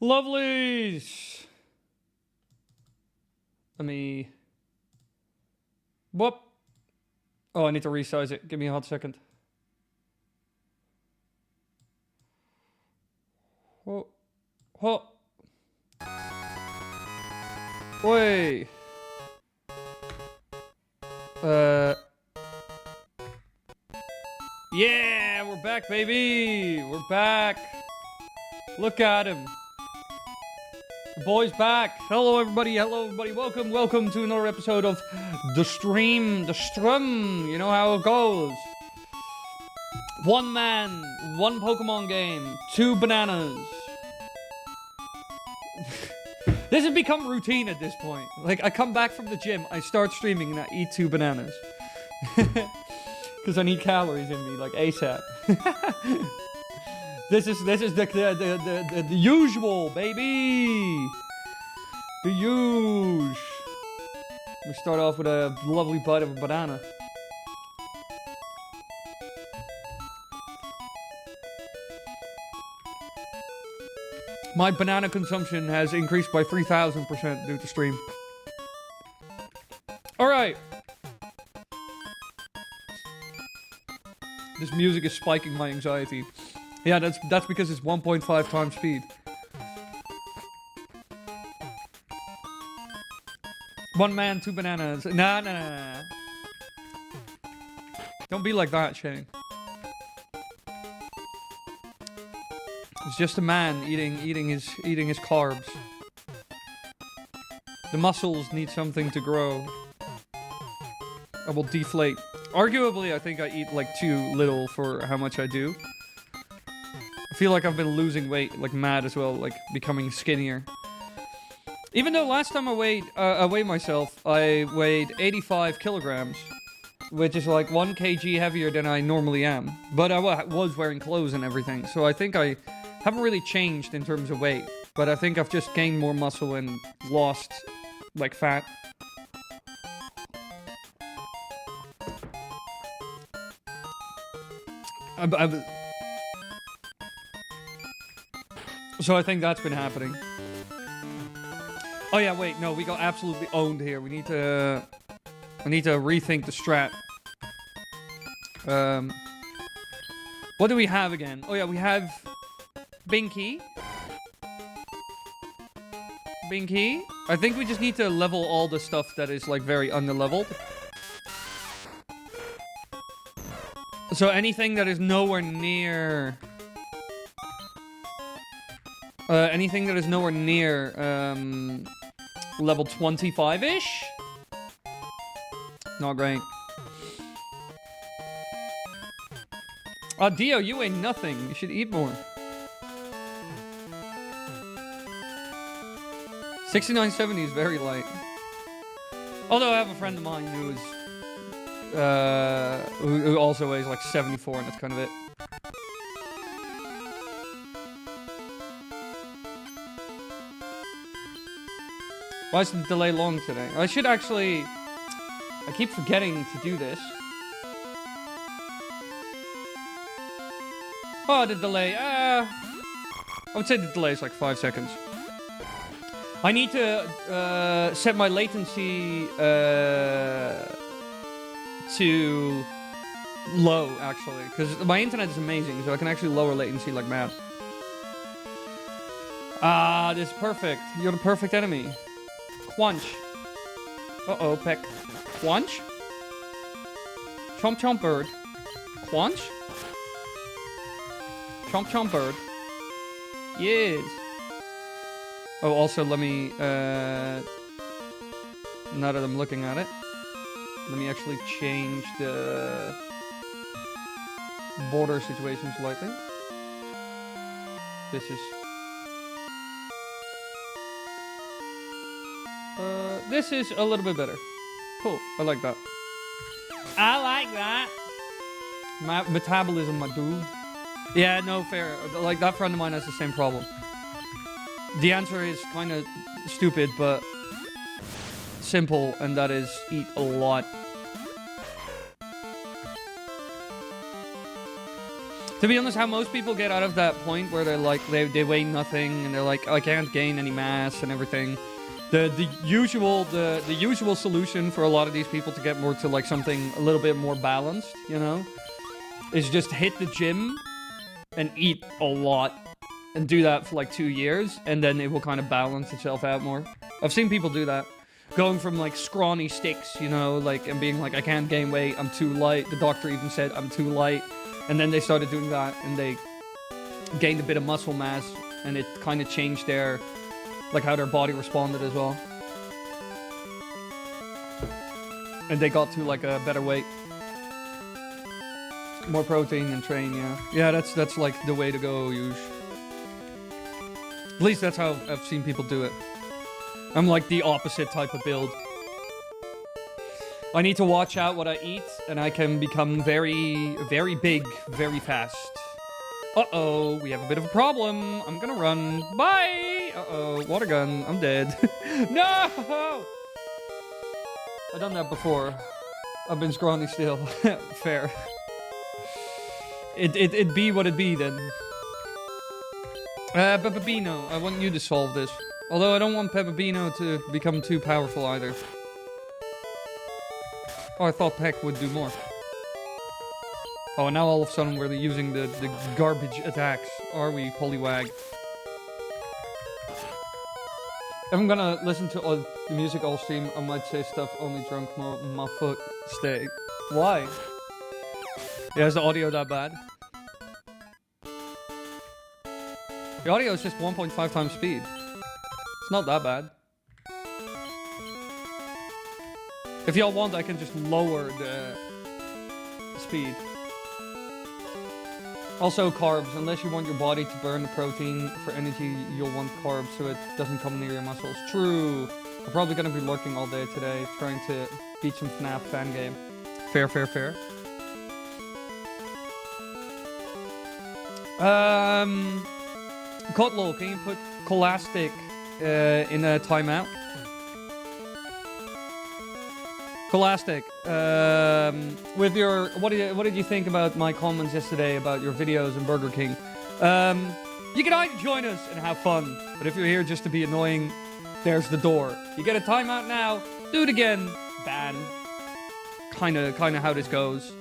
Lovelies! Let me... Whoop! Oh, I need to resize it. Give me a hot second. Whoa. Whoa. Wait. Yeah, we're back, baby. We're back. Look at him. The boy's back. Hello, everybody. Hello, everybody. Welcome to another episode of The Stream. The Strum. You know how it goes. One man, one Pokemon game, 2 bananas. This has become routine at this point. Like, I come back from the gym, I start streaming, and I eat 2 bananas. Because I need calories in me, like ASAP. This is the usual, baby. The usual. We start off with a lovely bite of a banana. My banana consumption has increased by 3,000% due to stream. Alright. This music is spiking my anxiety. Yeah, that's because it's 1.5 times speed. One man, 2 bananas. Nah. Don't be like that, Shane. It's just a man eating his carbs. The muscles need something to grow. I will deflate. Arguably, I think I eat like too little for how much I do. I feel like I've been losing weight like mad as well, like becoming skinnier. Even though last time I weighed myself, I weighed 85 kilograms, which is like 1 kg heavier than I normally am. But I was wearing clothes and everything, so I think I haven't really changed in terms of weight. But I think I've just gained more muscle and lost, like, fat. So I think that's been happening. Oh yeah, wait, no, we got absolutely owned here. I need to rethink the strat. What do we have again? Oh yeah, we have Binky. I think we just need to level all the stuff that is like very underleveled. So anything that is nowhere near level 25-ish? Not great. Dio, you ain't nothing. You should eat more. 69.70 is very light. Although I have a friend of mine who also weighs like 74, and that's kind of it. Why is the delay long today? I should actually... I keep forgetting to do this. Oh, the delay. I would say the delay is like 5 seconds. I need to set my latency to low, actually. Because my internet is amazing, so I can actually lower latency like mad. This is perfect. You're the perfect enemy. Quanch. Uh-oh, peck. Quanch? Chomp chomp bird. Quanch? Chomp chomp bird. Yes. Oh, also let me, now that I'm looking at it, let me actually change the border situation slightly. This is a little bit better. Cool, I like that. I like that. My metabolism, my dude. Yeah, no, fair. Like, that friend of mine has the same problem. The answer is kind of stupid, but simple, and that is eat a lot. To be honest, how most people get out of that point where they're like, they weigh nothing and they're like, I can't gain any mass and everything. The usual solution for a lot of these people to get more to like something a little bit more balanced, you know, is just hit the gym and eat a lot and do that for like 2 years, and then it will kind of balance itself out more. I've seen people do that. Going from like scrawny sticks, you know, like, and being like, I can't gain weight, I'm too light. The doctor even said I'm too light. And then they started doing that and they gained a bit of muscle mass, and it kind of changed their, like, how their body responded as well. And they got to like a better weight. More protein and train, yeah. Yeah, that's like the way to go, Yush. At least that's how I've seen people do it. I'm like the opposite type of build. I need to watch out what I eat, and I can become very, very big, very fast. Uh-oh, we have a bit of a problem. I'm gonna run. Bye! Uh-oh, water gun. I'm dead. No! I've done that before. I've been scrawny still. Fair. It'd be what it be then. Peppino, I want you to solve this. Although I don't want Peppino to become too powerful either. Oh, I thought Peck would do more. Oh, and now all of a sudden we're using the garbage attacks. Are we, Poliwag? If I'm gonna listen to the music all stream, I might say stuff only drunk my foot stay. Why? Yeah, is the audio that bad? The audio is just 1.5 times speed. It's not that bad. If y'all want, I can just lower the speed. Also, carbs. Unless you want your body to burn the protein for energy, you'll want carbs so it doesn't come near your muscles. True. I'm probably going to be lurking all day today, trying to beat some FNAF fan game. Fair, fair, fair. Kotlo, can you put Colastic in a timeout? Scholastic, with your, what did you think about my comments yesterday about your videos and Burger King? You can either join us and have fun, but if you're here just to be annoying, there's the door. You get a timeout now, do it again, ban. Kinda how this goes.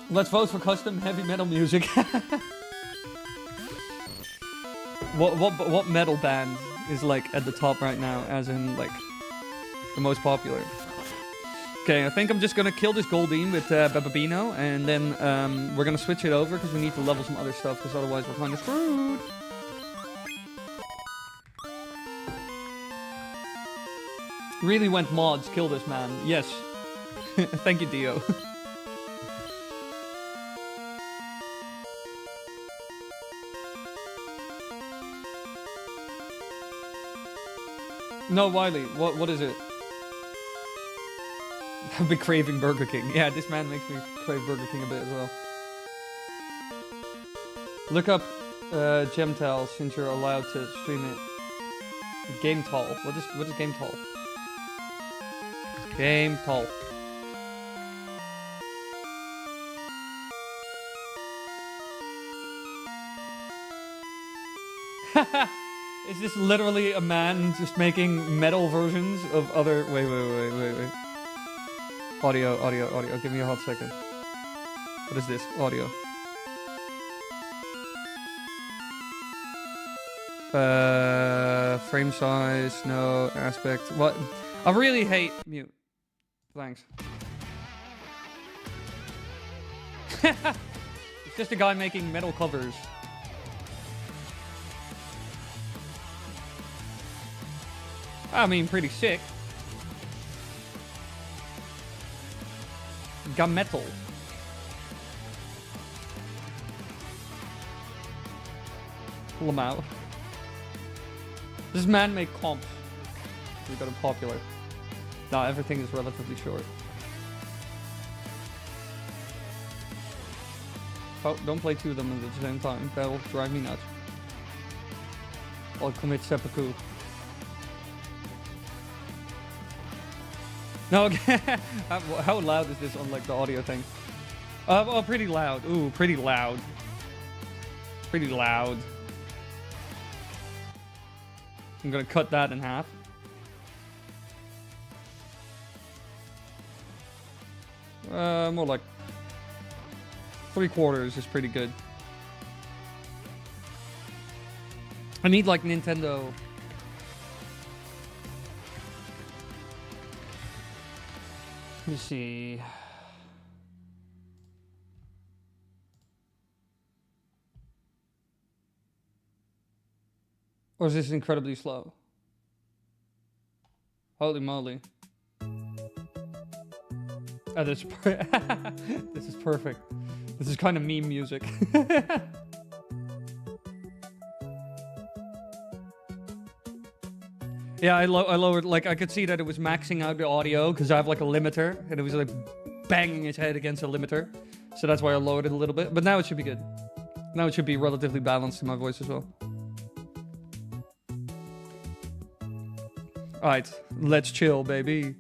Let's vote for custom heavy metal music. What metal band is like at the top right now, as in like the most popular? Okay, I think I'm just gonna kill this Goldeen with Bebabino, and then we're gonna switch it over because we need to level some other stuff, because otherwise we're kind of screwed. Really went mods, kill this man. Yes. Thank you, Dio. No, Wily, what is it? I've been craving Burger King. Yeah, this man makes me crave Burger King a bit as well. Look up Gemtal since you're allowed to stream it. Game Tall. What is Game Tall? Game Tall. Is this literally a man just making metal versions of other... Wait. Audio. Give me a hot second. What is this? Audio. Frame size, no aspect. What? I really hate mute. Thanks. It's just a guy making metal covers. I mean, pretty sick. Got metal. Pull him out. This man make comps. We got him popular. No, everything is relatively short. Oh, don't play two of them at the same time. That'll drive me nuts. I'll commit seppuku. No, okay. How loud is this on like the audio thing? Oh, pretty loud. Ooh, pretty loud. Pretty loud. I'm gonna cut that in half. More like 3/4 is pretty good. I need like Nintendo. Let me see. Or is this incredibly slow? Holy moly. Oh, this is perfect. This is kind of meme music. Yeah, I lowered, like, I could see that it was maxing out the audio because I have like a limiter and it was like banging its head against a limiter. So that's why I lowered it a little bit. But now it should be good. Now it should be relatively balanced in my voice as well. Alright, let's chill, baby.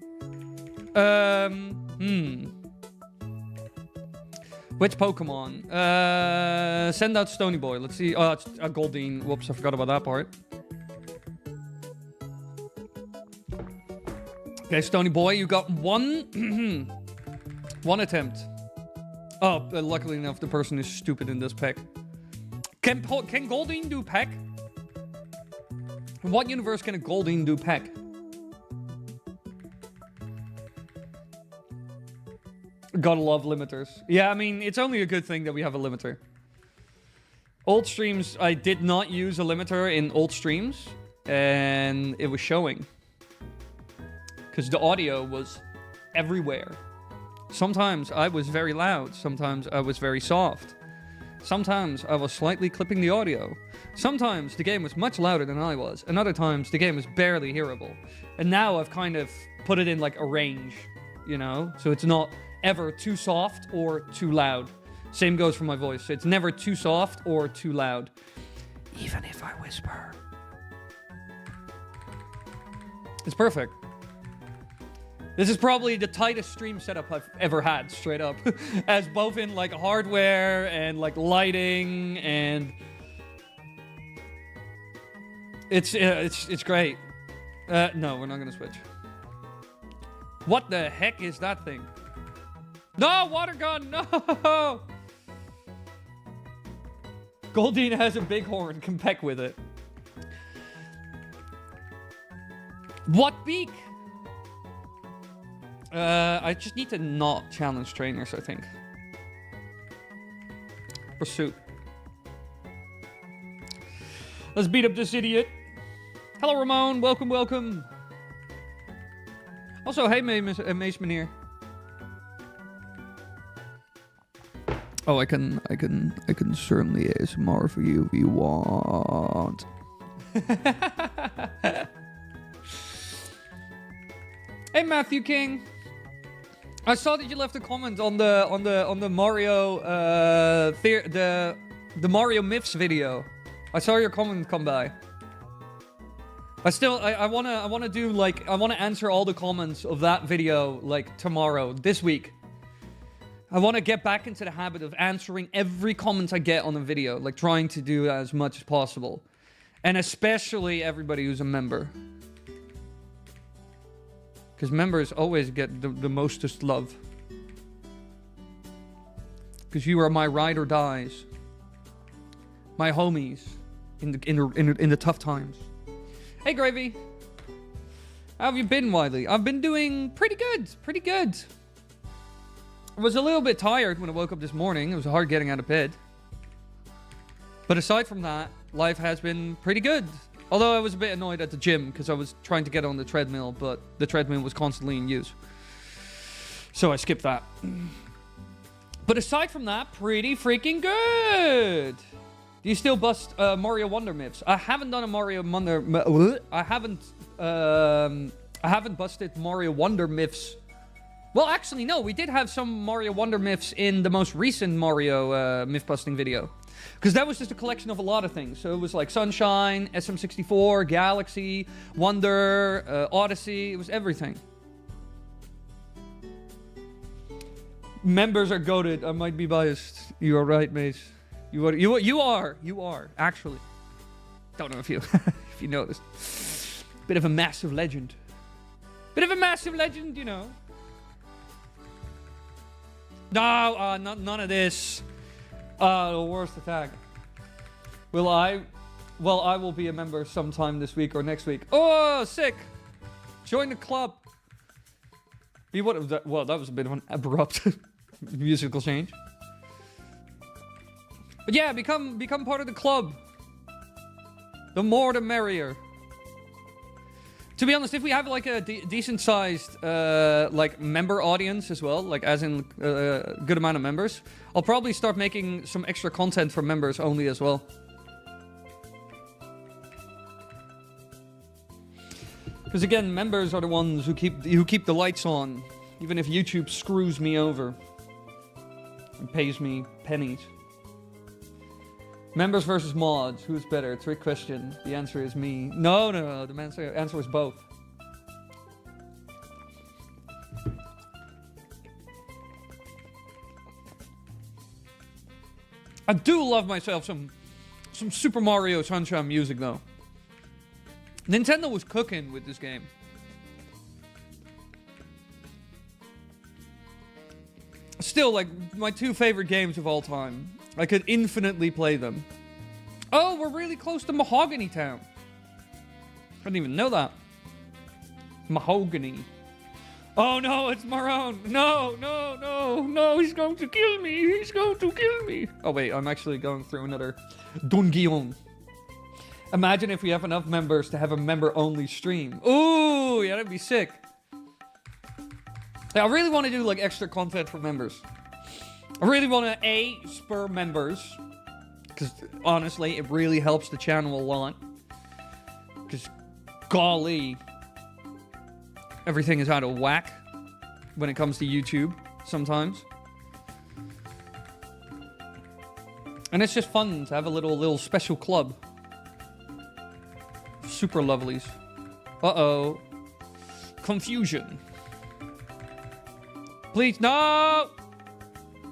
Which Pokemon? Send out Stony Boy. Let's see. Oh, it's a Goldeen. Whoops, I forgot about that part. Okay, Stony Boy, you got one... one attempt. Oh, luckily enough, the person is stupid in this pack. Can Goldeen do peck? In what universe can a Goldeen do peck? Gotta love limiters. Yeah, I mean, it's only a good thing that we have a limiter. Old streams, I did not use a limiter in old streams, and it was showing. Because the audio was everywhere. Sometimes I was very loud, sometimes I was very soft. Sometimes I was slightly clipping the audio. Sometimes the game was much louder than I was, and other times the game was barely hearable. And now I've kind of put it in like a range, you know? So it's not ever too soft or too loud. Same goes for my voice. It's never too soft or too loud. Even if I whisper. It's perfect. This is probably the tightest stream setup I've ever had, straight up. As both in like hardware and like lighting and... It's great. No, we're not gonna switch. What the heck is that thing? No, water gun, no! Goldeen has a big horn, can peck with it. What beak? I just need to not challenge trainers, I think. Pursuit. Let's beat up this idiot. Hello, Ramon. Welcome, welcome. Also, hey, Maceman here. Oh, I can certainly ASMR for you if you want. Hey, Matthew King. I saw that you left a comment on the Mario the Mario Myths video. I saw your comment come by. I wanna do like I wanna answer all the comments of that video like tomorrow, this week. I want to get back into the habit of answering every comment I get on a video, like trying to do as much as possible. And especially everybody who's a member. Because members always get the mostest love. Because you are my ride or dies. My homies in the tough times. Hey, Gravy. How have you been, Wily? I've been doing pretty good. Pretty good. I was a little bit tired when I woke up this morning. It was hard getting out of bed. But aside from that, life has been pretty good. Although I was a bit annoyed at the gym because I was trying to get on the treadmill, but the treadmill was constantly in use. So I skipped that. But aside from that, pretty freaking good. Do you still bust Mario Wonder Myths? I haven't done a Mario Wonder... I haven't busted Mario Wonder Myths. Well, actually, no. We did have some Mario Wonder Myths in the most recent Mario myth-busting video. Because that was just a collection of a lot of things. So it was like Sunshine, SM64, Galaxy, Wonder, Odyssey. It was everything. Members are goated. I might be biased. You are right, mate. You are actually. Don't know if you if you noticed. Bit of a massive legend. Bit of a massive legend, you know. No, none of this. The worst attack. Will I? Well, I will be a member sometime this week or next week. Oh, sick. Join the club. Well, that was a bit of an abrupt musical change. But yeah, become part of the club. The more the merrier. To be honest, if we have like a decent sized like member audience as well, like as in a good amount of members, I'll probably start making some extra content for members only as well. Because again, members are the ones who keep the lights on, even if YouTube screws me over and pays me pennies. Members versus mods, who's better? Trick question. The answer is me. No. The answer is both. I do love myself some Super Mario Sunshine music though. Nintendo was cooking with this game. Still, like, my two favorite games of all time. I could infinitely play them. Oh, we're really close to Mahogany Town. I didn't even know that. Mahogany. Oh no, it's Maroon. No, he's going to kill me. Oh wait, I'm actually going through another dungeon. Imagine if we have enough members to have a member-only stream. Ooh, yeah, that'd be sick. Yeah, I really want to do, like, extra content for members. I really want to, spur members. Because, honestly, it really helps the channel a lot. Because, golly, everything is out of whack when it comes to YouTube sometimes. And it's just fun to have a little special club. Super lovelies. Uh-oh. Confusion. Please, no!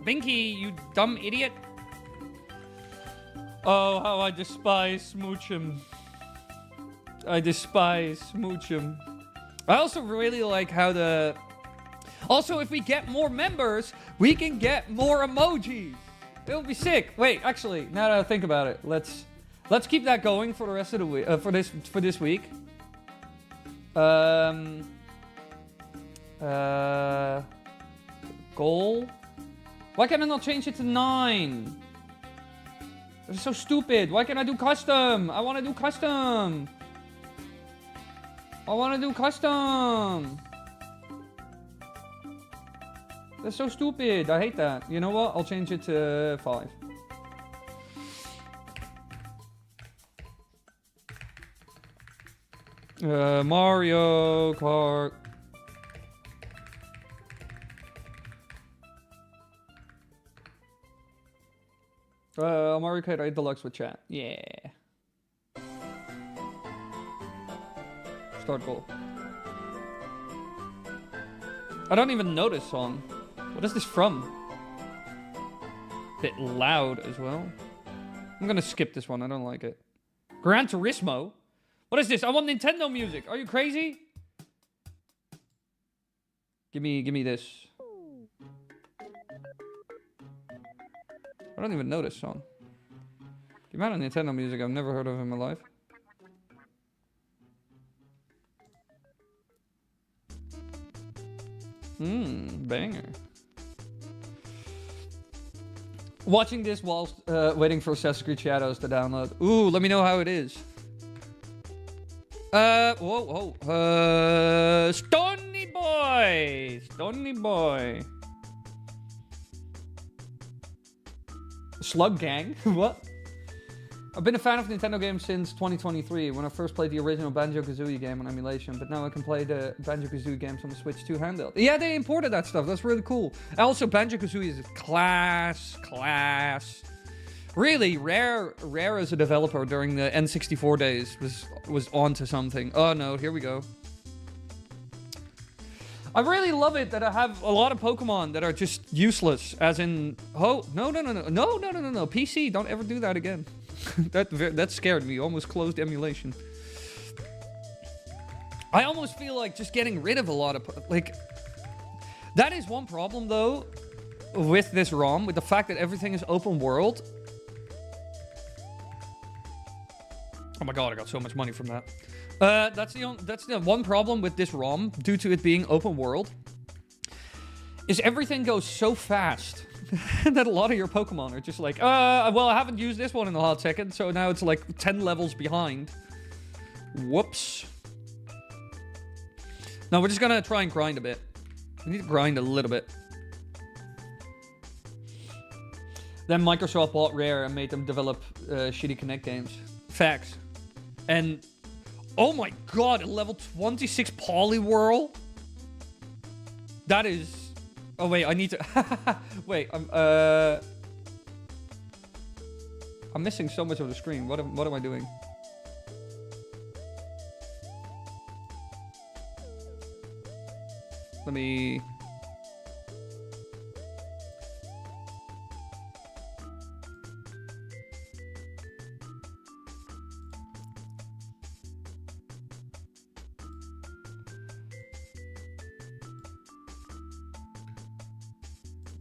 Binky, you dumb idiot. Oh, how I despise Smoochum. I despise Smoochum. I also really like how the... Also, if we get more members, we can get more emojis. It'll be sick. Wait, actually, now that I think about it, let's keep that going for the rest of the week. For this week. Goal? Why can I not change it to 9? That's so stupid. Why can't I do custom? I want to do custom. That's so stupid. I hate that. You know what? I'll change it to 5. Mario Kart. Mario Kart 8 Deluxe with chat. Yeah. Start goal. I don't even know this song. What is this from? Bit loud as well. I'm gonna skip this one. I don't like it. Gran Turismo? What is this? I want Nintendo music. Are you crazy? Give me this. I don't even know this song. The amount of Nintendo music I've never heard of in my life. Banger. Watching this whilst waiting for Assassin's Creed Shadows to download. Ooh, let me know how it is. Stony Boy. Slug Gang? What? I've been a fan of Nintendo games since 2023, when I first played the original Banjo-Kazooie game on emulation, but now I can play the Banjo-Kazooie games on the Switch 2 handheld. Yeah, they imported that stuff. That's really cool. Also, Banjo-Kazooie is class. Really, Rare as a developer during the N64 days was onto something. Oh no, here we go. I really love it that I have a lot of Pokemon that are just useless, as in... Oh, no. PC, don't ever do that again. that scared me. Almost closed emulation. I almost feel like just getting rid of a lot of... Like, that is one problem, though, with this ROM, with the fact that everything is open world. Oh my god, I got so much money from that. That's the one problem with this ROM, due to it being open world, is everything goes so fast that a lot of your Pokemon are just like, well, I haven't used this one in a hot second, so now it's like 10 levels behind. Whoops. No, we're just gonna try and grind a bit. We need to grind a little bit. Then Microsoft bought Rare and made them develop shitty Kinect games. Facts. And... Oh my god, a level 26 Poliwhirl? That is... Oh wait, I need to... Wait, I'm missing so much of the screen. What am I doing? Let me...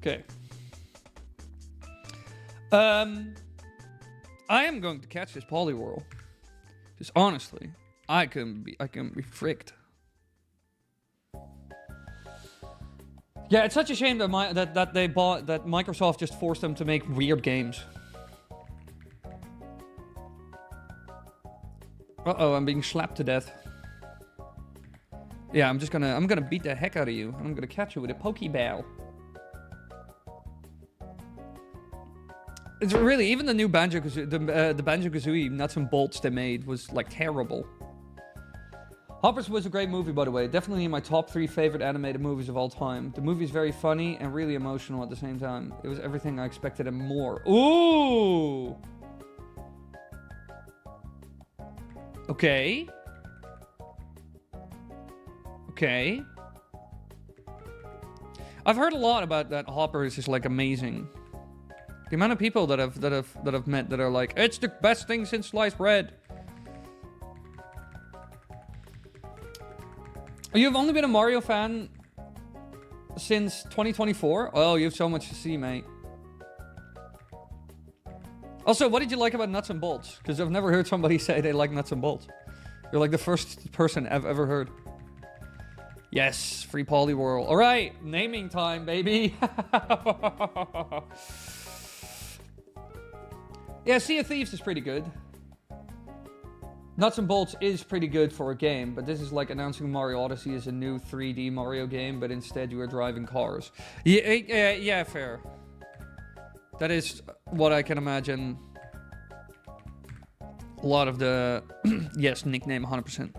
Okay. I am going to catch this Poliwhirl. Just honestly, I can be fricked. Yeah, it's such a shame that Microsoft just forced them to make weird games. Uh-oh, I'm being slapped to death. Yeah, I'm gonna beat the heck out of you. I'm gonna catch you with a Pokeball. It's really, even the new Banjo-Kazooie, the Banjo-Kazooie nuts and bolts they made was, like, terrible. Hoppers was a great movie, by the way. Definitely in my top 3 favorite animated movies of all time. The movie is very funny and really emotional at the same time. It was everything I expected and more. Ooh! Okay. Okay. I've heard a lot about that Hoppers is, like, amazing. The amount of people that I've met that are like, it's the best thing since sliced bread. You've only been a Mario fan since 2024? Oh, you have so much to see, mate. Also, what did you like about nuts and bolts? Because I've never heard somebody say they like nuts and bolts. You're like the first person I've ever heard. Yes, free Poliwhirl. All right, naming time, baby. Yeah, Sea of Thieves is pretty good. Nuts and Bolts is pretty good for a game, but this is like announcing Mario Odyssey as a new 3D Mario game, but instead you are driving cars. Yeah, fair. That is what I can imagine. A lot of the... yes, nickname 100%.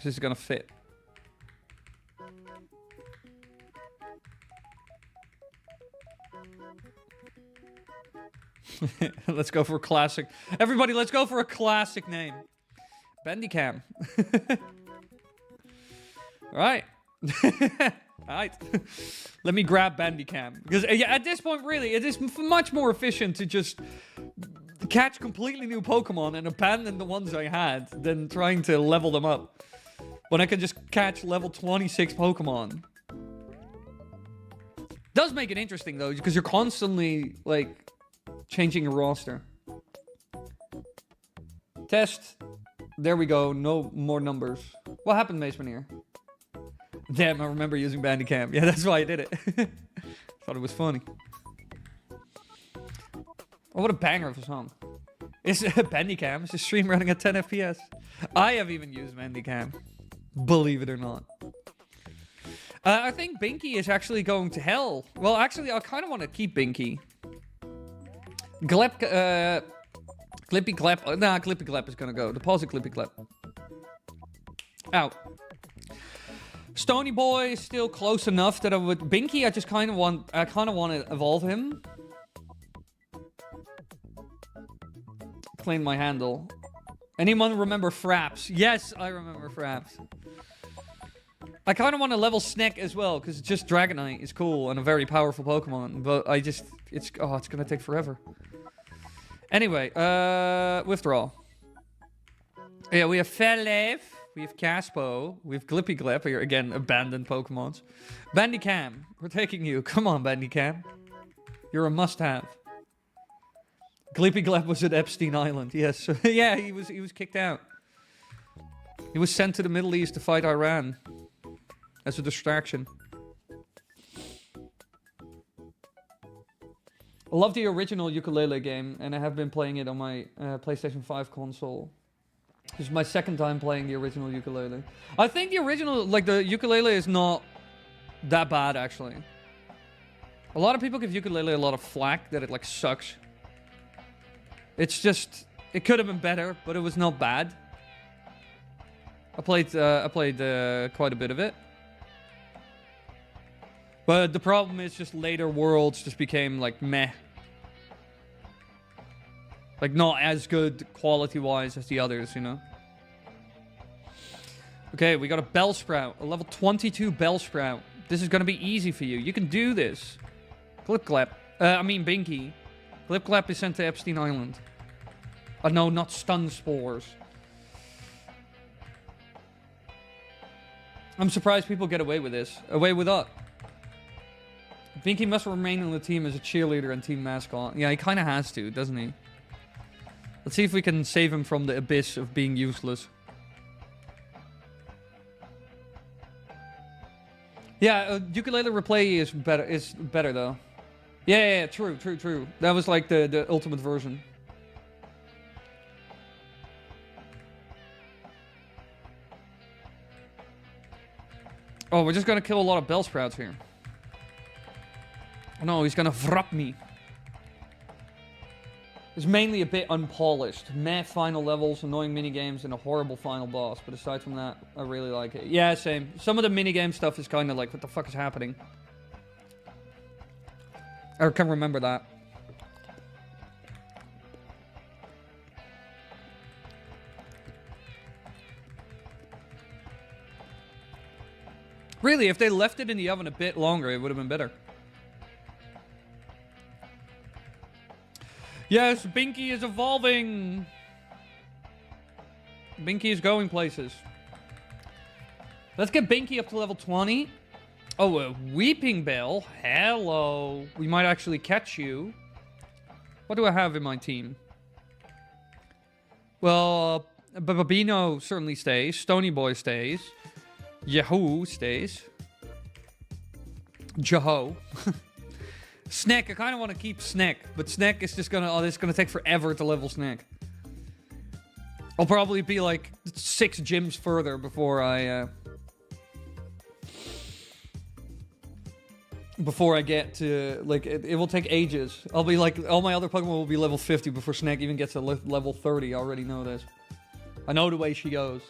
This is gonna fit. Let's go for a classic. Everybody, let's go for a classic name. Bandicam. All right. Alright. Let me grab Bandicam. Because yeah, at this point, really, it is much more efficient to just catch completely new Pokemon and abandon the ones I had than trying to level them up. When I can just catch level 26 Pokemon. Does make it interesting, though, because you're constantly, like, changing your roster. Test. There we go. No more numbers. What happened, Mace Veneer? Damn, I remember using Bandicam. Yeah, that's why I did it. Thought it was funny. Oh, what a banger of a song. It's Bandicam. It's a stream running at 10 FPS. I have even used Bandicam. Believe it or not. I think Binky is actually going to hell. Well, actually, I kind of want to keep Binky. Glep, Clippy Clap. Nah, Clippy Clap is gonna go. Deposit Clippy Clap. Out. Stony Boy is still close enough that I would... Binky, I kind of want to evolve him. Claim my handle. Anyone remember Fraps? Yes, I remember Fraps. I kind of want to level Sneck as well, because just Dragonite is cool and a very powerful Pokemon. But I just... it's going to take forever. Anyway, withdraw. Yeah, we have Fellev. We have Caspo. We have Glippy Glep. Here again, abandoned Pokemons. Bandicam. We're taking you. Come on, Bandicam. You're a must-have. Glippy Glep was at Epstein Island. Yes. Yeah, he was kicked out. He was sent to the Middle East to fight Iran. As a distraction. I love the original ukulele game, and I have been playing it on my PlayStation 5 console. This is my second time playing the original ukulele. I think the original, like the ukulele is not that bad, actually. A lot of people give ukulele a lot of flack, that it like sucks. It's just, it could have been better, but it was not bad. I played quite a bit of it. But the problem is just later worlds just became like meh. Like not as good quality-wise as the others, you know? Okay, we got a Bellsprout. A level 22 Bellsprout. This is gonna be easy for you. You can do this. Clip-clap. Binky. Clip-clap is sent to Epstein Island. Oh no, not Stun Spores. I'm surprised people get away with this. Away with what? Binky must remain on the team as a cheerleader and team mascot. Yeah, he kind of has to, doesn't he? Let's see if we can save him from the abyss of being useless. Yeah, ukulele replay is better though. Yeah, true. That was like the ultimate version. Oh, we're just gonna kill a lot of Bellsprouts here. Oh no, he's gonna vrap me. It's mainly a bit unpolished. Meh final levels, annoying minigames, and a horrible final boss. But aside from that, I really like it. Yeah, same. Some of the minigame stuff is kind of like, what the fuck is happening? I can remember that. Really, if they left it in the oven a bit longer, it would have been better. Yes, Binky is evolving. Binky is going places. Let's get Binky up to level 20. Oh, a Weeping Bell. Hello. We might actually catch you. What do I have in my team? Well, Babino certainly stays. Stony Boy stays. Yahoo stays. Jaho. Snack, I kind of want to keep Snack, but Snack is just gonna... Oh, it's gonna take forever to level Snack. I'll probably be like 6 gyms further before I... before I get to... Like, it will take ages. I'll be like... All my other Pokemon will be level 50 before Snack even gets to level 30. I already know this. I know the way she goes.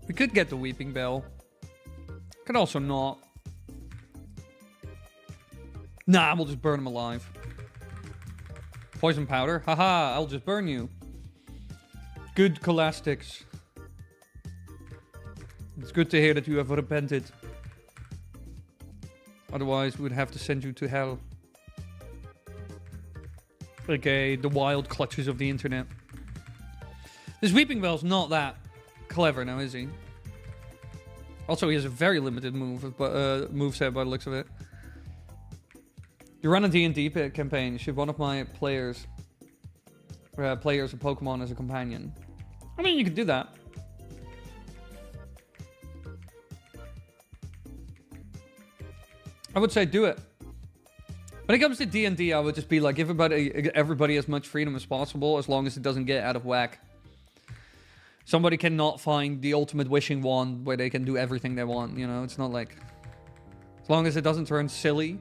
We could get the Weeping Bell. Could also not. Nah, we'll just burn him alive. Poison powder? Haha, I'll just burn you. Good Colastics. It's good to hear that you have repented. Otherwise, we would have to send you to hell. Okay, the wild clutches of the internet. This Weeping Bell's not that clever now, is he? Also, he has a very limited moveset by the looks of it. You run a D&D campaign. You should one of my players a Pokemon as a companion. I mean, you could do that. I would say do it. When it comes to D&D, I would just be like, give everybody as much freedom as possible, as long as it doesn't get out of whack. Somebody cannot find the ultimate wishing wand where they can do everything they want, you know? It's not like... As long as it doesn't turn silly.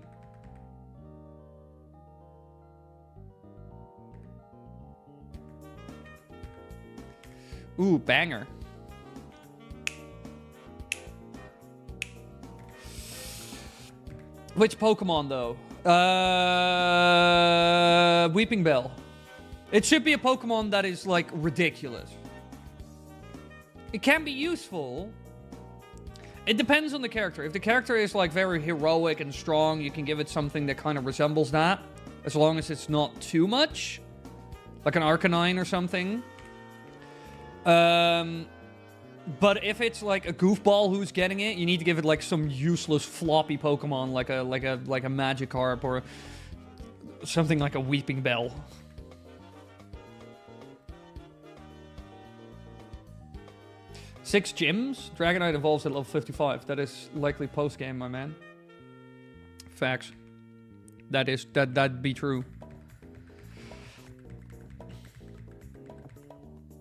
Ooh, banger. Which Pokemon, though? Weeping Bell. It should be a Pokemon that is, like, ridiculous. It can be useful. It depends on the character. If the character is, like, very heroic and strong, you can give it something that kind of resembles that. As long as it's not too much. Like an Arcanine or something. But if it's like a goofball who's getting it, you need to give it like some useless floppy Pokemon, like a Magikarp or something like a Weeping Bell. Six gyms? Dragonite evolves at level 55. That is likely post game, my man. Facts. That'd be true.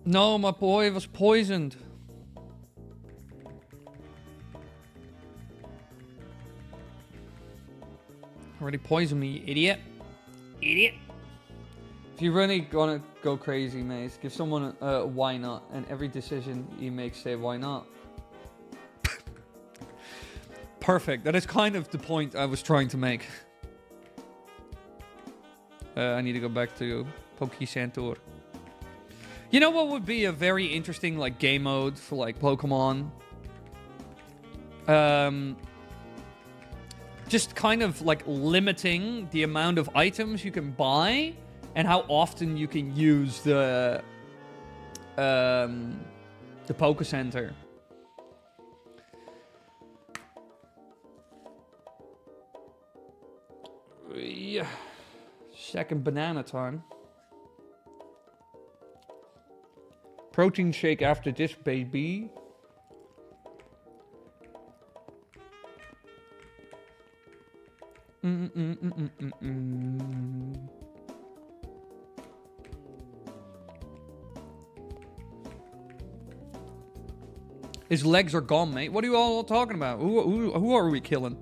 No, my boy was poisoned. Already poisoned me, you idiot. Idiot. If you're really gonna go crazy, Mace, give someone a why not, and every decision you make say why not. Perfect. That is kind of the point I was trying to make. I need to go back to Pokécenter. You know what would be a very interesting like game mode for like Pokemon? Just kind of like limiting the amount of items you can buy and how often you can use the Pokécenter. Yeah. Second banana time. Protein shake after this, baby. His legs are gone, mate. What are you all talking about? Who are we killing?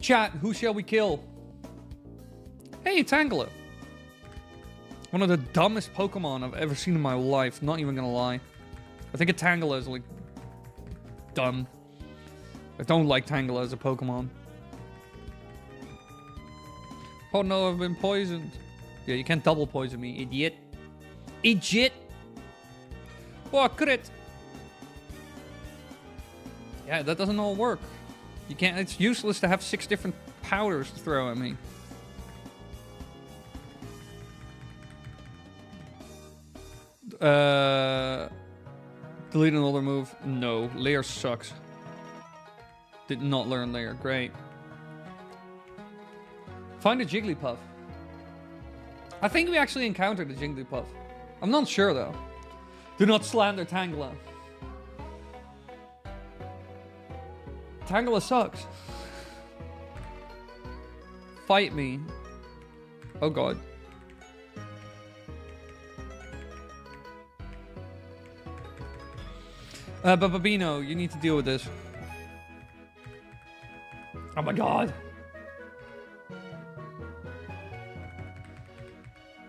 Chat, who shall we kill? Hey, Tangela. One of the dumbest Pokemon I've ever seen in my life. Not even gonna lie. I think a Tangela is like dumb. I don't like Tangela as a Pokemon. Oh no, I've been poisoned. Yeah, you can't double poison me, idiot. Idiot! Oh, crit! Yeah, that doesn't all work. You can't, it's useless to have 6 different powders to throw at me. Delete an older move. No, Lair sucks. Did not learn Lair. Great. Find a Jigglypuff. I think we actually encountered a Jigglypuff. I'm not sure though. Do not slander Tangela. Tangela sucks. Fight me. Oh god. But Babino, you need to deal with this. Oh my god.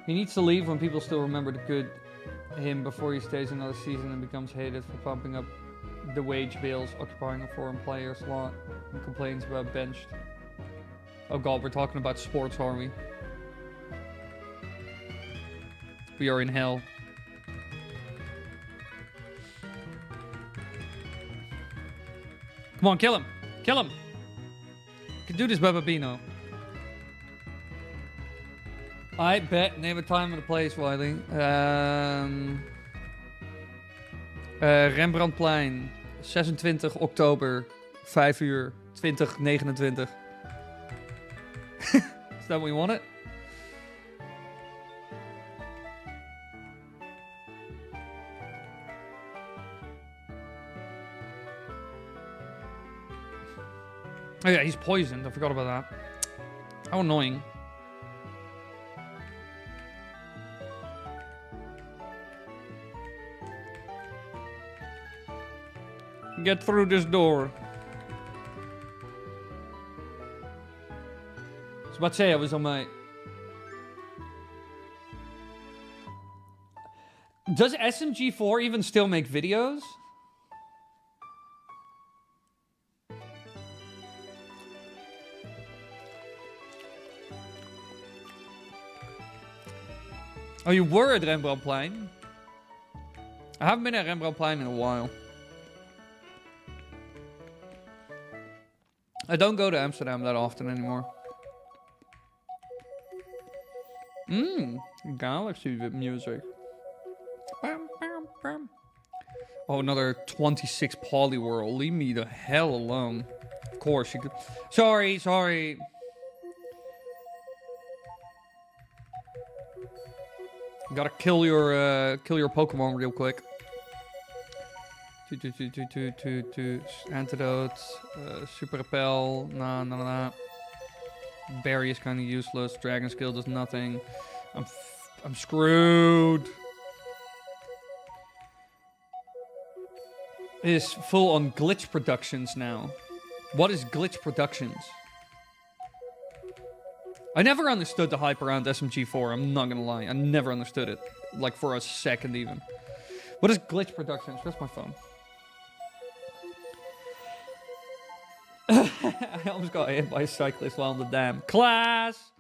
He needs to leave when people still remember the good him before he stays another season and becomes hated for pumping up the wage bills, occupying a foreign player slot, and complains about benched. Oh god, we're talking about sports, are we? We are in hell. Come on, kill him! Kill him! You can do this, Bababino. I bet. Name a time and a place, Wily. Rembrandtplein. 26 oktober. 5 uur. 2029. Is that what we want it? Oh yeah, he's poisoned. I forgot about that. How annoying. Get through this door. I was about to say I was on my... Does SMG4 even still make videos? Oh, you were at Rembrandtplein? I haven't been at Rembrandtplein in a while. I don't go to Amsterdam that often anymore. Galaxy music. Bam, bam, bam. Oh, another 26 Polyworld. Leave me the hell alone. Of course you could. Sorry. Gotta kill your Pokemon real quick. Antidote, Super Repel, nah. Berry is kind of useless. Dragon Skill does nothing. I'm screwed. It is full on glitch productions now. What is glitch productions? I never understood the hype around SMG4. I'm not gonna lie. I never understood it. Like for a second even. What is glitch productions? Where's my phone? I almost got hit by a cyclist while on the dam. Class!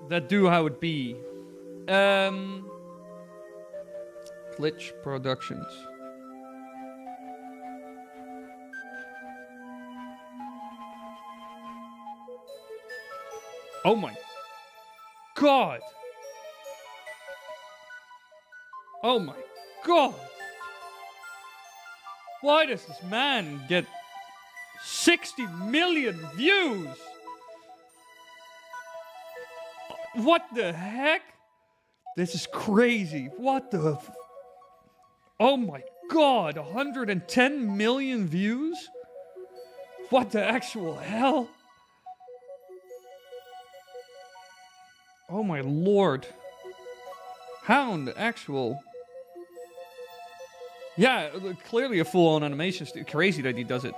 That do how it be. Glitch Productions. Oh my god! Oh my god! Why does this man get 60 million views? What the heck? This is crazy. What the... Oh my god, 110 million views? What the actual hell? Oh my lord. How in the actual... Yeah, clearly a full-on animation. Crazy that he does it.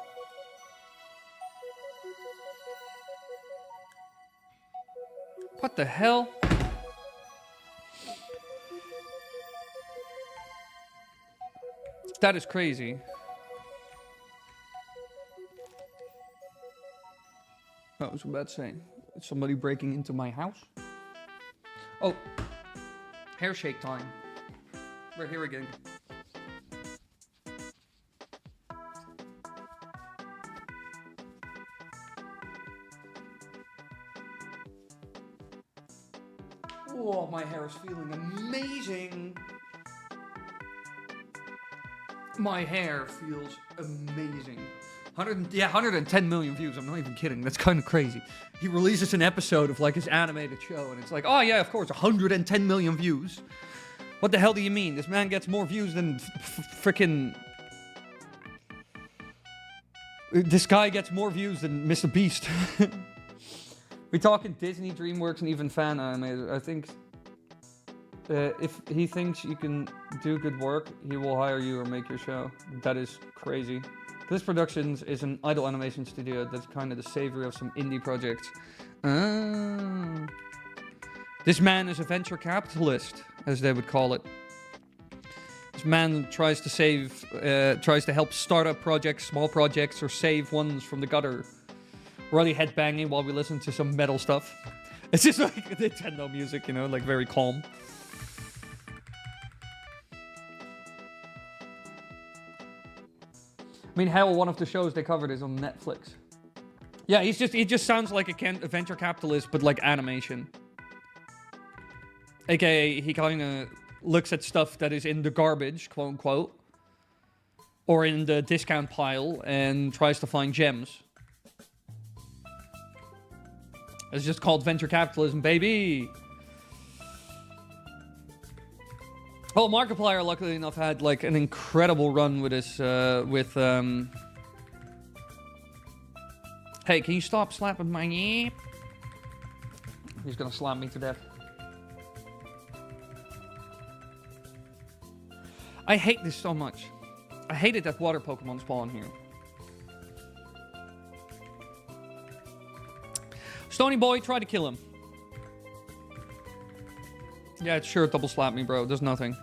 What the hell? That is crazy. Oh, I was about to say, is somebody breaking into my house? Oh, hair shake time. We're here again. Oh, my hair is feeling amazing. My hair feels amazing. 110 million views. I'm not even kidding. That's kind of crazy. He releases an episode of like his animated show, and it's like, oh yeah, of course, 110 million views. What the hell do you mean? This man gets more views than freaking. This guy gets more views than Mr. Beast. We're talking Disney, DreamWorks, and even fan animators. I think if he thinks you can do good work, he will hire you or make your show. That is crazy. Glitch Productions is an idle animation studio that's kind of the savior of some indie projects. This man is a venture capitalist, as they would call it. This man tries to help startup projects, small projects, or save ones from the gutter. We're only headbanging while we listen to some metal stuff. It's just like Nintendo music, you know, like very calm. I mean, hell, one of the shows they covered is on Netflix. Yeah, he just sounds like a venture capitalist, but like animation. AKA, he kind of looks at stuff that is in the garbage, quote unquote, or in the discount pile, and tries to find gems. It's just called venture capitalism, baby. Well, Markiplier, luckily enough, had like an incredible run with his Hey, can you stop slapping my knee? He's gonna slap me to death. I hate this so much. I hated that water Pokemon spawn here. Stony Boy, try to kill him. Yeah, it's sure double slap me, bro. There's nothing.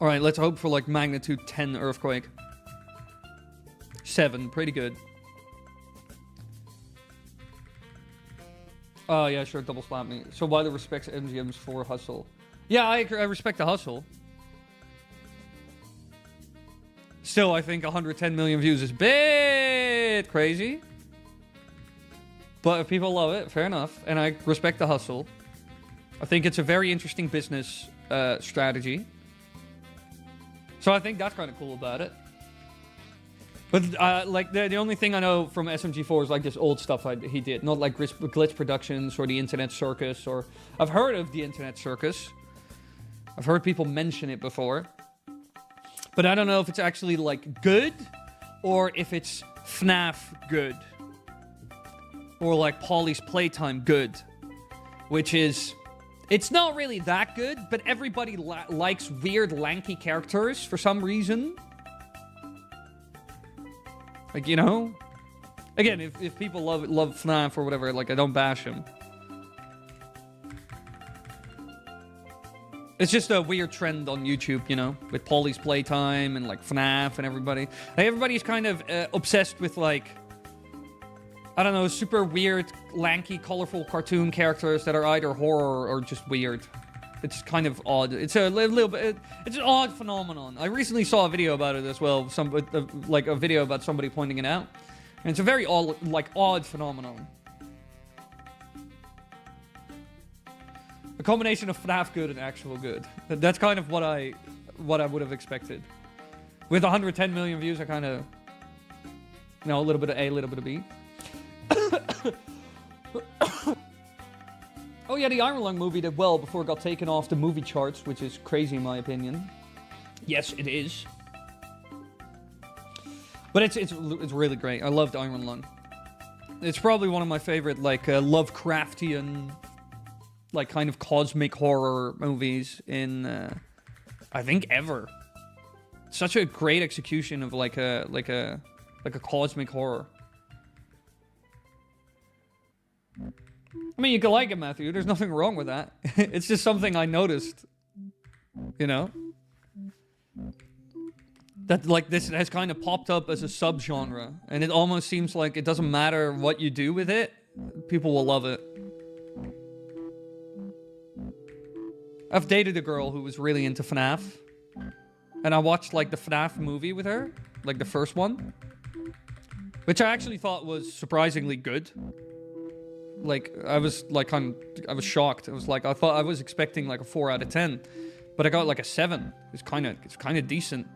Alright, let's hope for like magnitude 10 earthquake. 7, pretty good. Oh, yeah, sure, double slap me. So Wily respects MGMs for hustle. Yeah, I respect the hustle. Still, I think 110 million views is a bit crazy. But if people love it, fair enough. And I respect the hustle. I think it's a very interesting business strategy. So I think that's kind of cool about it. But like the only thing I know from SMG4 is like this old stuff he did. Not like Glitch Productions or the Internet Circus. Or I've heard of the Internet Circus. I've heard people mention it before. But I don't know if it's actually like good or if it's FNAF good. Or like Polly's Playtime good. Which is... It's not really that good, but everybody likes weird, lanky characters for some reason. Like, you know? Again, if people love FNAF or whatever, like, I don't bash them. It's just a weird trend on YouTube, you know? With Polly's Playtime and, like, FNAF and everybody. Like, everybody's kind of obsessed with, like... I don't know, super weird, lanky, colorful cartoon characters that are either horror or just weird. It's kind of odd. It's a little bit... It's an odd phenomenon. I recently saw a video about it as well. Like a video about somebody pointing it out. And it's a very odd phenomenon. A combination of FNAF good and actual good. That's kind of what I would have expected. With 110 million views, I kind of... You know, a little bit of A, a little bit of B. Oh yeah, the Iron Lung movie did well before it got taken off the movie charts, which is crazy in my opinion. Yes, it is. But it's really great. I loved Iron Lung. It's probably one of my favorite, like, Lovecraftian, like, kind of cosmic horror movies in, I think, ever. Such a great execution of, like a cosmic horror. I mean, you can like it, Matthew. There's nothing wrong with that. It's just something I noticed. You know? That, like, this has kind of popped up as a subgenre. And it almost seems like it doesn't matter what you do with it. People will love it. I've dated a girl who was really into FNAF. And I watched, like, the FNAF movie with her. Like, the first one. Which I actually thought was surprisingly good. Like, I was shocked. I was like, I was expecting like a 4 out of 10, but I got like a 7. It's kind of decent.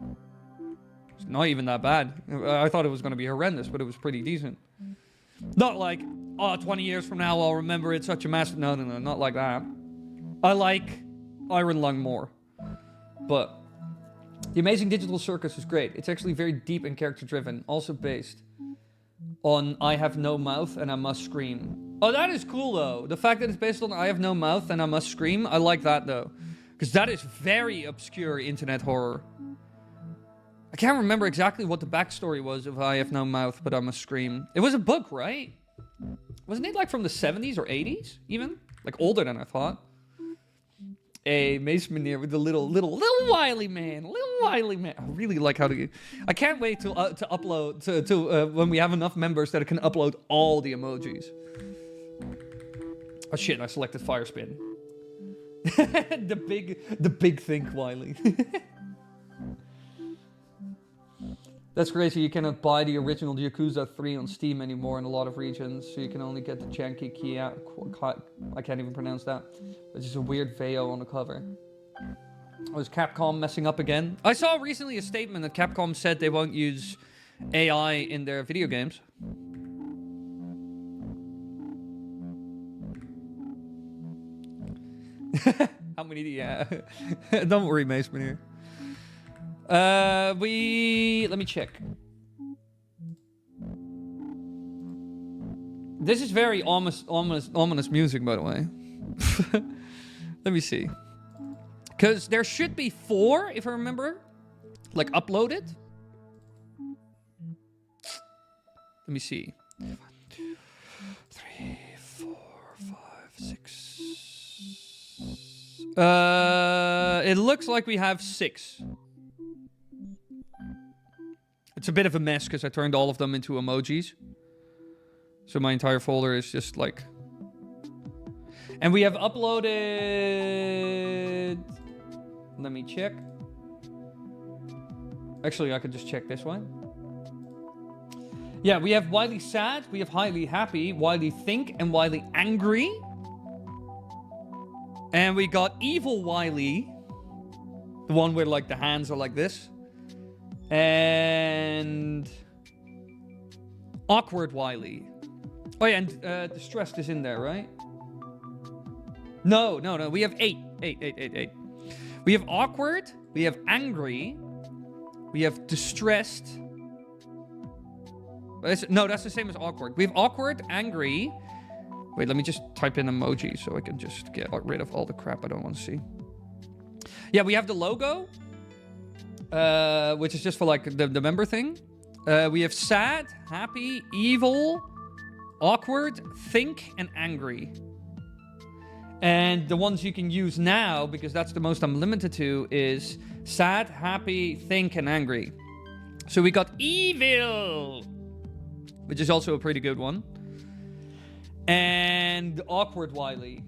It's not even that bad. I thought it was going to be horrendous, but it was pretty decent. Not like, oh, 20 years from now I'll remember it such a massive. No, not like that. I like Iron Lung more, but The Amazing Digital Circus is great. It's actually very deep and character driven, also based on I Have No Mouth and I Must Scream. Oh, that is cool, though. The fact that it's based on I Have No Mouth and I Must Scream, I like that, though. Because that is very obscure internet horror. I can't remember exactly what the backstory was of I Have No Mouth, but I Must Scream. It was a book, right? Wasn't it, like, from the 70s or 80s, even? Like, older than I thought. Hey, Mace Manir with the little Wily man. Little Wily man. I really like how to... I can't wait to upload... to when we have enough members that can upload all the emojis. Oh shit, I selected Fire Spin. the big think Wily. That's crazy. You cannot buy the original Yakuza 3 on Steam anymore in a lot of regions, so you can only get the Janky Kia. I can't even pronounce that. It's just a weird Veo on the cover. Was Capcom messing up again? I saw recently a statement that Capcom said they won't use AI in their video games. How many? Yeah. Don't worry, Maceman here. Let me check. This is very ominous music, by the way. Let me see. Because there should be 4, if I remember. Like, uploaded. Let me see. 1, 2, 3, 4, 5, 6. It looks like we have 6. It's a bit of a mess because I turned all of them into emojis. So my entire folder is just like... And we have uploaded... Let me check. Actually, I could just check this one. Yeah, we have Wily Sad, we have Highly Happy, Wily Think, and Wily Angry. And we got Evil Wily. The one where, like, the hands are like this. And... Awkward Wily. Oh, yeah, and Distressed is in there, right? No. We have 8. 8. We have Awkward. We have Angry. We have Distressed. No, that's the same as Awkward. We have Awkward, Angry. Wait, let me just type in emoji so I can just get rid of all the crap I don't want to see. Yeah, we have the logo. Which is just for, like, the member thing. We have Sad, Happy, Evil, Awkward, Think, and Angry. And the ones you can use now, because that's the most I'm limited to, is Sad, Happy, Think, and Angry. So we got Evil, which is also a pretty good one. And Awkward Wily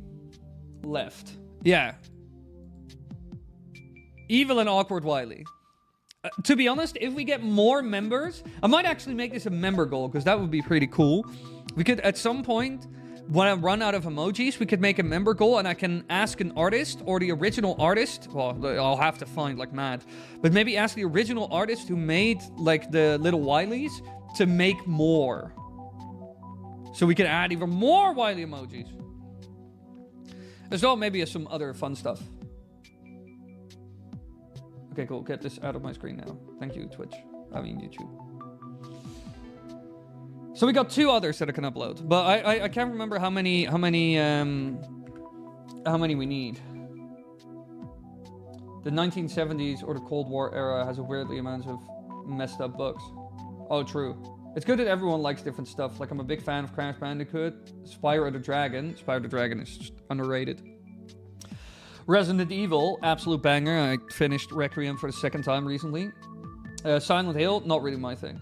left. Yeah. Evil and Awkward Wily. To be honest, if we get more members, I might actually make this a member goal, because that would be pretty cool. We could, at some point, when I run out of emojis, we could make a member goal, and I can ask an artist, or the original artist, well, I'll have to find like mad, but maybe ask the original artist who made, like, the little Wilies to make more. So we can add even more Wily emojis. As well, maybe some other fun stuff. Okay, cool. Get this out of my screen now. Thank you, Twitch. I mean, YouTube. So we got 2 others that I can upload, but I can't remember how many we need. The 1970s or the Cold War era has a weirdly amount of messed up books. Oh, true. It's good that everyone likes different stuff. Like, I'm a big fan of Crash Bandicoot, Spyro the Dragon. Spyro the Dragon is just underrated. Resident Evil, absolute banger. I finished Requiem for the 2nd time recently. Silent Hill, not really my thing.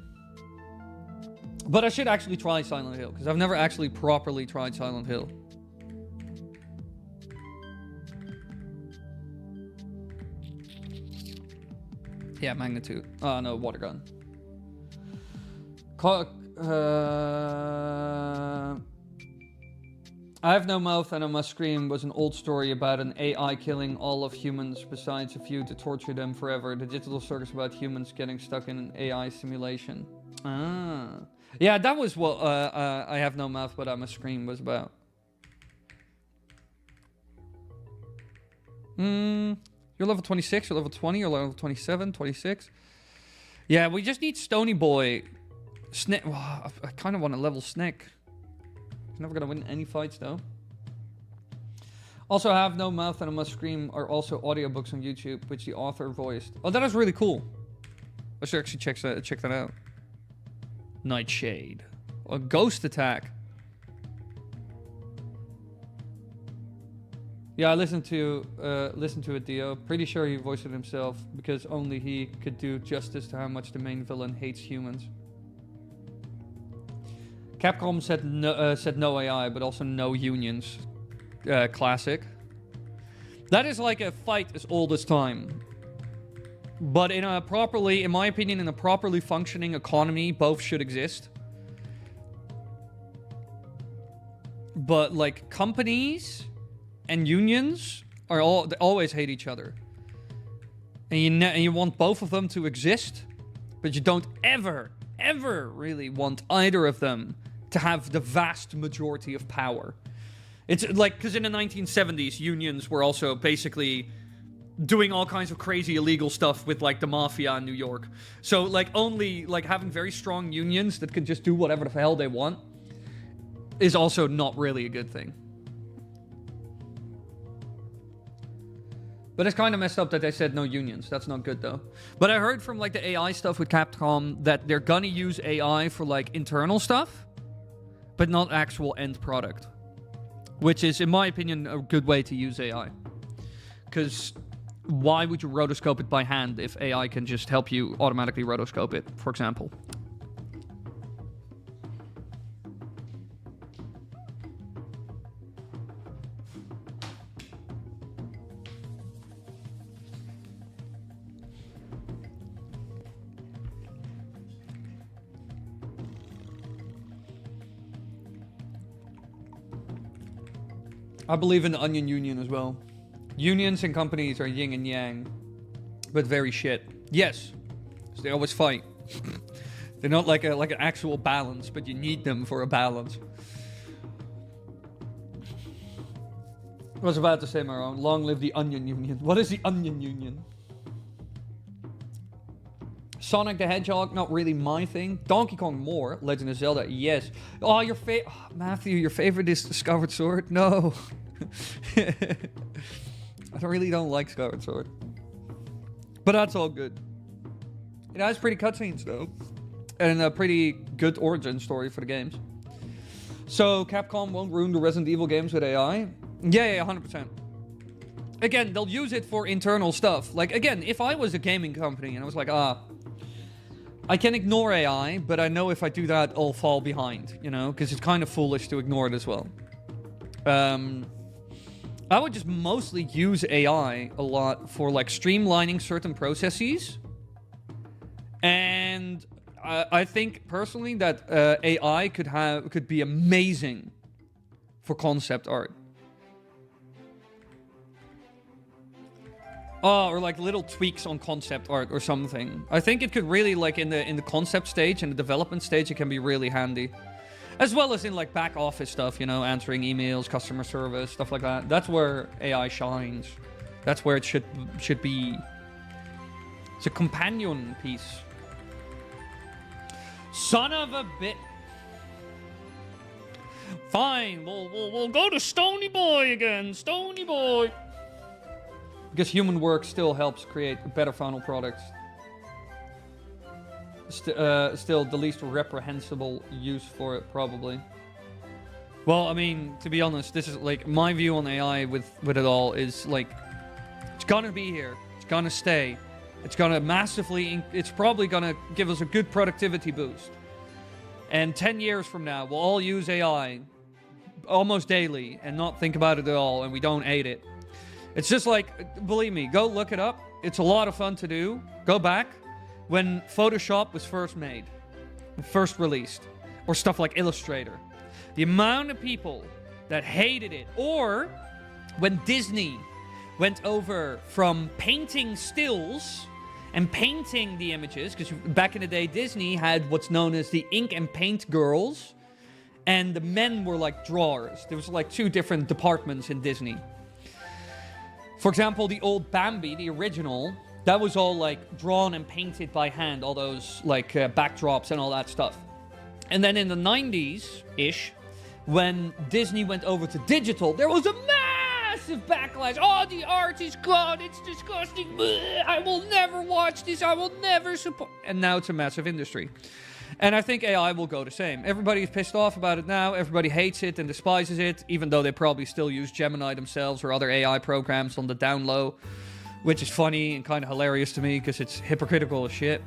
But I should actually try Silent Hill, because I've never actually properly tried Silent Hill. Yeah, Magnitude. Oh, no, Water Gun. I Have No Mouth and I Must Scream was an old story about an AI killing all of humans besides a few to torture them forever. The digital circus about humans getting stuck in an AI simulation. Ah. Yeah, that was what I Have No Mouth but I Must Scream was about. You're level 26, you're level 20, you're level 27, 26. Yeah, we just need Stony Boy. Snake. Oh, I kind of want to level Snake. He's never gonna win any fights though. Also, I Have No Mouth and I Must Scream are also audiobooks on YouTube, which the author voiced. Oh, that is really cool. I should actually check that out. Nightshade. A Ghost Attack. Yeah, I listened to it, Dio. Pretty sure he voiced it himself because only he could do justice to how much the main villain hates humans. Capcom said no AI, but also no unions. Classic. That is like a fight as old as time. But in my opinion, in a properly functioning economy, both should exist. But like companies and unions they always hate each other. And you want both of them to exist, but you don't ever really want either of them to have the vast majority of power. It's like, because in the 1970s, unions were also basically doing all kinds of crazy illegal stuff with like the mafia in New York. So like only like having very strong unions that can just do whatever the hell they want is also not really a good thing. But it's kind of messed up that they said no unions. That's not good, though. But I heard from, like, the AI stuff with Capcom that they're gonna use AI for, like, internal stuff, but not actual end product. Which is, in my opinion, a good way to use AI. Because why would you rotoscope it by hand if AI can just help you automatically rotoscope it, for example? I believe in the onion union as well. Unions and companies are yin and yang, but very shit. Yes, so they always fight. They're not like an actual balance, but you need them for a balance. I was about to say, Maron, long live the onion union. What is the onion union? Sonic the Hedgehog, not really my thing. Donkey Kong more. Legend of Zelda, yes. Oh, Matthew, your favorite is the Skyward Sword? No. I really don't like Skyward Sword. But that's all good. It has pretty cutscenes, though. And a pretty good origin story for the games. So, Capcom won't ruin the Resident Evil games with AI? Yeah, 100%. Again, they'll use it for internal stuff. Like, again, if I was a gaming company and I was like, I can ignore AI, but I know if I do that, I'll fall behind, you know? Because it's kind of foolish to ignore it as well. I would just mostly use AI a lot for, like, streamlining certain processes. And I think, personally, that AI could be amazing for concept art. Oh, or like little tweaks on concept art or something. I think it could really, like, in the concept stage and the development stage, it can be really handy. As well as in, like, back office stuff, you know, answering emails, customer service, stuff like that. That's where AI shines. That's where it should be. It's a companion piece. Son of a bit. Fine, we'll go to Stony Boy again. Stony Boy. Because human work still helps create a better final product. Still the least reprehensible use for it, probably. Well, I mean, to be honest, this is, like, my view on AI with it all is, like, it's gonna be here. It's gonna stay. It's gonna massively... It's probably gonna give us a good productivity boost. And 10 years from now, we'll all use AI almost daily and not think about it at all, and we don't hate it. It's just like, believe me, go look it up. It's a lot of fun to do. Go back when Photoshop was first made, first released, or stuff like Illustrator. The amount of people that hated it, or when Disney went over from painting stills and painting the images, because back in the day, Disney had what's known as the ink and paint girls, and the men were like drawers. There was like two different departments in Disney. For example, the old Bambi, the original, that was all, like, drawn and painted by hand, all those, like, backdrops and all that stuff. And then in the 90s-ish, when Disney went over to digital, there was a massive backlash. Oh, the art is gone, it's disgusting, bleh, I will never watch this, I will never support... And now it's a massive industry. And I think AI will go the same. Everybody's pissed off about it now. Everybody hates it and despises it, even though they probably still use Gemini themselves or other AI programs on the down low, which is funny and kind of hilarious to me because it's hypocritical as shit.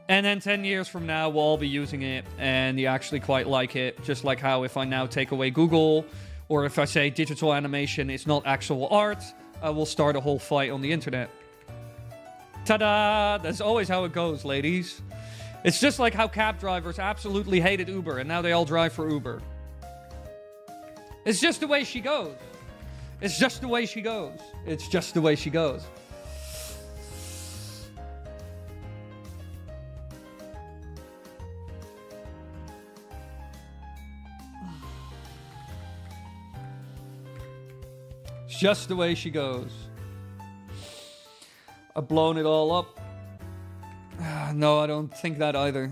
And then 10 years from now, we'll all be using it and you actually quite like it. Just like how if I now take away Google, or if I say digital animation is not actual art, I will start a whole fight on the internet. Ta-da! That's always how it goes, ladies. It's just like how cab drivers absolutely hated Uber, and now they all drive for Uber. It's just the way she goes. It's just the way she goes. It's just the way she goes. It's just the way she goes. I've blown it all up. No, I don't think that either.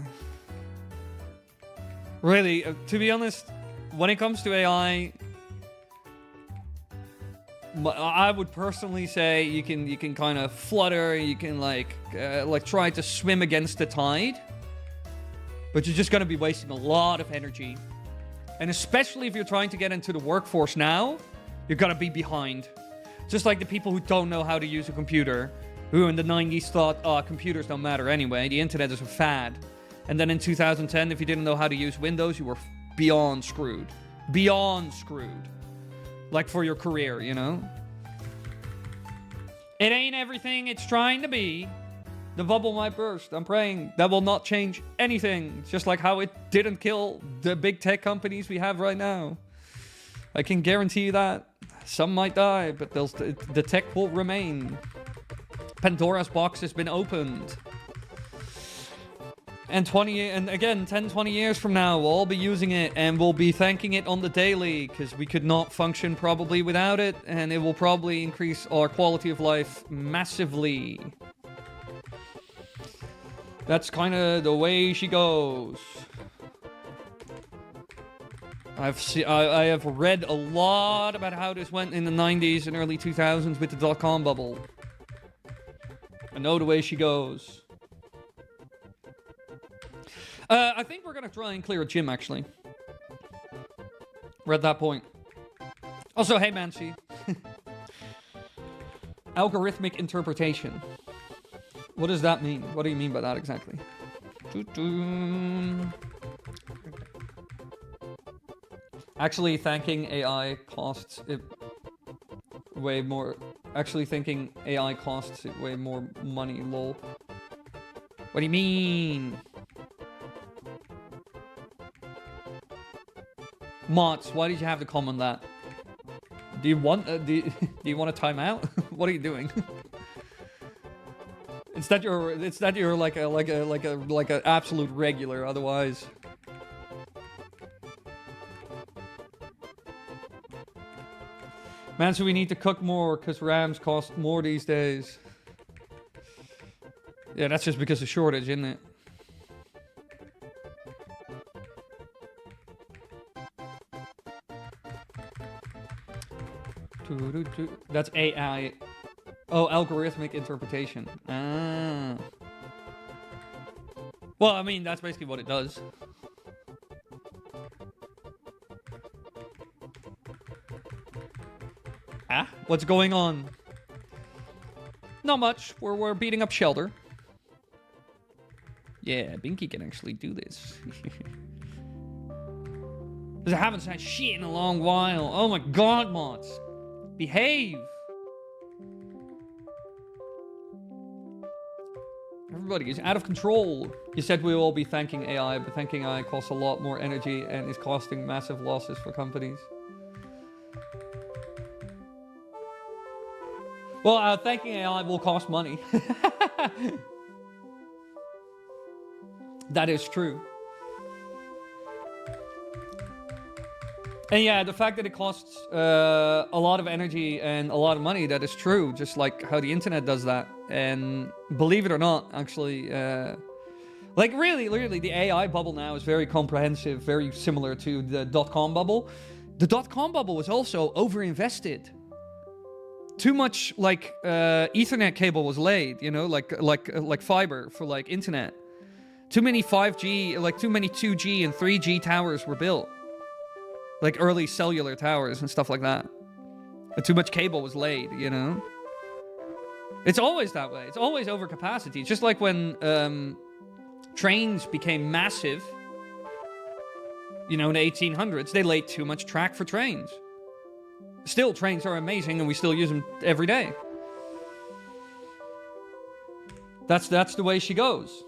Really, to be honest, when it comes to AI, I would personally say you can kind of flutter, you can like try to swim against the tide, but you're just going to be wasting a lot of energy. And especially if you're trying to get into the workforce now, you're going to be behind. Just like the people who don't know how to use a computer, who in the 90s thought, oh, computers don't matter anyway, the internet is a fad. And then in 2010, if you didn't know how to use Windows, you were beyond screwed. Beyond screwed. Like for your career, you know? It ain't everything it's trying to be. The bubble might burst. I'm praying that will not change anything. Just like how it didn't kill the big tech companies we have right now. I can guarantee you that. Some might die, but the tech will remain. Pandora's box has been opened. And 10, 20 years from now, we'll all be using it and we'll be thanking it on the daily because we could not function probably without it, and it will probably increase our quality of life massively. That's kind of the way she goes. I have read a lot about how this went in the 90s and early 2000s with the dot-com bubble. I know the way she goes. I think we're going to try and clear a gym, actually. We're at that point. Also, hey, Mansi. Algorithmic interpretation. What does that mean? What do you mean by that exactly? Actually, thanking AI costs it way more. Actually, thinking AI costs it way more money, lol. What do you mean? Mots, why did you have to comment that? Do you want do you want a timeout? What are you doing? It's that you're like a absolute regular otherwise. Man, so we need to cook more because RAMs cost more these days. Yeah, that's just because of shortage, isn't it? That's AI. Oh, algorithmic interpretation. Ah. Well, I mean, that's basically what it does. Ah, what's going on? Not much. We're beating up Shelter. Yeah, Binky can actually do this. Because I haven't said shit in a long while. Oh my god, mods. Behave. Everybody is out of control. You said we will all be thanking AI, but thanking AI costs a lot more energy and is costing massive losses for companies. Well, thanking AI will cost money. That is true. And yeah, the fact that it costs a lot of energy and a lot of money, that is true. Just like how the internet does that. And believe it or not, actually, like really, the AI bubble now is very comprehensive, very similar to the dot-com bubble. The dot-com bubble was also overinvested. Too much like Ethernet cable was laid, you know, like fiber for like internet. Too many 5G, like too many 2G and 3G towers were built. Like early cellular towers and stuff like that. And too much cable was laid, you know? It's always that way. It's always overcapacity. Just like when trains became massive, you know, in the 1800s, they laid too much track for trains. Still, trains are amazing and we still use them every day. That's the way she goes.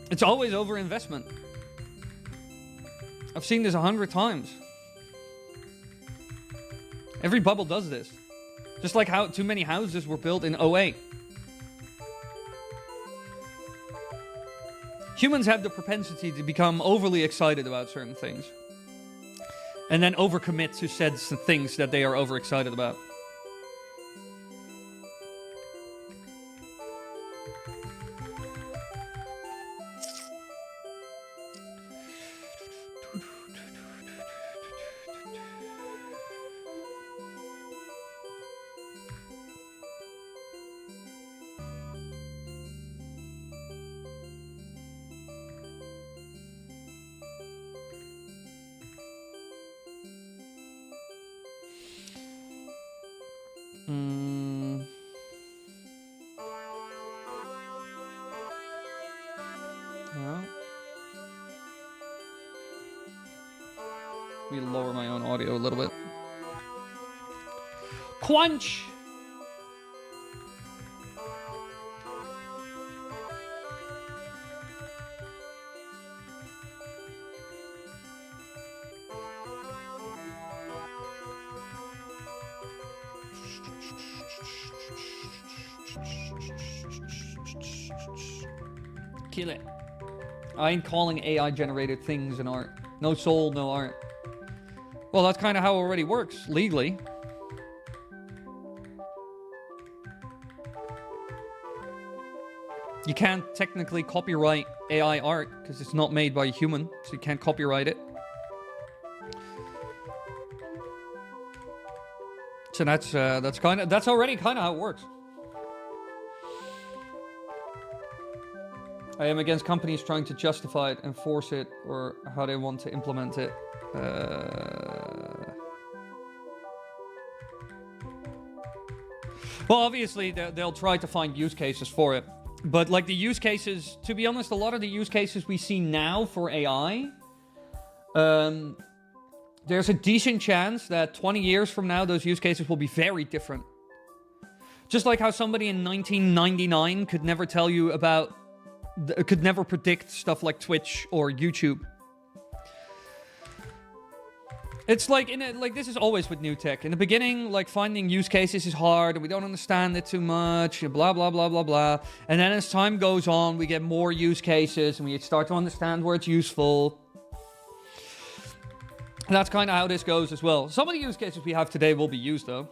It's always overinvestment. I've seen this 100 times. Every bubble does this. Just like how too many houses were built in '08. Humans have the propensity to become overly excited about certain things. And then overcommit to said things that they are overexcited about. Let me lower my own audio a little bit. Quench! Kill it. I ain't calling AI generated things in art. No soul, no art. Well, that's kind of how it already works, legally. You can't technically copyright AI art because it's not made by a human, so you can't copyright it. So that's already kind of how it works. I am against companies trying to justify it, enforce it, or how they want to implement it. Well, obviously, they'll try to find use cases for it. But, like, the use cases, to be honest, a lot of the use cases we see now for AI, there's a decent chance that 20 years from now, those use cases will be very different. Just like how somebody in 1999 could never tell you about... could never predict stuff like Twitch or YouTube. It's like, this is always with new tech. In the beginning, like, finding use cases is hard, and we don't understand it too much, blah, blah, blah, blah, blah. And then as time goes on, we get more use cases, and we start to understand where it's useful. And that's kind of how this goes as well. Some of the use cases we have today will be used, though.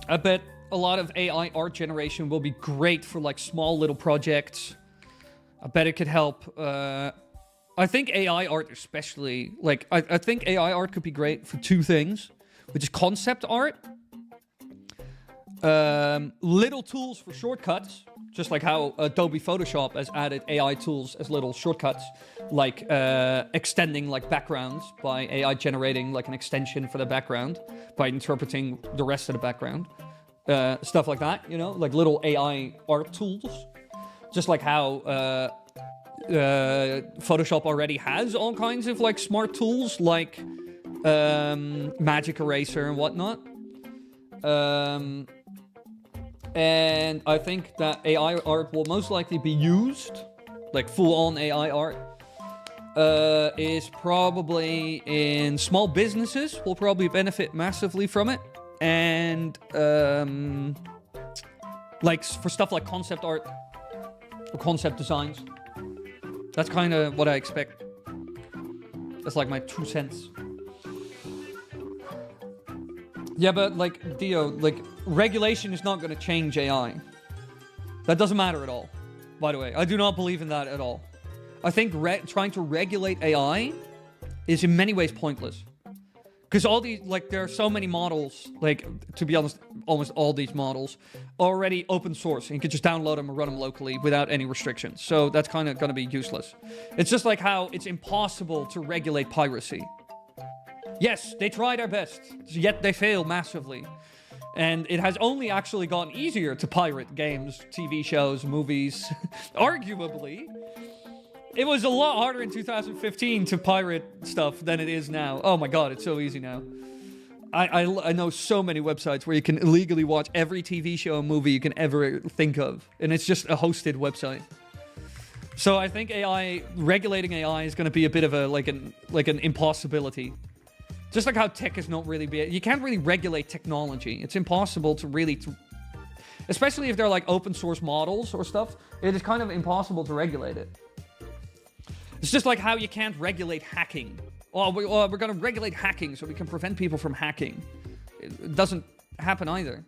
I bet a lot of AI art generation will be great for, like, small little projects. I bet it could help. I think AI art especially, like, I think AI art could be great for two things, which is concept art. Little tools for shortcuts, just like how Adobe Photoshop has added AI tools as little shortcuts, like extending, like, backgrounds by AI generating, like, an extension for the background by interpreting the rest of the background. Stuff like that, you know, like little AI art tools. Just like how Photoshop already has all kinds of, like, smart tools, like Magic Eraser and whatnot. And I think that AI art will most likely be used, like full-on AI art, is probably in small businesses, will probably benefit massively from it. And, like, for stuff like concept art or concept designs. That's kind of what I expect. That's, like, my 2 cents. Yeah, but, like, Dio, like, regulation is not going to change AI. That doesn't matter at all, by the way. I do not believe in that at all. I think trying to regulate AI is in many ways pointless. Because all these, like, there are so many models, like, to be honest, almost all these models are already open source. And you can just download them and run them locally without any restrictions. So that's kind of going to be useless. It's just like how it's impossible to regulate piracy. Yes, they try their best, yet they fail massively. And it has only actually gotten easier to pirate games, TV shows, movies, arguably. It was a lot harder in 2015 to pirate stuff than it is now. Oh my god, it's so easy now. I know so many websites where you can illegally watch every TV show and movie you can ever think of. And it's just a hosted website. So I think regulating AI is going to be a bit of a, like an impossibility. Just like how tech is not really... You can't really regulate technology. It's impossible to really... especially if they're like open source models or stuff. It is kind of impossible to regulate it. It's just like how you can't regulate hacking. Oh, we're going to regulate hacking so we can prevent people from hacking. It doesn't happen either.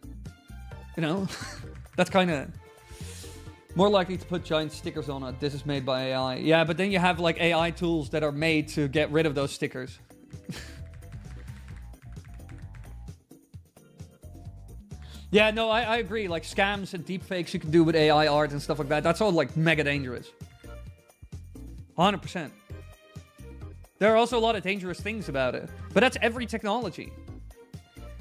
You know? That's kind of... more likely to put giant stickers on it. This is made by AI. Yeah, but then you have like AI tools that are made to get rid of those stickers. Yeah, no, I agree. Like scams and deepfakes you can do with AI art and stuff like that. That's all like mega dangerous. 100%. There are also a lot of dangerous things about it. But that's every technology.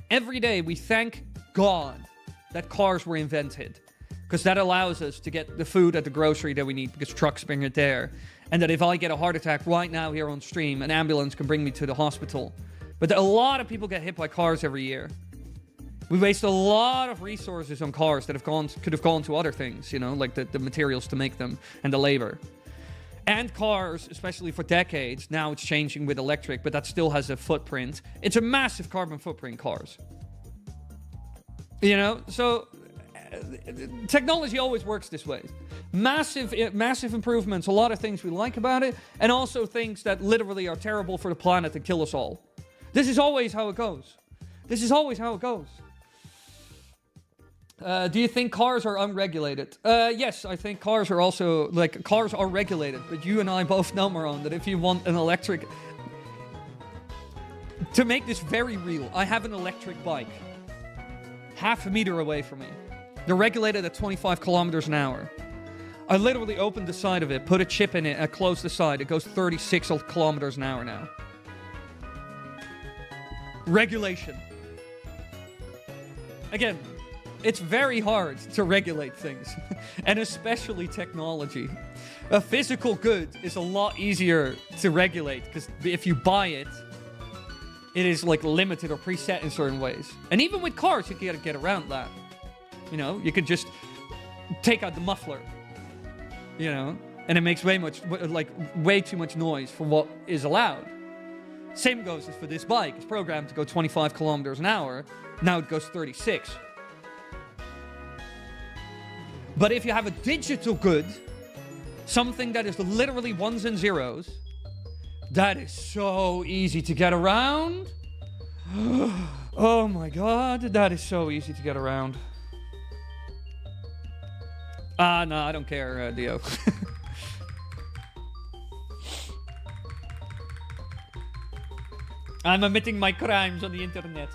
Every day we thank God that cars were invented. Because that allows us to get the food at the grocery that we need because trucks bring it there. And that if I get a heart attack right now here on stream, an ambulance can bring me to the hospital. But a lot of people get hit by cars every year. We waste a lot of resources on cars that could have gone to other things, you know, like the materials to make them and the labor. And cars, especially for decades, now it's changing with electric, but that still has a footprint. It's a massive carbon footprint, cars. You know, so technology always works this way. Massive improvements, a lot of things we like about it, and also things that literally are terrible for the planet and kill us all. This is always how it goes. This is always how it goes. Do you think cars are unregulated? Yes, I think cars are also, like, cars are regulated. But you and I both know, Maron, that if you want an electric... To make this very real, I have an electric bike. Half a meter away from me. They're regulated at 25 kilometers an hour. I literally opened the side of it, put a chip in it, and closed the side. It goes 36 kilometers an hour now. Regulation. Again, it's very hard to regulate things, and especially technology. A physical good is a lot easier to regulate, because if you buy it, it is like limited or preset in certain ways. And even with cars, you can get around that. You know, you could just take out the muffler, you know, and it makes way too much noise for what is allowed. Same goes as for this bike. It's programmed to go 25 kilometers an hour. Now it goes 36. But if you have a digital good, something that is literally ones and zeros, that is so easy to get around. Oh my god, that is so easy to get around. No, I don't care, Dio. I'm admitting my crimes on the internet.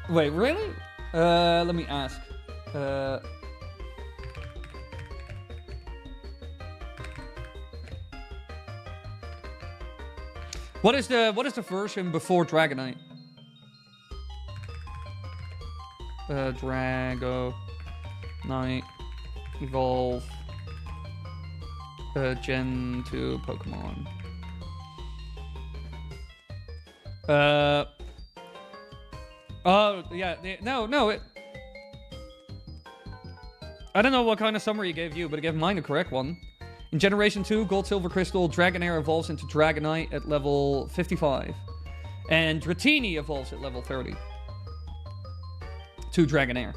Wait, really? Let me ask. What is the version before Dragonite? Dragonite Evolve Gen 2 Pokemon. Oh, yeah. No. I don't know what kind of summary it gave you, but it gave mine the correct one. In Generation 2, Gold, Silver, Crystal, Dragonair evolves into Dragonite at level 55. And Dratini evolves at level 30. To Dragonair.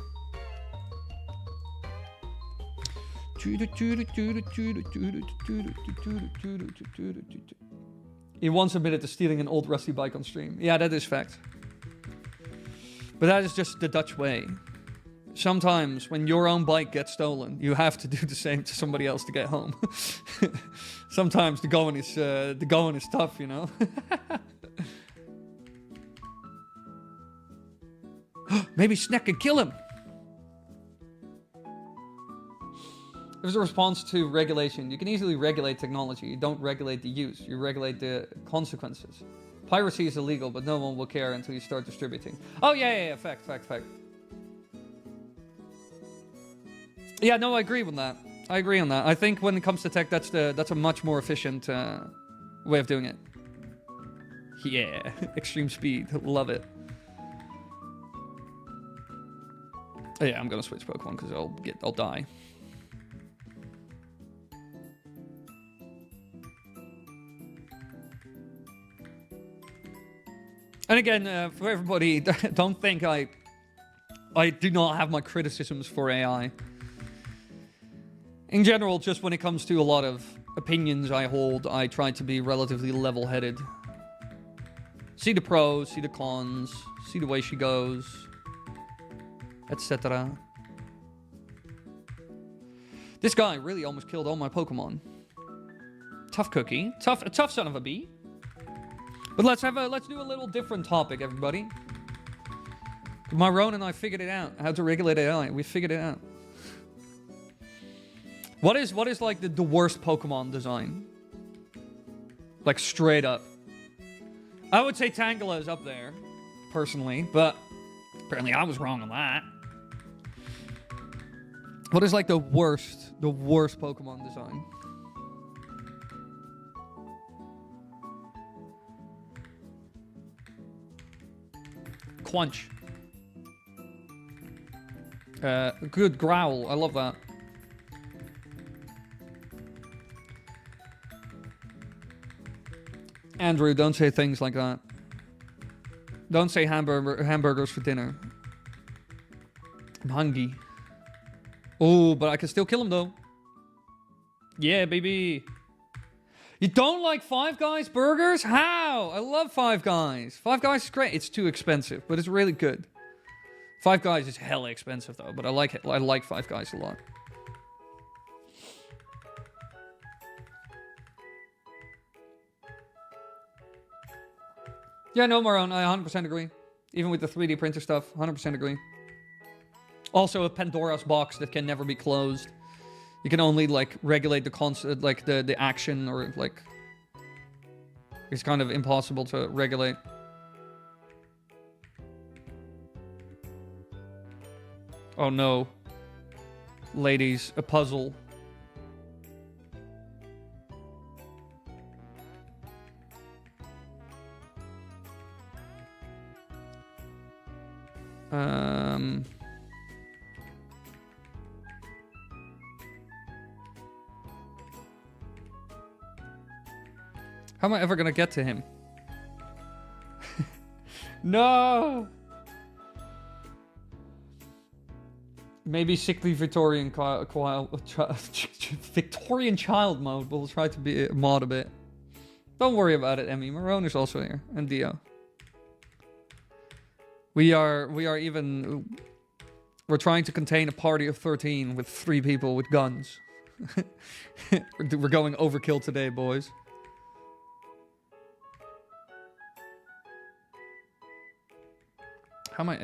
He once admitted to stealing an old rusty bike on stream. Yeah, that is fact. But that is just the Dutch way. Sometimes when your own bike gets stolen, you have to do the same to somebody else to get home. Sometimes the going is tough, you know. Maybe Snack can kill him. There's a response to regulation. You can easily regulate technology. You don't regulate the use. You regulate the consequences. Piracy is illegal, but no one will care until you start distributing. Oh, yeah. Fact. Yeah, no, I agree with that. I agree on that. I think when it comes to tech, that's a much more efficient way of doing it. Yeah, extreme speed. Love it. Oh, yeah, I'm gonna switch Pokemon because I'll die. And again, for everybody, don't think I do not have my criticisms for AI. In general, just when it comes to a lot of opinions I hold, I try to be relatively level-headed. See the pros, see the cons, see the way she goes, etc. This guy really almost killed all my Pokemon. Tough cookie. A tough son of a bee. But let's do a little different topic, everybody. Maron and I figured it out. How to regulate AI. We figured it out. What is like the worst Pokemon design? Like straight up. I would say Tangela is up there, personally, but Apparently I was wrong on that. What is like the worst Pokemon design? Quench. Good growl. I love that. Andrew, don't say things like that. Don't say hamburgers for dinner. I'm hungry. Oh, but I can still kill him though. Yeah, baby. You don't like Five Guys burgers? How? I love Five Guys. Five Guys is great. It's too expensive, but it's really good. Five Guys is hella expensive though, but I like it. I like Five Guys a lot. Yeah, no, Maron, I 100% agree. Even with the 3D printer stuff, 100% agree. Also, a Pandora's box that can never be closed. You can only like regulate the the action, or like it's kind of impossible to regulate. Oh no. Ladies, a puzzle. How am I ever gonna get to him? No! Maybe sickly Victorian Victorian child mode. We'll try to be mod a bit. Don't worry about it, Emmy. Marone is also here. And Dio. We're trying to contain a party of 13 with 3 people with guns. We're going overkill today, boys. How am I...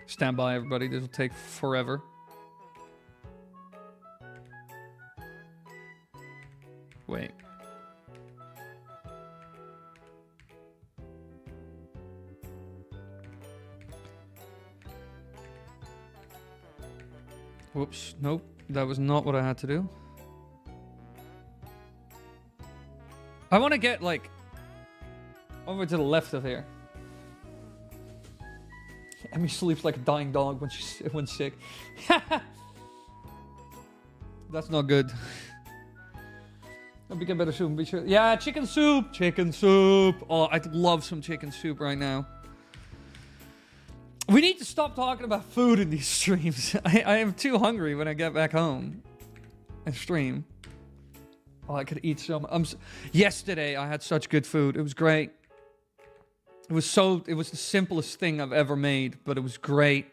Stand by, everybody. This will take forever. Wait. Whoops. Nope. That was not what I had to do. I want to get, like, over to the left of here. Emmy sleeps like a dying dog when sick. That's not good. I'll become better soon. Be sure. Yeah, chicken soup. Chicken soup. Oh, I'd love some chicken soup right now. We need to stop talking about food in these streams. I am too hungry when I get back home and stream. Oh, I could eat some. Yesterday, I had such good food. It was great. It was the simplest thing I've ever made, but it was great.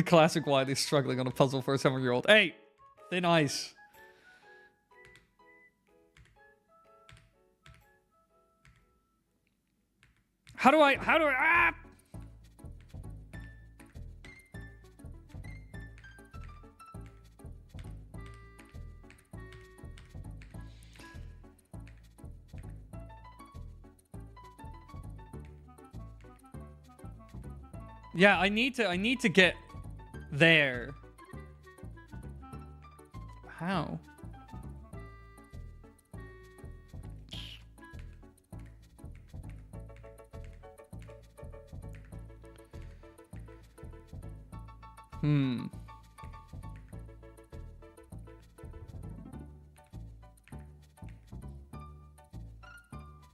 Classic Wily struggling on a puzzle for a 7-year-old. Hey, thin ice. How do I, ah! Yeah, I need to get there. How?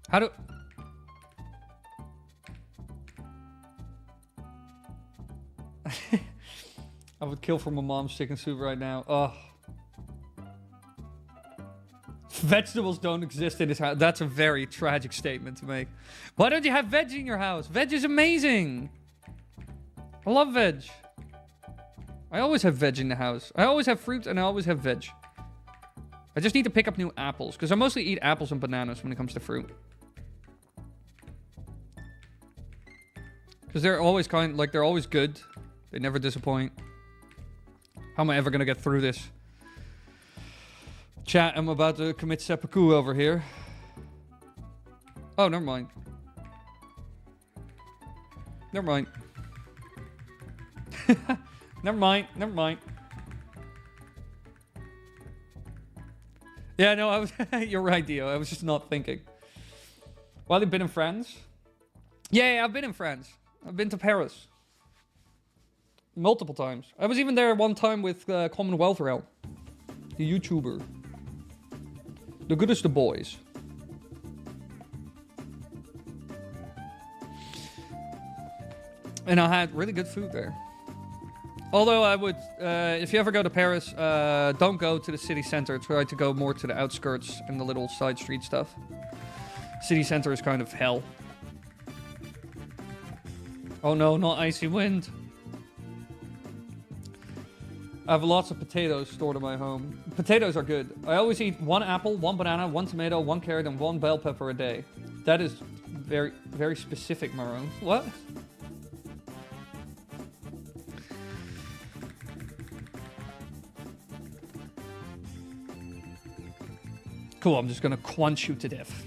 How do... I would kill for my mom's chicken soup right now. Ugh. Vegetables don't exist in his house. That's a very tragic statement to make. Why don't you have veg in your house? Veg is amazing. I love veg. I always have veg in the house. I always have fruit and I always have veg. I just need to pick up new apples because I mostly eat apples and bananas when it comes to fruit. Because they're always they're always good. They never disappoint. How am I ever gonna get through this? Chat, I'm about to commit seppuku over here. Oh, never mind. Never mind. Never mind. Never mind. Yeah, no, I was. You're right, Dio. I was just not thinking. Well, you've been in France? Yeah, I've been in France. I've been to Paris. Multiple times. I was even there one time with Commonwealth Realm. The YouTuber. The goodest of boys. And I had really good food there. Although I would, if you ever go to Paris, don't go to the city center. Try to go more to the outskirts and the little side street stuff. City center is kind of hell. Oh no, not icy wind. I have lots of potatoes stored in my home. Potatoes are good. I always eat 1 apple, 1 banana, 1 tomato, 1 carrot, and 1 bell pepper a day. That is very, very specific, Maroon. What? Cool, I'm just gonna quench you to death.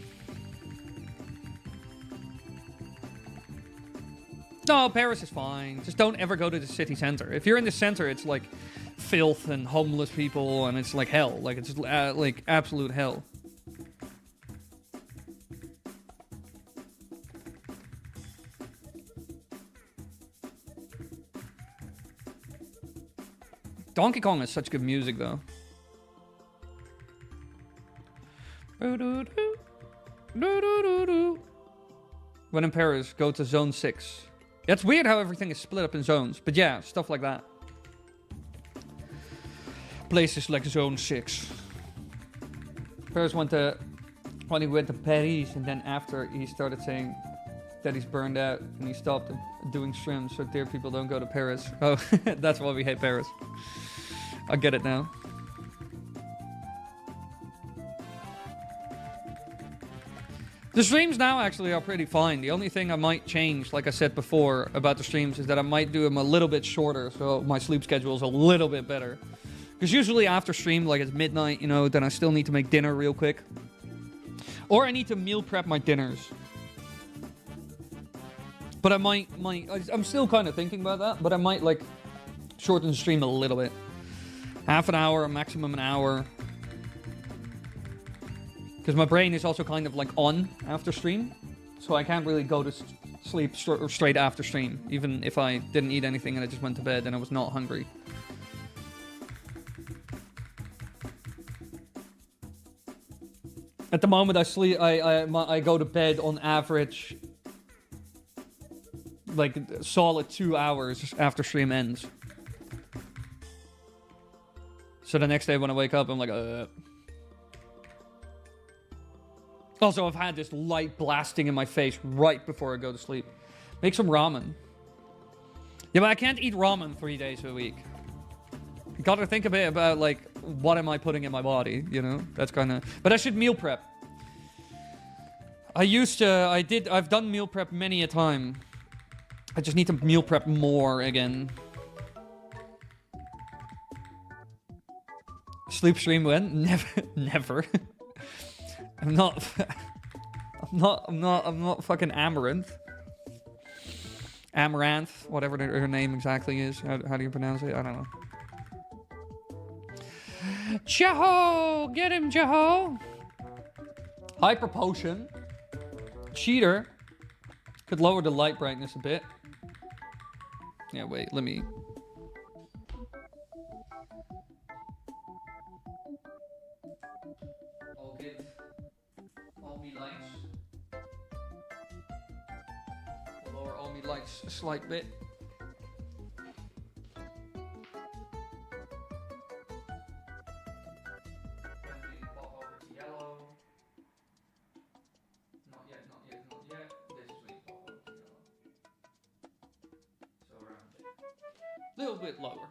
No, Paris is fine. Just don't ever go to the city center. If you're in the center, it's like filth and homeless people, and it's like hell. Like, it's like absolute hell. Donkey Kong is such good music, though. When in Paris, go to Zone 6. Yeah, it's weird how everything is split up in zones. But yeah, stuff like that. Places like Zone 6. Paris went to... When he went to Paris, and then after he started saying that he's burned out, and he stopped doing streams, so dear people don't go to Paris. Oh, that's why we hate Paris. I get it now. The streams now actually are pretty fine. The only thing I might change, like I said before about the streams, is that I might do them a little bit shorter, so my sleep schedule is a little bit better. Because usually after stream, like it's midnight, you know, then I still need to make dinner real quick. Or I need to meal prep my dinners. But I might I'm still kind of thinking about that, but I might like shorten the stream a little bit. Half an hour, maximum an hour. Because my brain is also kind of like on after stream. So I can't really go to sleep straight after stream. Even if I didn't eat anything and I just went to bed and I was not hungry. At the moment I sleep, I go to bed on average like solid 2 hours after stream ends. So the next day when I wake up, I'm like, Also, I've had this light blasting in my face right before I go to sleep. Make some ramen. Yeah, but I can't eat ramen 3 days a week. You gotta think a bit about, like, what am I putting in my body, you know? That's kind of... But I should meal prep. I've done meal prep many a time. I just need to meal prep more again. Sleep stream when? Never. I'm not fucking Amaranth. Amaranth, whatever her name exactly is. How do you pronounce it? I don't know. Jaho! Get him, Jaho! Hyper Potion. Cheater. Could lower the light brightness a bit. Yeah, wait, let me... I'll give all me lights. I'll lower all me lights a slight bit. A little bit lower.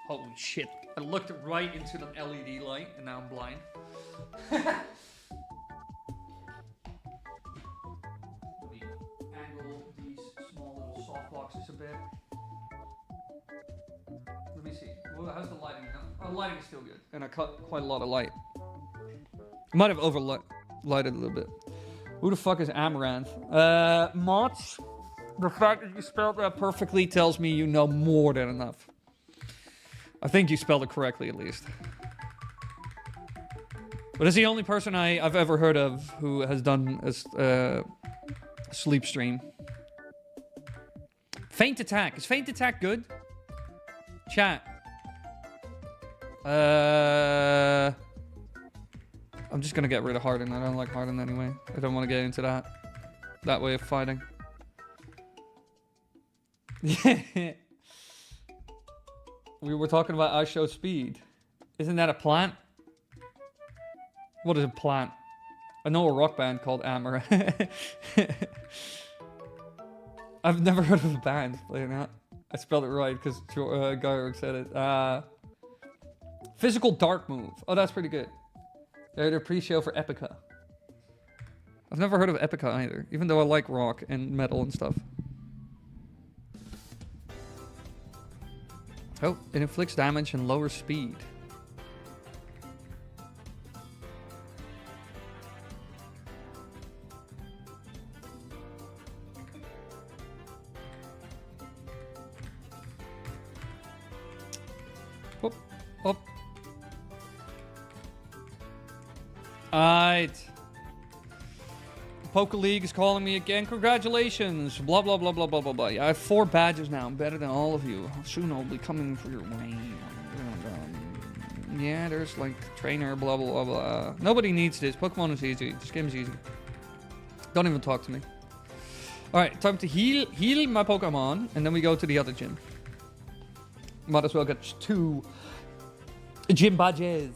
Holy shit. I looked right into the LED light and now I'm blind. Let me angle these small little soft boxes a bit. Let me see. Well, how's the lighting now? Oh, the lighting is still good. And I cut quite a lot of light. Might have overlighted a little bit. Who the fuck is Amaranth? Mots, the fact that you spelled that perfectly tells me you know more than enough. I think you spelled it correctly, at least. But it's the only person I've ever heard of who has done a sleep stream. Faint Attack. Is Faint Attack good? Chat. I'm just gonna get rid of Harden. I don't like Harden anyway. I don't want to get into that way of fighting. Yeah. We were talking about I Show Speed. Isn't that a plant? What is a plant? I know a rock band called Amaranth. I've never heard of a band playing that. I spelled it right because Gyro said it. Physical Dark Move. Oh, that's pretty good. They're the pre-show for Epica. I've never heard of Epica either, even though I like rock and metal and stuff. Oh, it inflicts damage and lowers speed. Whoop, whoop. Alright. Poker League is calling me again. Congratulations. Blah, blah, blah, blah, blah, blah, blah. Yeah, I have 4 badges now. I'm better than all of you. Soon I'll be coming for your way. Yeah, there's like trainer, blah, blah, blah, blah. Nobody needs this. Pokemon is easy. This game is easy. Don't even talk to me. Alright, time to heal my Pokemon. And then we go to the other gym. Might as well get 2 gym badges.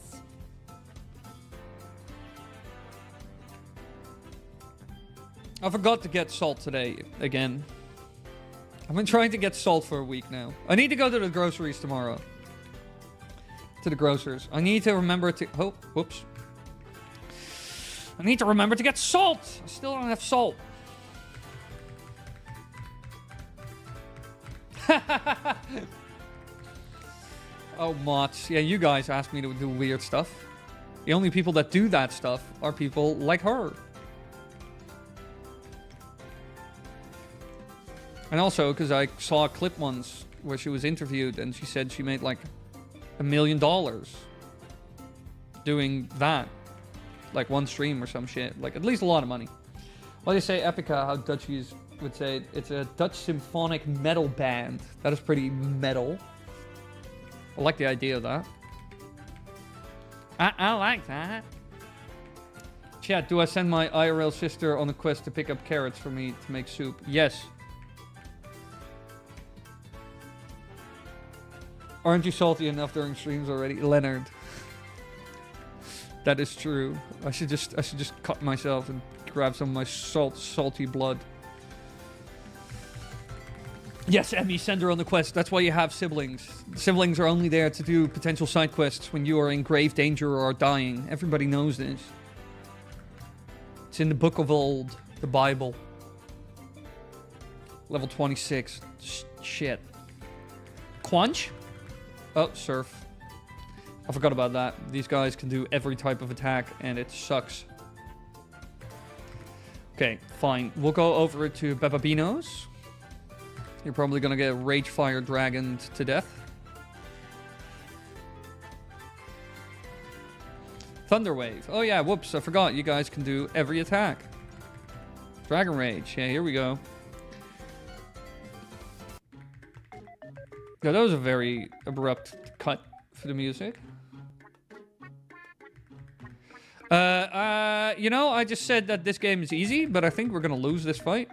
I forgot to get salt today, again. I've been trying to get salt for a week now. I need to go to the groceries tomorrow. To the grocers. I need to remember to... Oh, whoops. I need to remember to get salt! I still don't have salt. Oh, Mots. Yeah, you guys asked me to do weird stuff. The only people that do that stuff are people like her. And also, because I saw a clip once where she was interviewed and she said she made like $1 million doing that. Like one stream or some shit. Like at least a lot of money. Well, you say Epica, how Dutchies would say it. It's a Dutch symphonic metal band. That is pretty metal. I like the idea of that. I like that. Chat, do I send my IRL sister on a quest to pick up carrots for me to make soup? Yes. Aren't you salty enough during streams already? Leonard. That is true. I should just cut myself and grab some of my salty blood. Yes, Emmy, send her on the quest. That's why you have siblings. Siblings are only there to do potential side quests when you are in grave danger or are dying. Everybody knows this. It's in the book of old, the Bible. Level 26. Shit. Quanch? Oh, Surf. I forgot about that. These guys can do every type of attack, and it sucks. Okay, fine. We'll go over to Bebabinos. You're probably gonna get Rage Fire Dragoned to death. Thunder Wave. Oh yeah, whoops, I forgot. You guys can do every attack. Dragon Rage. Yeah, here we go. Yeah, that was a very abrupt cut for the music. You know, I just said that this game is easy, but I think we're gonna lose this fight.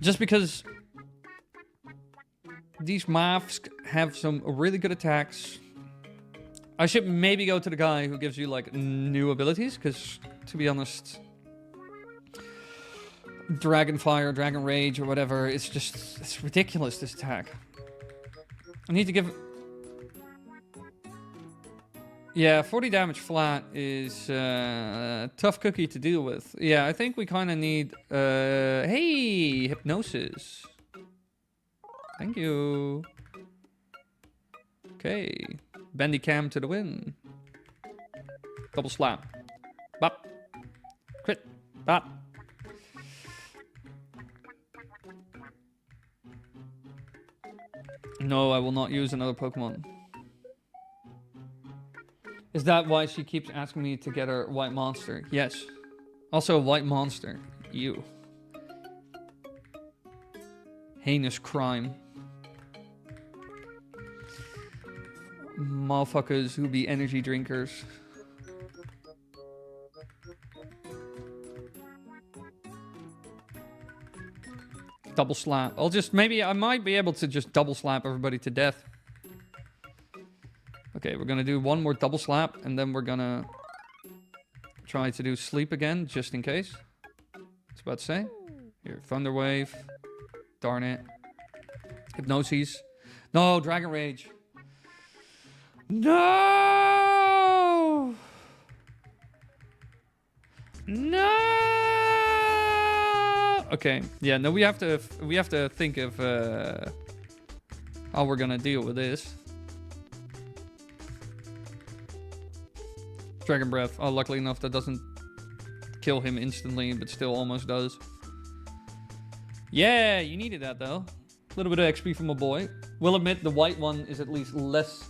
Just because these Mavs have some really good attacks. I should maybe go to the guy who gives you, like, new abilities, because, to be honest... Dragon Fire, Dragon Rage, or whatever. It's just... It's ridiculous, this attack. I need to give... Yeah, 40 damage flat is a tough cookie to deal with. Yeah, I think we kind of need... Hey! Hypnosis. Thank you. Okay. Bendy Cam to the win. Double slap. Bop. Crit. Bop. No, I will not use another Pokemon. Is that why she keeps asking me to get her white monster? Yes. Also, a white monster. You. Heinous crime. Motherfuckers who be energy drinkers. Double slap. Maybe I might be able to just double slap everybody to death. Okay, we're gonna do one more double slap, and then we're gonna try to do sleep again, just in case. I was about to say. Here, Thunder Wave. Darn it. Hypnosis. No, Dragon Rage. No! No! Okay, yeah, no, we have to think of how we're gonna deal with this. Dragon Breath. Oh, luckily enough, that doesn't kill him instantly, but still almost does. Yeah, you needed that, though. A little bit of XP from a boy. We'll admit the white one is at least less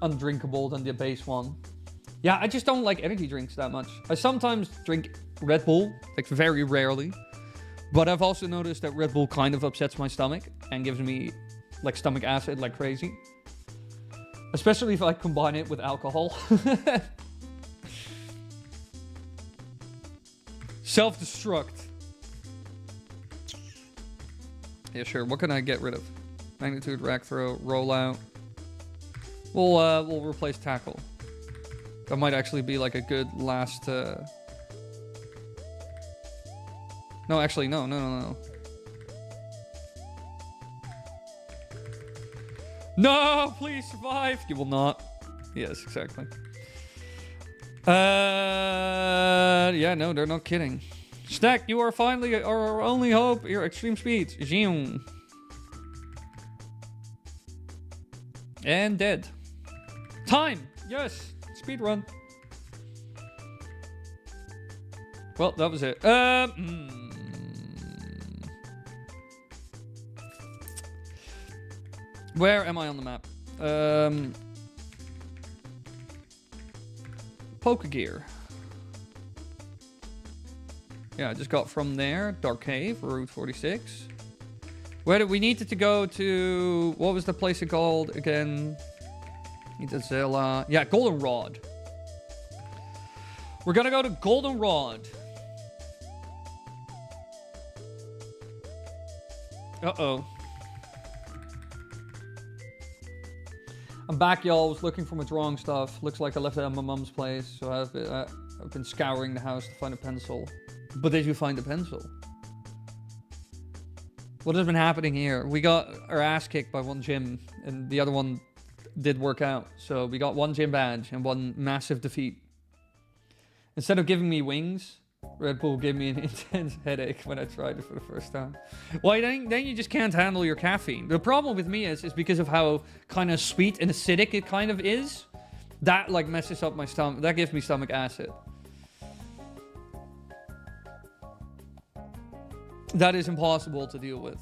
undrinkable than the base one. Yeah, I just don't like energy drinks that much. I sometimes drink Red Bull, like very rarely. But I've also noticed that Red Bull kind of upsets my stomach and gives me like stomach acid like crazy. Especially if I combine it with alcohol. Self-destruct. Yeah, sure. What can I get rid of? Magnitude, Rack Throw, Rollout. We'll replace Tackle. That might actually be like a good last... No, actually, no. No, please survive. You will not. Yes, exactly. Yeah, no, they're not kidding. Stack, you are finally our only hope. Your extreme speeds. Zoom. And dead. Time. Yes. Speed run. Well, that was it. Where am I on the map? Pokegear. Yeah, I just got from there. Dark Cave, Route 46. Where did we needed to go to? What was the place called again? Zilla. Yeah, Goldenrod. We're gonna go to Goldenrod. Uh-oh. I'm back, y'all. I was looking for my drawing stuff. Looks like I left it at my mum's place, so I've been scouring the house to find a pencil. But did you find a pencil? What has been happening here? We got our ass kicked by one gym, and the other one did work out. So we got one gym badge and one massive defeat. Instead of giving me wings, Red Bull gave me an intense headache when I tried it for the first time. Well, then you just can't handle your caffeine. The problem with me is because of how kind of sweet and acidic it kind of is. That like messes up my stomach. That gives me stomach acid. That is impossible to deal with.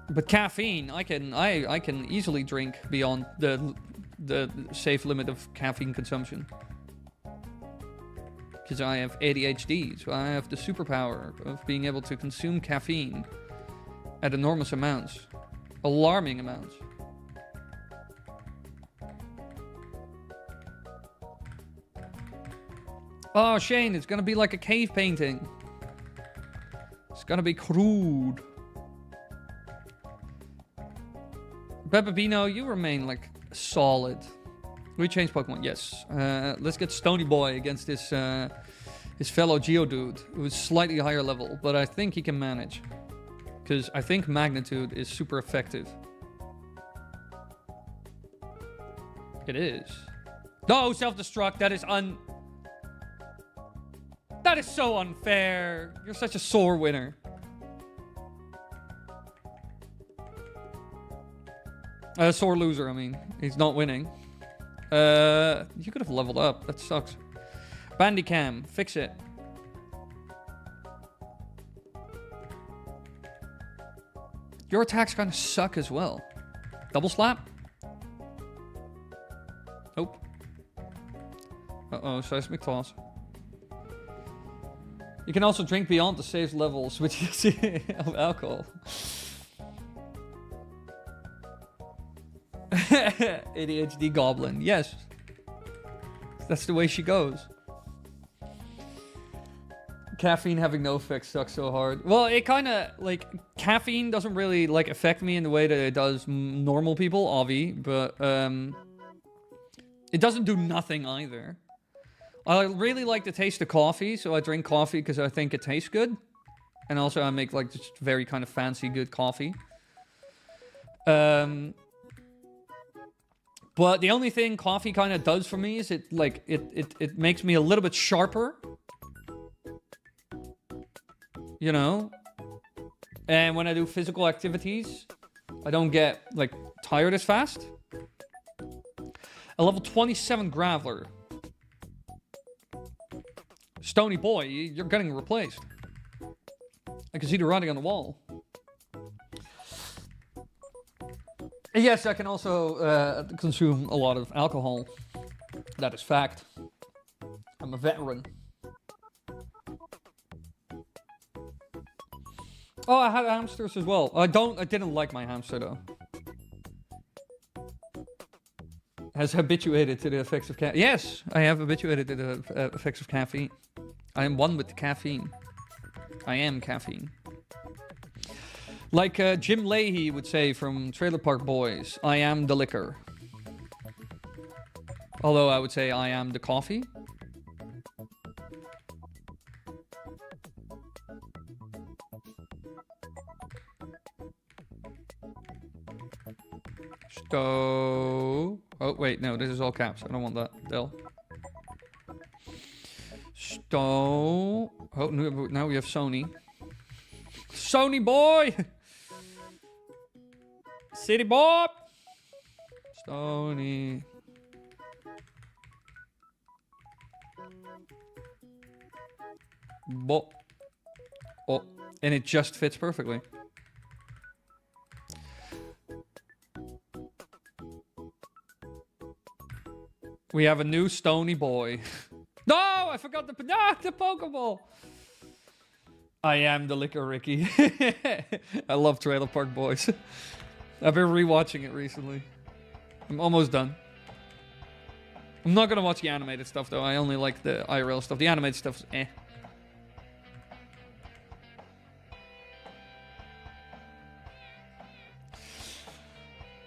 But caffeine, I can easily drink beyond the safe limit of caffeine consumption. Because I have ADHD, so I have the superpower of being able to consume caffeine at enormous amounts. Alarming amounts. Oh, Shane, it's gonna be like a cave painting. It's gonna be crude. Bebabino, you remain like solid. We changed Pokemon, yes. Let's get Stony Boy against this his fellow Geodude, who is slightly higher level, but I think he can manage. Because I think Magnitude is super effective. It is. No, self-destruct, that is That is so unfair. You're such a sore winner. Sore loser, I mean. He's not winning. You could have leveled up. That sucks. Bandicam, fix it. Your attacks kind of suck as well. Double slap? Nope. Uh-oh, seismic toss. You can also drink beyond the safe levels, which is of alcohol. ADHD goblin. Yes. That's the way she goes. Caffeine having no effect sucks so hard. Well, it kind of, like, caffeine doesn't really, like, affect me in the way that it does normal people, obvi, but, it doesn't do nothing either. I really like the taste of coffee, so I drink coffee because I think it tastes good. And also I make, like, just very kind of fancy, good coffee. But the only thing coffee kind of does for me is it, like, it makes me a little bit sharper. You know? And when I do physical activities, I don't get, like, tired as fast. A level 27 Graveler. Stony boy, you're getting replaced. I can see the writing on the wall. Yes, I can also consume a lot of alcohol. That is fact. I'm a veteran. Oh, I had hamsters as well. I didn't like my hamster though. Has habituated to the effects of caffeine. Yes, I have habituated to the effects of caffeine. I am one with the caffeine. I am caffeine. Like Jim Leahy would say from Trailer Park Boys, I am the liquor. Although I would say I am the coffee. Sto. Oh, wait, no, this is all caps. I don't want that. Del. Sto. Oh, now we have Sony. Sony boy! City Bob! Stony. Bo. Oh, and it just fits perfectly. We have a new Stony boy. No, I forgot the Pokeball. I am the liquor, Ricky. I love Trailer Park Boys. I've been rewatching it recently. I'm almost done. I'm not gonna watch the animated stuff though. I only like the IRL stuff. The animated stuff is eh.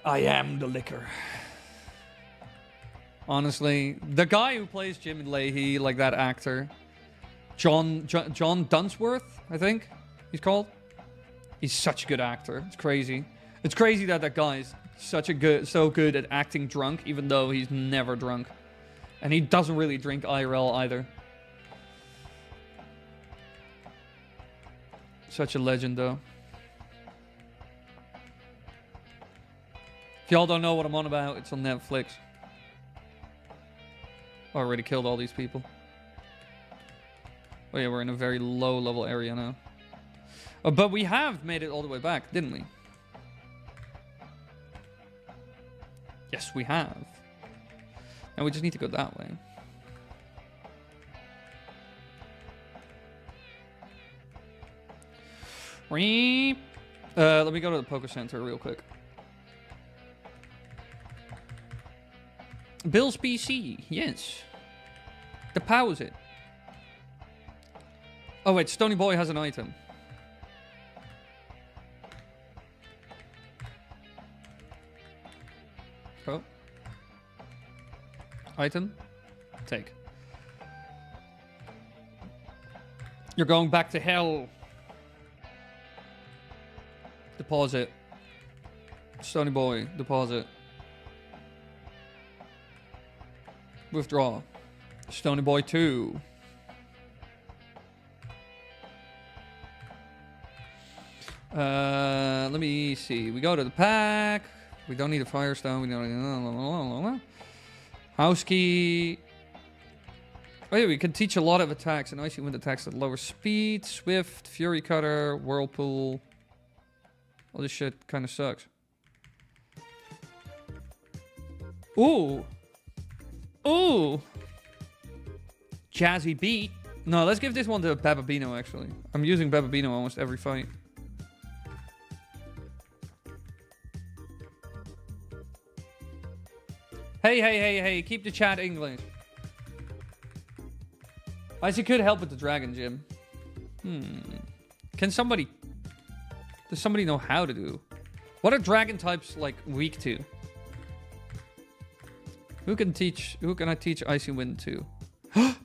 I am the liquor. Honestly, the guy who plays Jim Leahy, like that actor, John Dunsworth, I think he's called. He's such a good actor. It's crazy. It's crazy that that guy's so good at acting drunk, even though he's never drunk, and he doesn't really drink IRL either. Such a legend, though. If y'all don't know what I'm on about, it's on Netflix. Already killed all these people. Oh yeah, we're in a very low level area now. Oh, but we have made it all the way back, didn't we? Yes, we have. And we just need to go that way. Let me go to the Poké Center real quick. Bill's PC, yes. Deposit it. Oh wait, Stony Boy has an item. Oh. Item. Take. You're going back to hell. Deposit. Stony Boy, deposit. Withdraw. Stony Boy 2. Let me see. We go to the pack. We don't need a Firestone. We don't need... House key. Oh yeah, we can teach a lot of attacks. And Icy Wind attacks at lower speed. Swift, Fury Cutter, Whirlpool. All this shit kind of sucks. Ooh. Ooh. Jazzy beat. No, let's give this one to Bababino, actually. I'm using Bababino almost every fight. Hey, keep the chat English. Icy could help with the Dragon Gym. Can somebody... Does somebody know how to do? What are dragon types, like, weak to? Who can I teach Icy Wind to?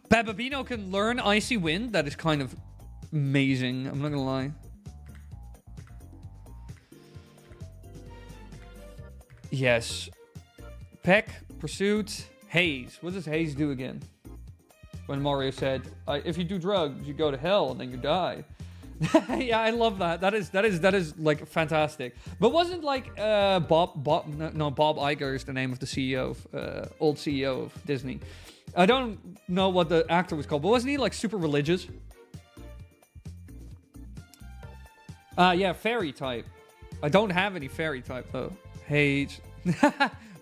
Bababino can learn Icy Wind? That is kind of amazing. I'm not gonna lie. Yes. Peck, Pursuit, Haze. What does Haze do again? When Mario said, if you do drugs, you go to hell and then you die. Yeah, I love that. That is like fantastic. But wasn't like Bob Iger is the name of the CEO of old CEO of Disney. I don't know what the actor was called, but wasn't he like super religious? Yeah, fairy type. I don't have any fairy type though. Haze.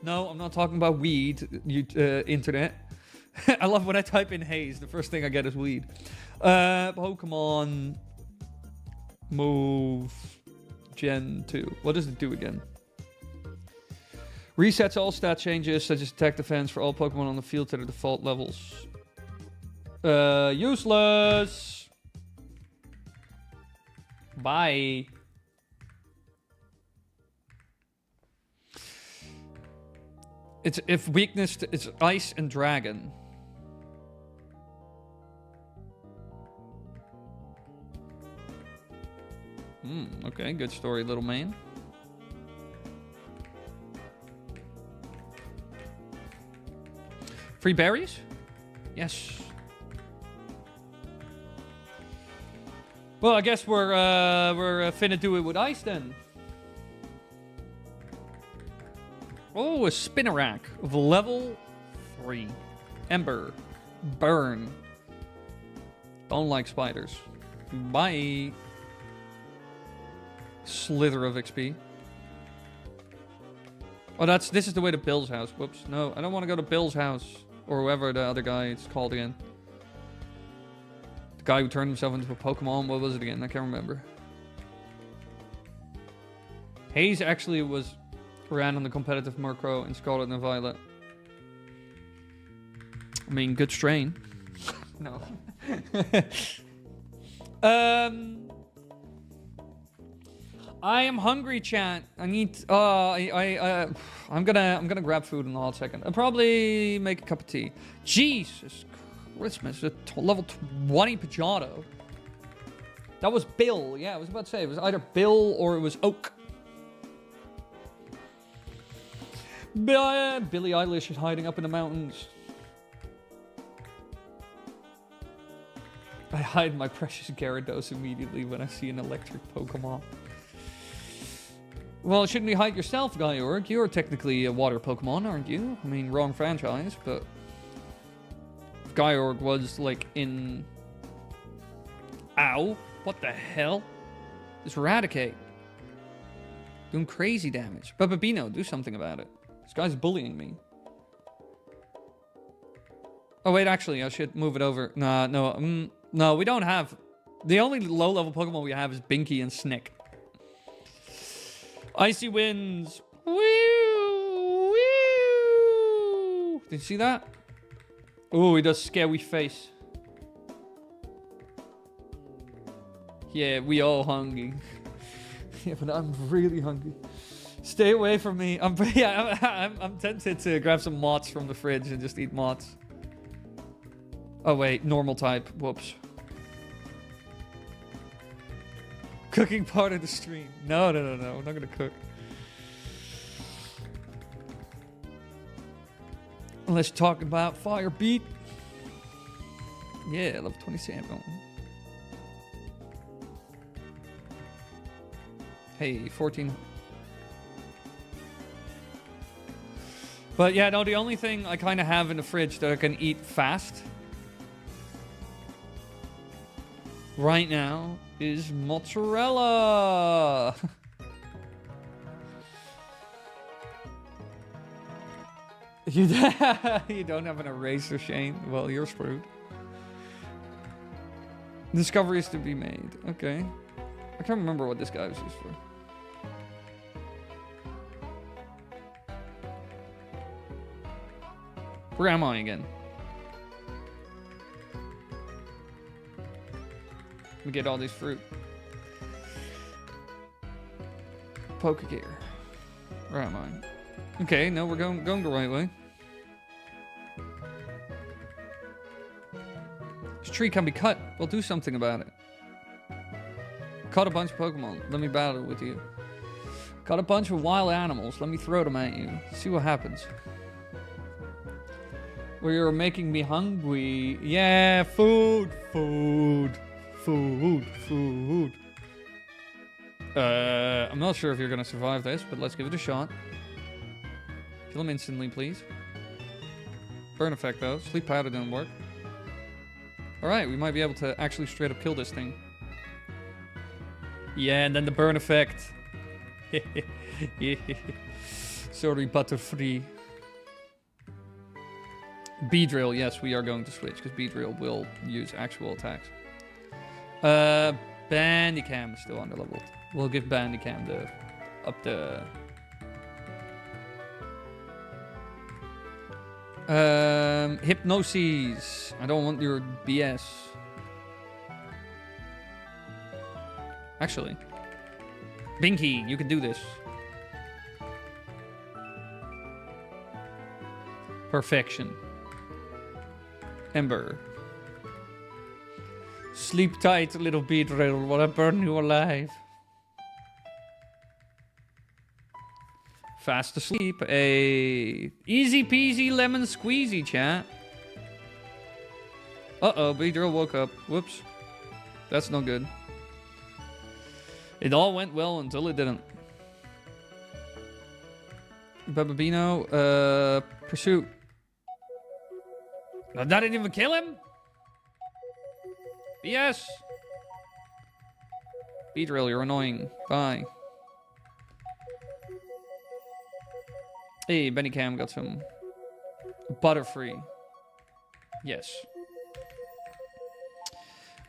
No, I'm not talking about weed, internet. I love when I type in haze, the first thing I get is weed. Pokemon Move Gen 2. What does it do again? Resets all stat changes, such as attack defense, for all Pokemon on the field to their default levels. Useless. Bye. It's if weakness to, it's ice and dragon. Okay, good story, little man. Free berries? Yes. Well, I guess we're finna do it with ice then. Oh, a Spinnerack of level 3. Ember. Burn. Don't like spiders. Bye. Slither of XP. Oh, this is the way to Bill's house. Whoops. No, I don't want to go to Bill's house. Or whoever the other guy is called again. The guy who turned himself into a Pokemon. What was it again? I can't remember. Haze actually ran on the competitive Murkrow in Scarlet and Violet. I mean, good strain. No. I am hungry, chat. I need. I'm gonna grab food in a hot second. I'll probably make a cup of tea. Jesus Christmas! A level 20 Pidgeotto. That was Bill. Yeah, I was about to say it was either Bill or it was Oak. Billie Eilish is hiding up in the mountains. I hide my precious Gyarados immediately when I see an electric Pokemon. Well, shouldn't you hide yourself, Gyorg? You're technically a water Pokemon, aren't you? I mean, wrong franchise, but... If Gyorg was, like, in... Ow! What the hell? It's Eradicate. Doing crazy damage. Bababino, do something about it. This guy's bullying me. Oh, wait, actually, I should move it over. No, we don't have... The only low-level Pokemon we have is Binky and Snick. Icy Winds. Woo! Woo! Did you see that? Oh, he does scary face. Yeah, we all hungry. Yeah, but I'm really hungry. Stay away from me. I'm tempted to grab some moths from the fridge and just eat moths. Oh wait, normal type. Whoops. Cooking part of the stream. No. I'm not gonna cook. Let's talk about Fire Beat. Yeah, level 27. Hey, 14. But yeah, no, the only thing I kind of have in the fridge that I can eat fast right now is mozzarella. You don't have an eraser, Shane? Well, you're screwed. Discoveries to be made. Okay. I can't remember what this guy was used for. Where am I again? Let me get all these fruit. Poke gear. Where am I? Okay, no, we're going the right way. This tree can be cut. We'll do something about it. Caught a bunch of Pokemon. Let me battle with you. Caught a bunch of wild animals. Let me throw them at you. See what happens. Well, you're making me hungry. Yeah, food. I'm not sure if you're gonna survive this, but let's give it a shot. Kill him instantly, please. Burn effect, though. Sleep powder didn't work. Alright, we might be able to actually straight up kill this thing. Yeah, and then the burn effect. Sorry, Butterfree. Beedrill, yes, we are going to switch, because Beedrill will use actual attacks. Bandicam is still underleveled. We'll give Bandicam the... Hypnosis. I don't want your BS. Actually, Binky, you can do this. Perfection. Ember. Sleep tight, little Beedrill, while I burn you alive. Fast asleep. A easy peasy lemon squeezy, chat. Uh-oh, Beedrill woke up. Whoops. That's no good. It all went well until it didn't. Bababino, pursuit. That didn't even kill him? Yes. Beedrill, you're annoying. Bye. Hey, Bennycam got some Butterfree. Yes.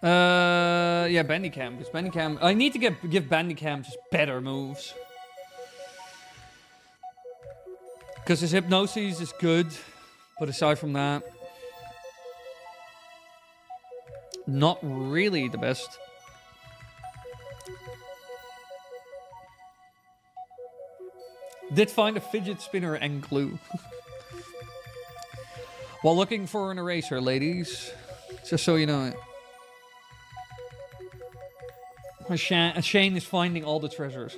Yeah, Bennycam, because Bennycam... I need to give Bennycam just better moves. Because his Hypnosis is good, but aside from that... not really the best. Did find a fidget spinner and glue. While looking for an eraser, ladies. Just so you know it. Shane is finding all the treasures.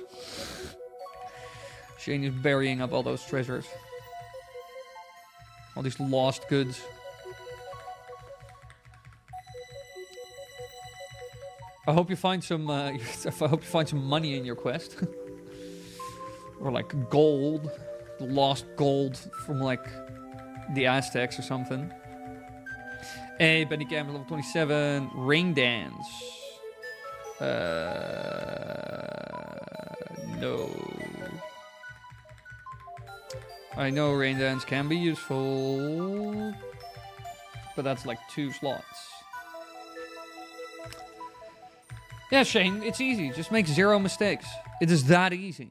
Shane is burying up all those treasures. All these lost goods. I hope you find some. I hope you find some money in your quest, or like gold, lost gold from like the Aztecs or something. Hey, Benny Cam, level 27. Ring dance. No. I know rain dance can be useful, but that's like 2 slots. Yeah, Shane, it's easy. Just make 0 mistakes. It is that easy.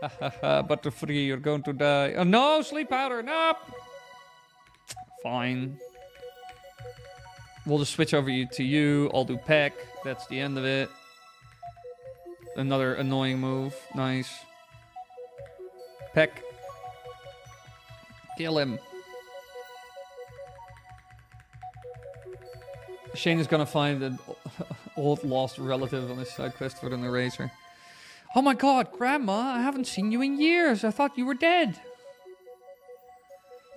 Ha ha ha, Butterfree, you're going to die. Oh no, sleep powder, nope! Fine. We'll just switch over to you. I'll do Peck. That's the end of it. Another annoying move. Nice. Peck. Kill him. Shane is gonna find an old lost relative on his side quest for an eraser. Oh my god, Grandma, I haven't seen you in years. I thought you were dead.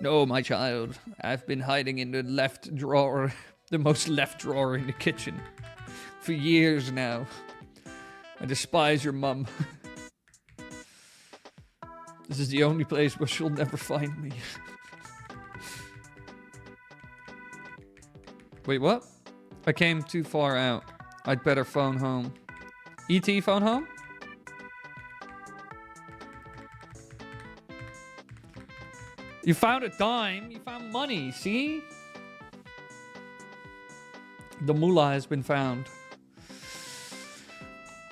No, my child. I've been hiding in the left drawer, the most left drawer in the kitchen, for years now. I despise your mum. This is the only place where she'll never find me. Wait, what? I came too far out. I'd better phone home. ET, phone home? You found a dime. You found money. See? The moolah has been found.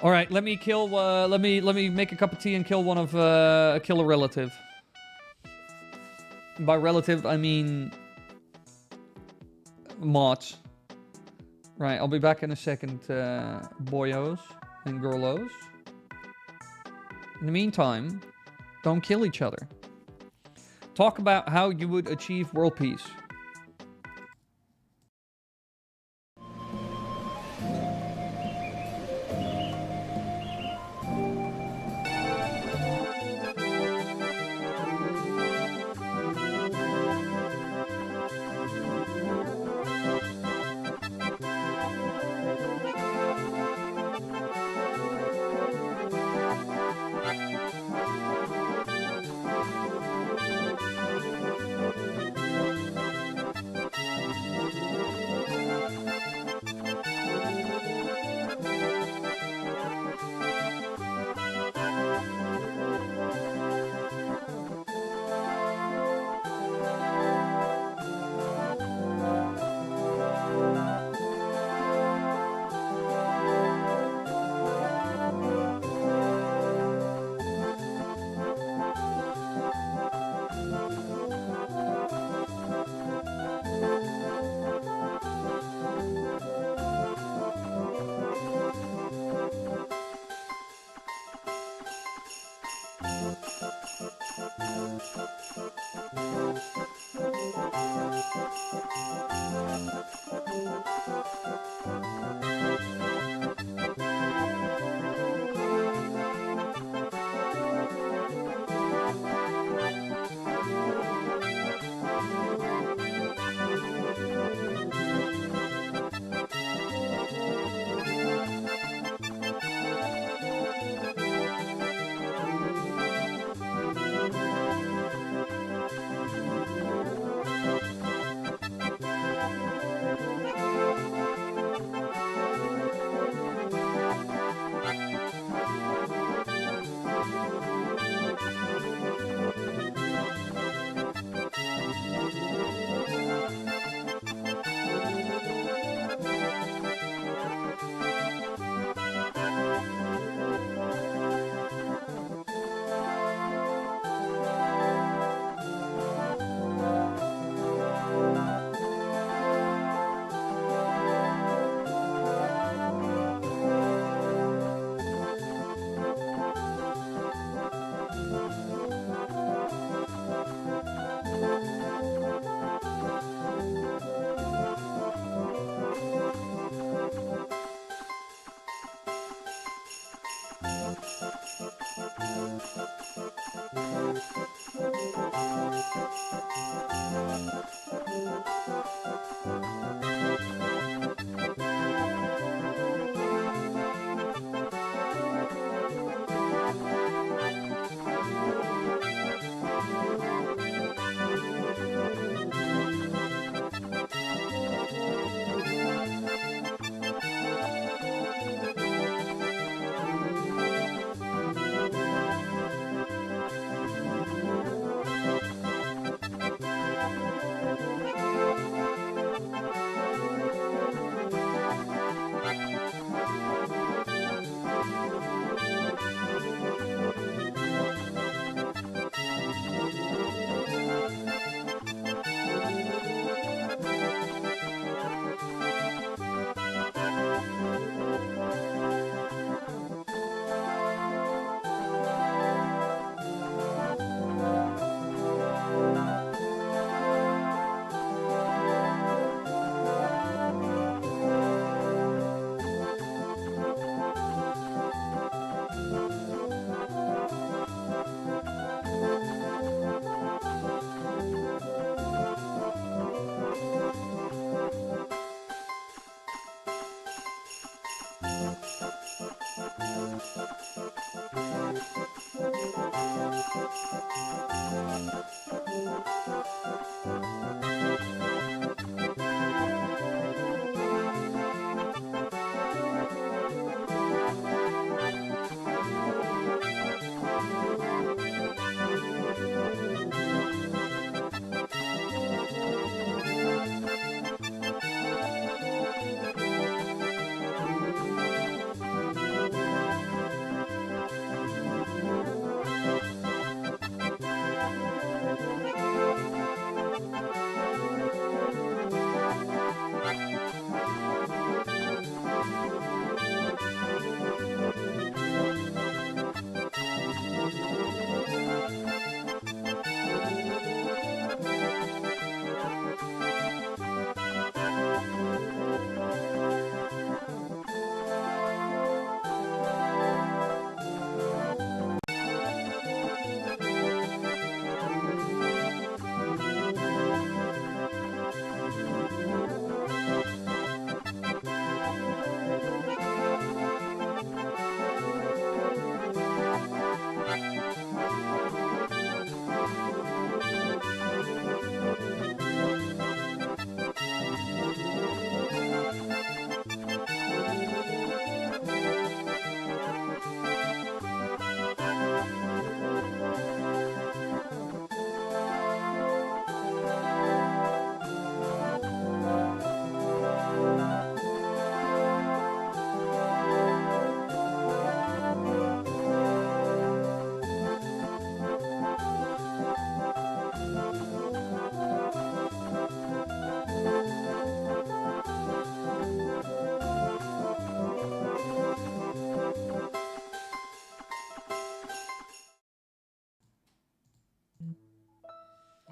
All right, let me kill. Let me make a cup of tea and kill one of kill a relative. By relative, I mean mods. Right, I'll be back in a second, boyos and girlos. In the meantime, don't kill each other. Talk about how you would achieve world peace.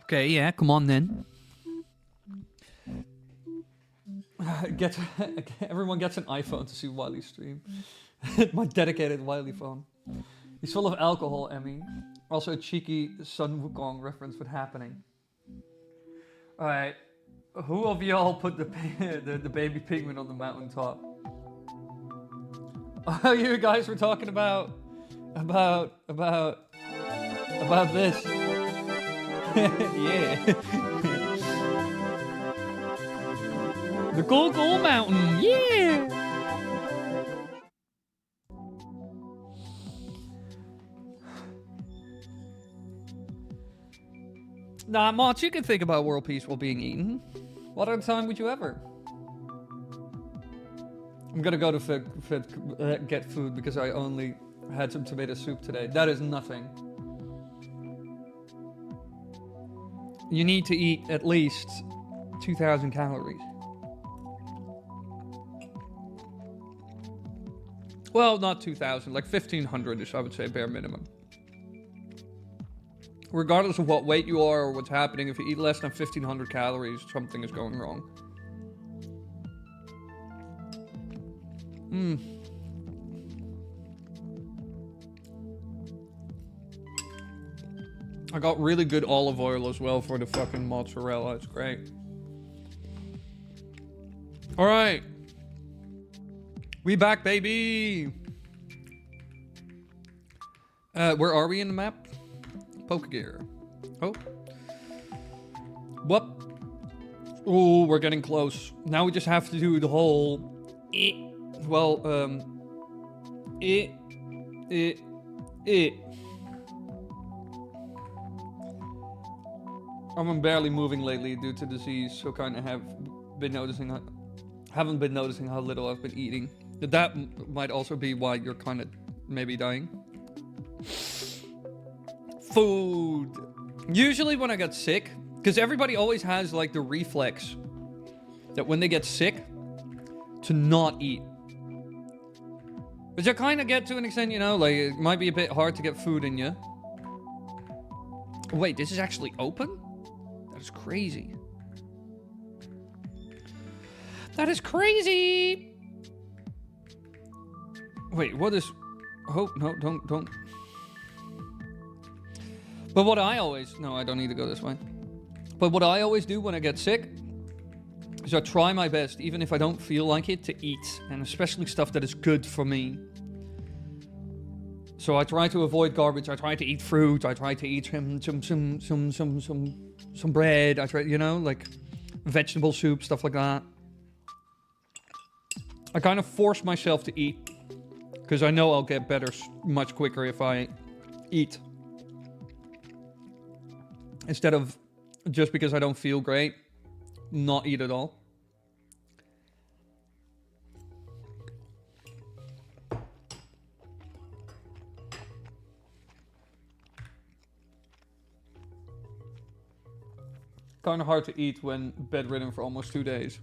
Okay, yeah, come on then. Everyone gets an iPhone to see Wily stream. My dedicated Wily phone. He's full of alcohol, Emmy. Also a cheeky Sun Wukong reference with happening. Alright. Who of y'all put the baby penguin on the mountaintop? Oh, you guys were talking about this. Yeah. The Go Mountain, yeah! Nah, Mott, you can think about world peace while being eaten. What other time would you ever? I'm gonna go to get food because I only had some tomato soup today. That is nothing. You need to eat at least 2,000 calories. Well, not 2,000, like 1,500-ish, I would say, bare minimum. Regardless of what weight you are or what's happening, if you eat less than 1,500 calories, something is going wrong. I got really good olive oil as well for the fucking mozzarella. It's great. All right. We back, baby. Where are we in the map? Poke gear. Oh. Whoop. Oh, we're getting close. Now we just have to do the whole... Well, I'm barely moving lately due to disease, so kind of haven't been noticing how little I've been eating. That might also be why you're kind of maybe dying. Food. Usually when I get sick, because everybody always has like the reflex that when they get sick, to not eat. Which I kind of get to an extent, you know, like it might be a bit hard to get food in you. Wait, this is actually open? That is crazy. That is crazy! Wait, what is... Oh, no, don't. But what I always... No, I don't need to go this way. But what I always do when I get sick is I try my best, even if I don't feel like it, to eat. And especially stuff that is good for me. So I try to avoid garbage. I try to eat fruit. I try to eat some bread. I try, you know, like vegetable soup, stuff like that. I kind of force myself to eat because I know I'll get better much quicker if I eat. Instead of just because I don't feel great, not eat at all. Kind of hard to eat when bedridden for almost 2 days.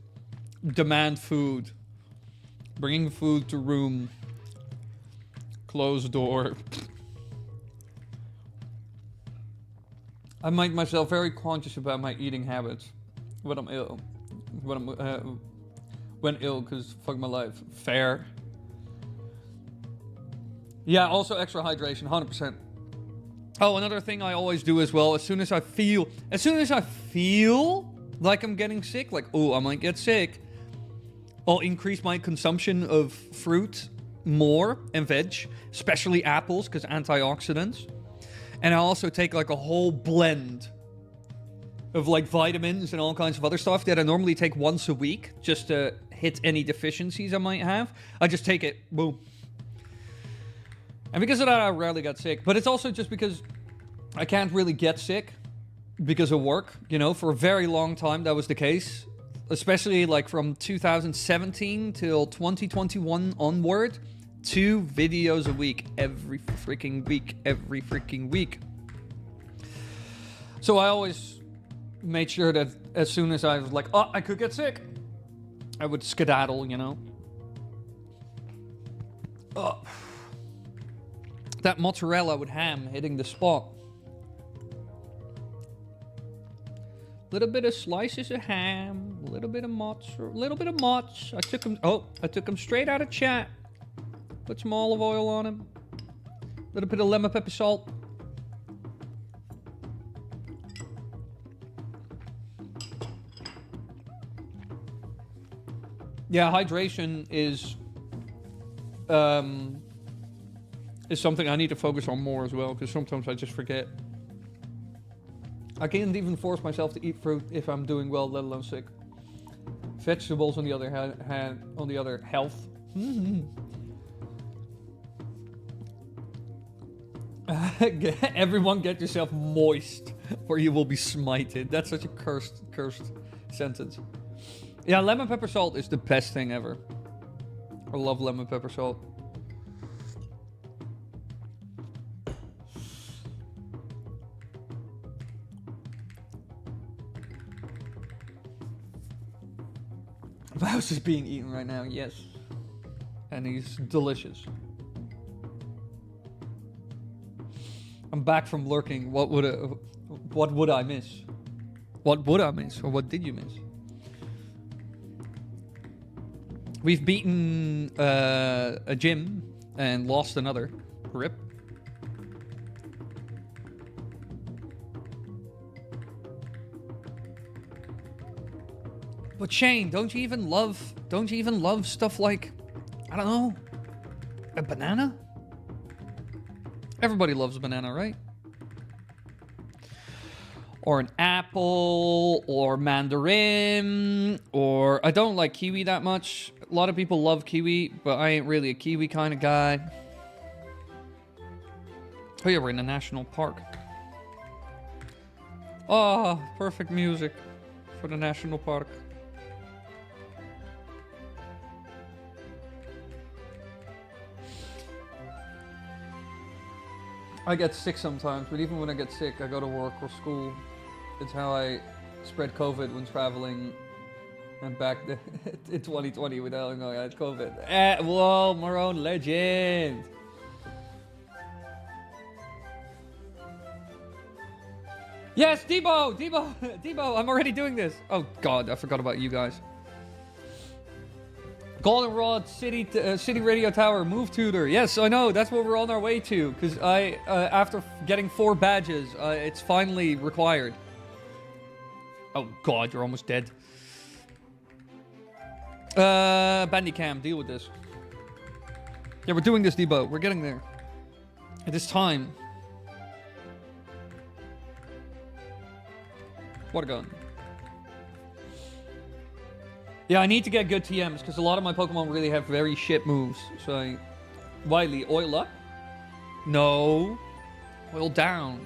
Demand food. Bringing food to room. Closed door. I make myself very conscious about my eating habits when I'm ill. When ill, because fuck my life. Fair. Yeah, also extra hydration, 100%. Oh, another thing I always do as well, as soon as I feel like I'm getting sick, like, oh, I might get sick, I'll increase my consumption of fruit more and veg, especially apples, because antioxidants. And I also take like a whole blend of like vitamins and all kinds of other stuff that I normally take once a week just to hit any deficiencies I might have. I just take it, boom. And because of that, I rarely got sick. But it's also just because I can't really get sick because of work. You know, for a very long time, that was the case. Especially like from 2017 till 2021 onward. 2 videos a week. Every freaking week. So I always made sure that as soon as I was like, oh, I could get sick, I would skedaddle, you know. Oh. That mozzarella with ham hitting the spot. Little bit of slices of ham, a little bit of mozzarella, a little bit of mozz. I took him straight out of chat. Put some olive oil on him. A little bit of lemon pepper salt. Yeah, hydration is something I need to focus on more as well, because sometimes I just forget. I can't even force myself to eat fruit if I'm doing well, let alone sick. Vegetables, on the other hand, on the other health. Everyone get yourself moist, or you will be smited. That's such a cursed sentence. Yeah, lemon pepper salt is the best thing ever. I love lemon pepper salt. Mouse is being eaten right now, yes. And he's delicious. I'm back from lurking. What would I miss? What would I miss? Or what did you miss? We've beaten a gym and lost another. Rip. But Shane, don't you even love stuff like, I don't know, a banana? Everybody loves a banana, right? Or an apple, or mandarin, or I don't like kiwi that much. A lot of people love kiwi, but I ain't really a kiwi kind of guy. Oh yeah, we're in a national park. Oh, perfect music for the national park. I get sick sometimes, but even when I get sick, I go to work or school. It's how I spread COVID when traveling. And back in 2020 without knowing I had COVID. Whoa, Marone legend! Yes, Debo, I'm already doing this. Oh God, I forgot about you guys. Goldenrod City Radio Tower, move tutor. Yes, I know, that's what we're on our way to. Because after getting 4 badges, it's finally required. Oh God, you're almost dead. Bandicam, deal with this. Yeah, we're doing this, Debo. We're getting there. It is time. What a gun. Yeah, I need to get good TMs, because a lot of my Pokemon really have very shit moves. So, Wily, oil up? No. Oil down.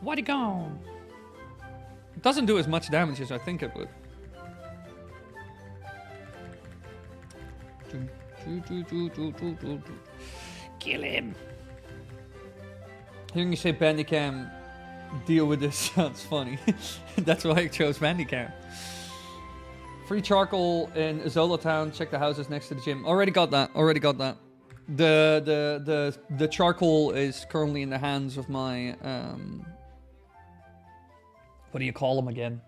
Why'd it go? It doesn't do as much damage as I think it would. Kill him. Hearing you say Bandicam, deal with this sounds funny. That's why I chose Bandicam. Free charcoal in Zola Town. Check the houses next to the gym. Already got that. The charcoal is currently in the hands of my what do you call them again?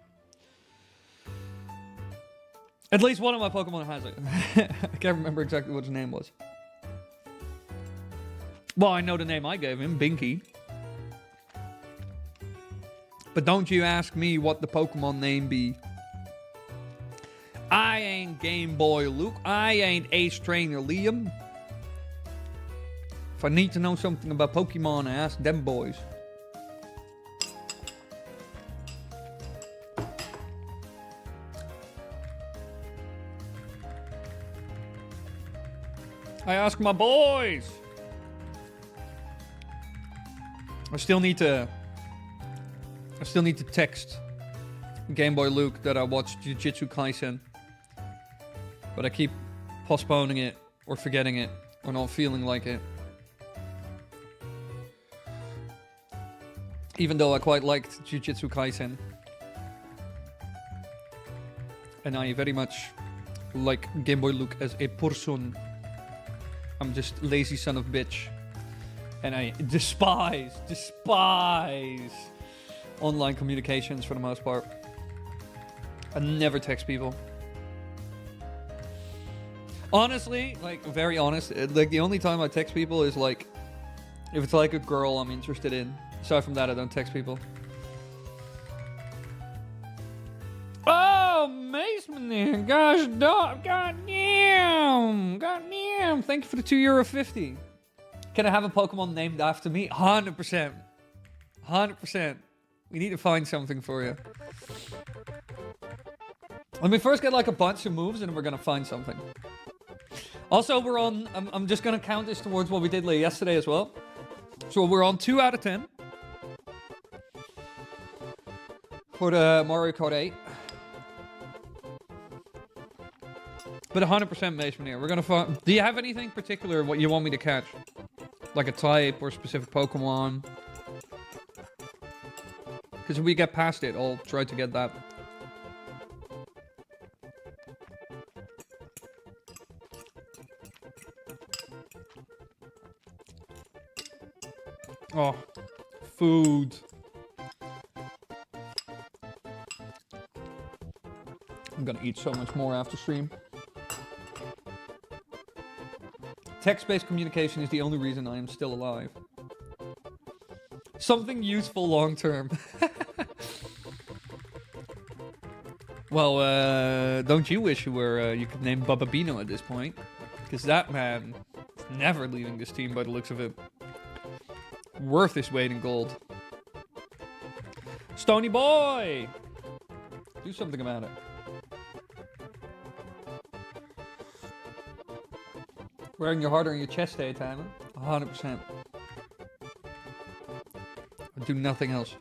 At least one of my Pokemon has it. I can't remember exactly what his name was. Well, I know the name I gave him, Binky. But don't you ask me what the Pokemon name be. I ain't Game Boy Luke. I ain't Ace Trainer Liam. If I need to know something about Pokemon, I ask them boys. I ask my boys. I still need to text Game Boy Luke that I watched Jujutsu Kaisen. But I keep postponing it or forgetting it or not feeling like it. Even though I quite liked Jujutsu Kaisen. And I very much like Game Boy Luke as a person. I'm just lazy son of bitch. And I despise online communications for the most part. I never text people. Honestly, like, very honest, like, the only time I text people is, like, if it's, like, a girl I'm interested in. Aside from that, I don't text people. Oh, Maceman there. Gosh, goddamn. Thank you for the €2.50. Can I have a Pokemon named after me? 100%. 100%. We need to find something for you. Let me first get like a bunch of moves and then we're going to find something. Also, we're on... I'm just going to count this towards what we did yesterday as well. So we're on 2 out of 10. For the Mario Kart 8. But 100% Maceman here. We're going to find... Do you have anything particular what you want me to catch? Like a type or specific Pokemon? Because if we get past it, I'll try to get that. Oh, food. I'm gonna eat so much more after stream. Text-based communication is the only reason I am still alive. Something useful long-term. Well, don't you wish you were, you could name Bubba Bino at this point? Because that man is never leaving this team by the looks of it. Worth his weight in gold. Stony boy! Do something about it. Wearing your heart on your chest, Tyler? 100%. I do nothing else.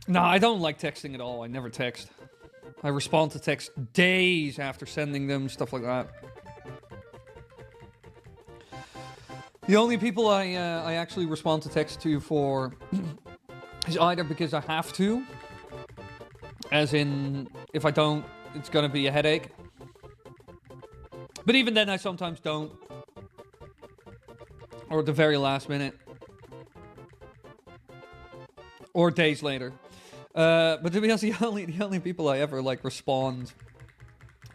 No, I don't like texting at all. I never text. I respond to text days after sending them, stuff like that. The only people I actually respond to text to for is either because I have to, as in, if I don't, it's gonna be a headache. But even then, I sometimes don't. Or at the very last minute. Or days later. But to be honest, the only people I ever, like, respond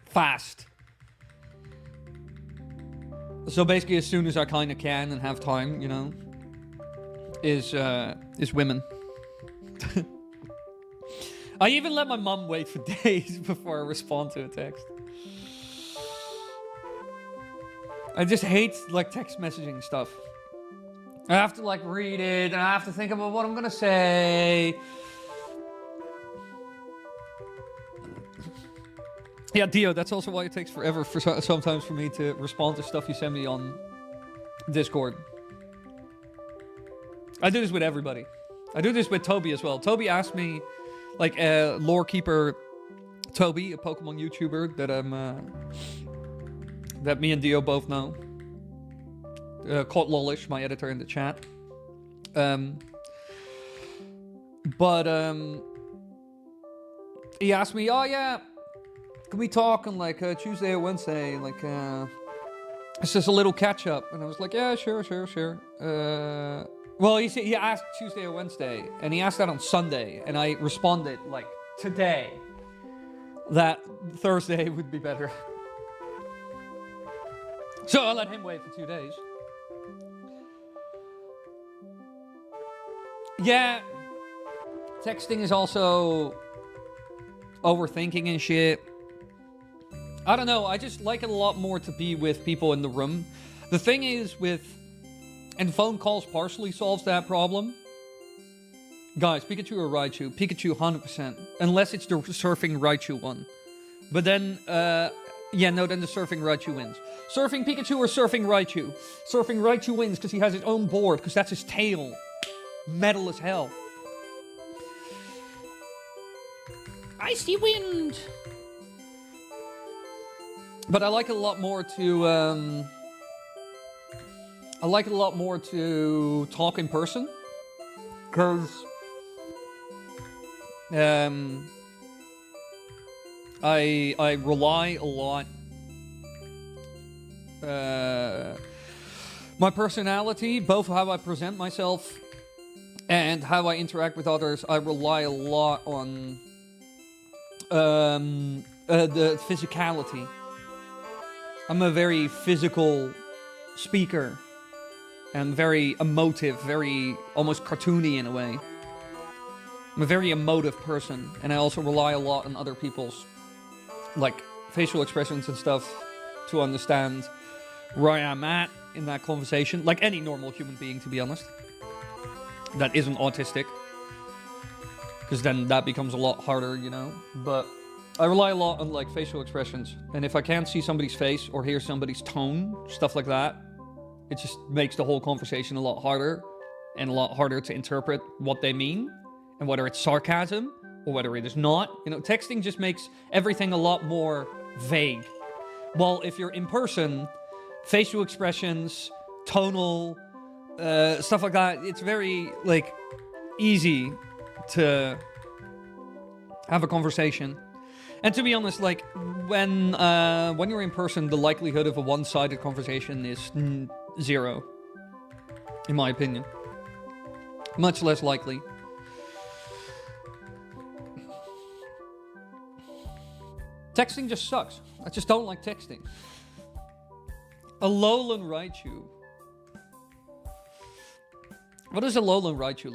fast. So basically, as soon as I kind of can and have time, you know, is women. I even let my mum wait for days before I respond to a text. I just hate, like, text messaging stuff. I have to, like, read it, and I have to think about what I'm gonna say. Yeah, Dio, that's also why it takes forever sometimes for me to respond to stuff you send me on Discord. I do this with everybody. I do this with Toby as well. Toby asked me, like, lore keeper Toby, a Pokemon YouTuber that that me and Dio both know. Called Lolish, my editor in the chat. He asked me, oh yeah, can we talk on like Tuesday or Wednesday? Like, it's just a little catch up. And I was like, yeah, sure. Well, he asked Tuesday or Wednesday, and he asked that on Sunday, and I responded like today that Thursday would be better. So I let him wait for 2 days. Yeah, texting is also overthinking and shit. I don't know, I just like it a lot more to be with people in the room. The thing is and phone calls partially solves that problem. Guys, Pikachu or Raichu? Pikachu 100%. Unless it's the Surfing Raichu one. But then, then the Surfing Raichu wins. Surfing Pikachu or Surfing Raichu? Surfing Raichu wins because he has his own board, because that's his tail. Metal as hell. Icy wind! But I like it a lot more to talk in person, because I rely a lot my personality, both how I present myself and how I interact with others, I rely a lot on the physicality. I'm a very physical speaker and very emotive, very almost cartoony in a way. I'm a very emotive person, and I also rely a lot on other people's like facial expressions and stuff to understand where I am at in that conversation, like any normal human being, to be honest, that isn't autistic, because then that becomes a lot harder, you know. But I rely a lot on like facial expressions, and if I can't see somebody's face or hear somebody's tone, stuff like that, it just makes the whole conversation a lot harder and a lot harder to interpret what they mean and whether it's sarcasm or whether it is not. You know, texting just makes everything a lot more vague. While if you're in person, facial expressions, tonal, stuff like that, it's very like easy to have a conversation. And to be honest, like when you're in person, the likelihood of a one-sided conversation is zero, in my opinion. Much less likely. Texting just sucks. I just don't like texting. Alolan Raichu. What does Alolan Raichu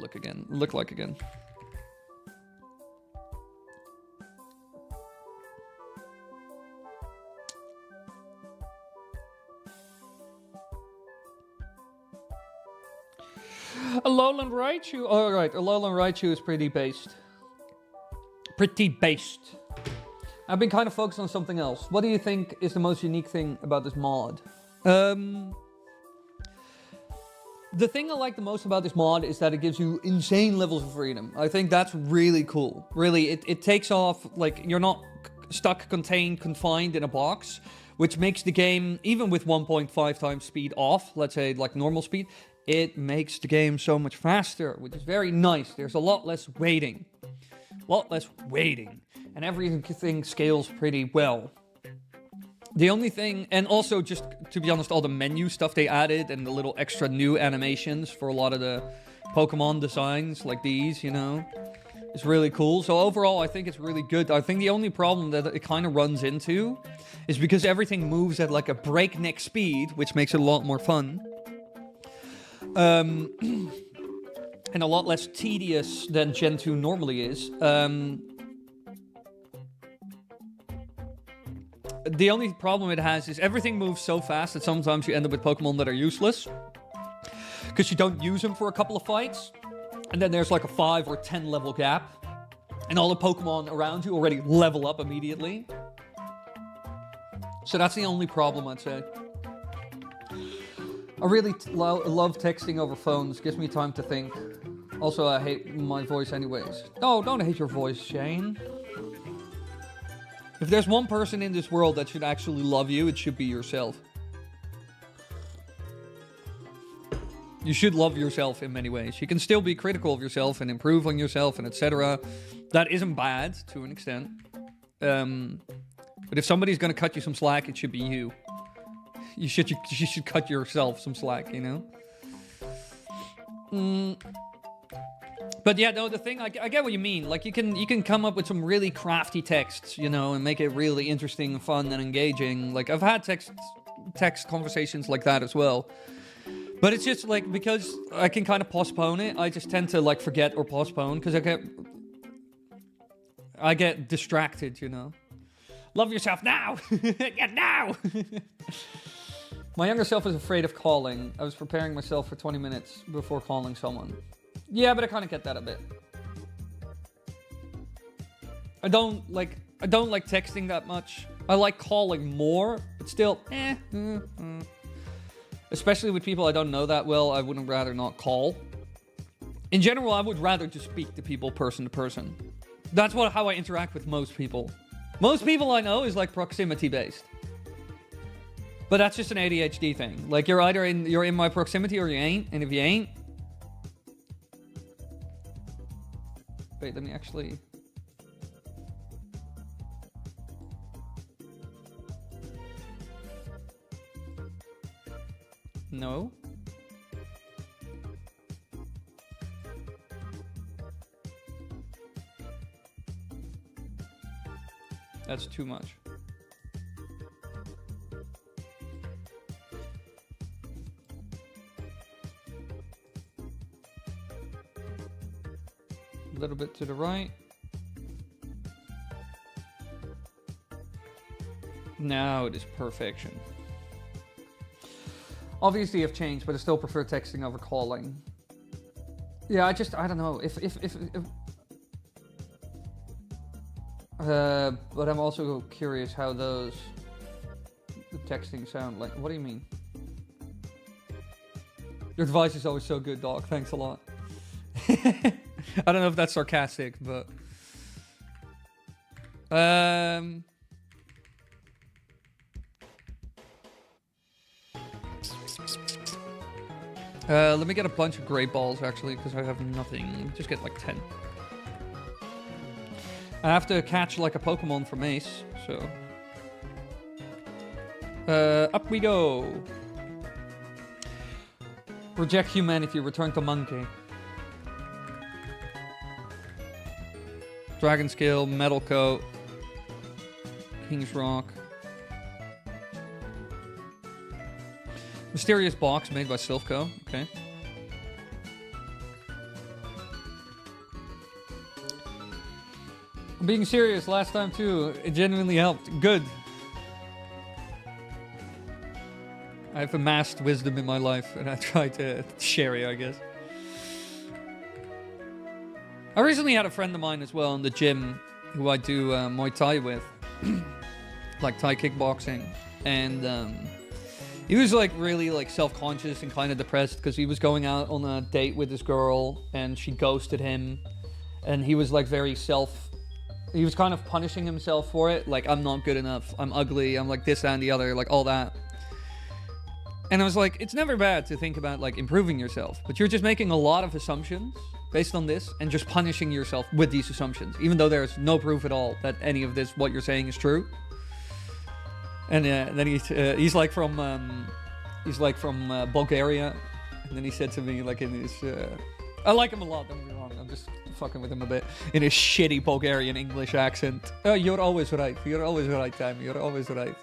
look like again? Alolan Raichu. Oh, right. Alolan Raichu is pretty based. I've been kind of focused on something else. What do you think is the most unique thing about this mod? The thing I like the most about this mod is that it gives you insane levels of freedom. I think that's really cool. Really, it takes off, like, you're not stuck, confined in a box, which makes the game, even with 1.5 times speed off, let's say, like, normal speed, it makes the game so much faster, which is very nice. There's a lot less waiting. And everything scales pretty well. The only thing, and also just to be honest, all the menu stuff they added and the little extra new animations for a lot of the Pokemon designs like these, you know, is really cool. So overall, I think it's really good. I think the only problem that it kind of runs into is because everything moves at like a breakneck speed, which makes it a lot more fun. And a lot less tedious than Gen 2 normally is. The only problem it has is everything moves so fast that sometimes you end up with Pokemon that are useless, because you don't use them for a couple of fights, and then there's like a 5 or 10 level gap, and all the Pokemon around you already level up immediately. So that's the only problem, I'd say. I really love texting over phones. Gives me time to think. Also, I hate my voice anyways. No, don't hate your voice, Shane. If there's one person in this world that should actually love you, it should be yourself. You should love yourself in many ways. You can still be critical of yourself and improve on yourself and etc. That isn't bad to an extent. But if somebody's going to cut you some slack, it should be you. You should cut yourself some slack, you know? But yeah, no, the thing, I get what you mean. Like, you can come up with some really crafty texts, you know, and make it really interesting, fun, and engaging. Like, I've had text conversations like that as well. But it's just, like, because I can kind of postpone it, I just tend to, like, forget or postpone, because I get distracted, you know? Love yourself now! Yeah, now! My younger self is afraid of calling. I was preparing myself for 20 minutes before calling someone. Yeah, but I kind of get that a bit. I don't like texting that much. I like calling more, but still, Especially with people I don't know that well, I wouldn't rather not call. In general, I would rather just speak to people person to person. That's how I interact with most people. Most people I know is like proximity based. But that's just an ADHD thing. Like, you're either you're in my proximity or you ain't, and if you ain't... Wait, let me actually... No. That's too much. A little bit to the right. Now it is perfection. Obviously I've changed, but I still prefer texting over calling. Yeah, I don't know. But I'm also curious how the texting sound like. What do you mean? Your advice is always so good, dog. Thanks a lot. I don't know if that's sarcastic, but let me get a bunch of great balls, actually, because I have nothing. Just get like 10. I have to catch like a Pokemon from Ace, so... up we go. Reject humanity, return to monkey. Dragon Skill, Metal Coat, King's Rock. Mysterious box made by Silphco. Okay. I'm being serious. Last time too, it genuinely helped. Good. I've amassed wisdom in my life, and I try to share it, I guess. I recently had a friend of mine as well in the gym, who I do Muay Thai with, like Thai kickboxing, and he was like really like self-conscious and kind of depressed because he was going out on a date with this girl and she ghosted him, and he was like he was kind of punishing himself for it, like, I'm not good enough, I'm ugly, I'm like this, that, and the other, like all that. And I was like, it's never bad to think about like improving yourself, but you're just making a lot of assumptions based on this and just punishing yourself with these assumptions, even though there's no proof at all that any of this, what you're saying, is true. And then he's like from Bulgaria, and then he said to me like in his I like him a lot, don't get me wrong, I'm just fucking with him a bit, in his shitty Bulgarian English accent. Oh, you're always right, Tammy, you're always right.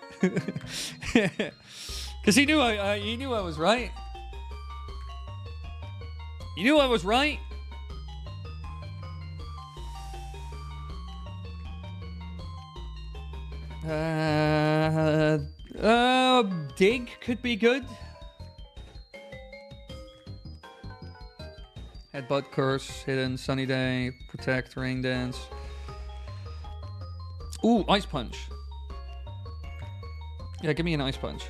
Because he knew I was right. You knew I was right. Dig could be good. Headbutt, Curse, Hidden, Sunny Day, Protect, Rain Dance. Ooh, Ice Punch. Yeah, give me an Ice Punch.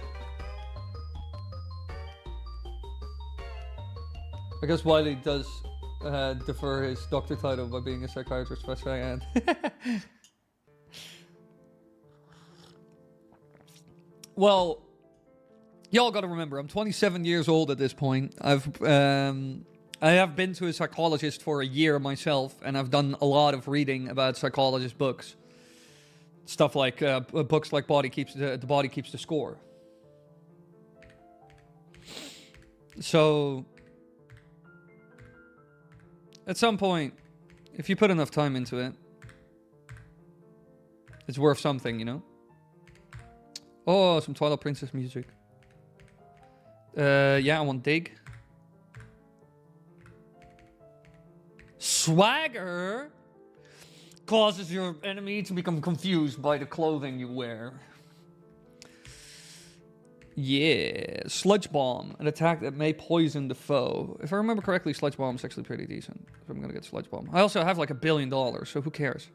I guess Wily does defer his doctor title by being a psychiatrist, but I am. Well, y'all gotta remember, I'm 27 years old at this point. I have been to a psychologist for a year myself, and I've done a lot of reading about psychologist books. Stuff like books like The Body Keeps the Score. So, at some point, if you put enough time into it, it's worth something, you know? Oh, some Twilight Princess music. Yeah, I want Dig. Swagger causes your enemy to become confused by the clothing you wear. Yeah, Sludge Bomb, an attack that may poison the foe. If I remember correctly, Sludge Bomb is actually pretty decent. So I'm gonna get Sludge Bomb. I also have like $1 billion, so who cares?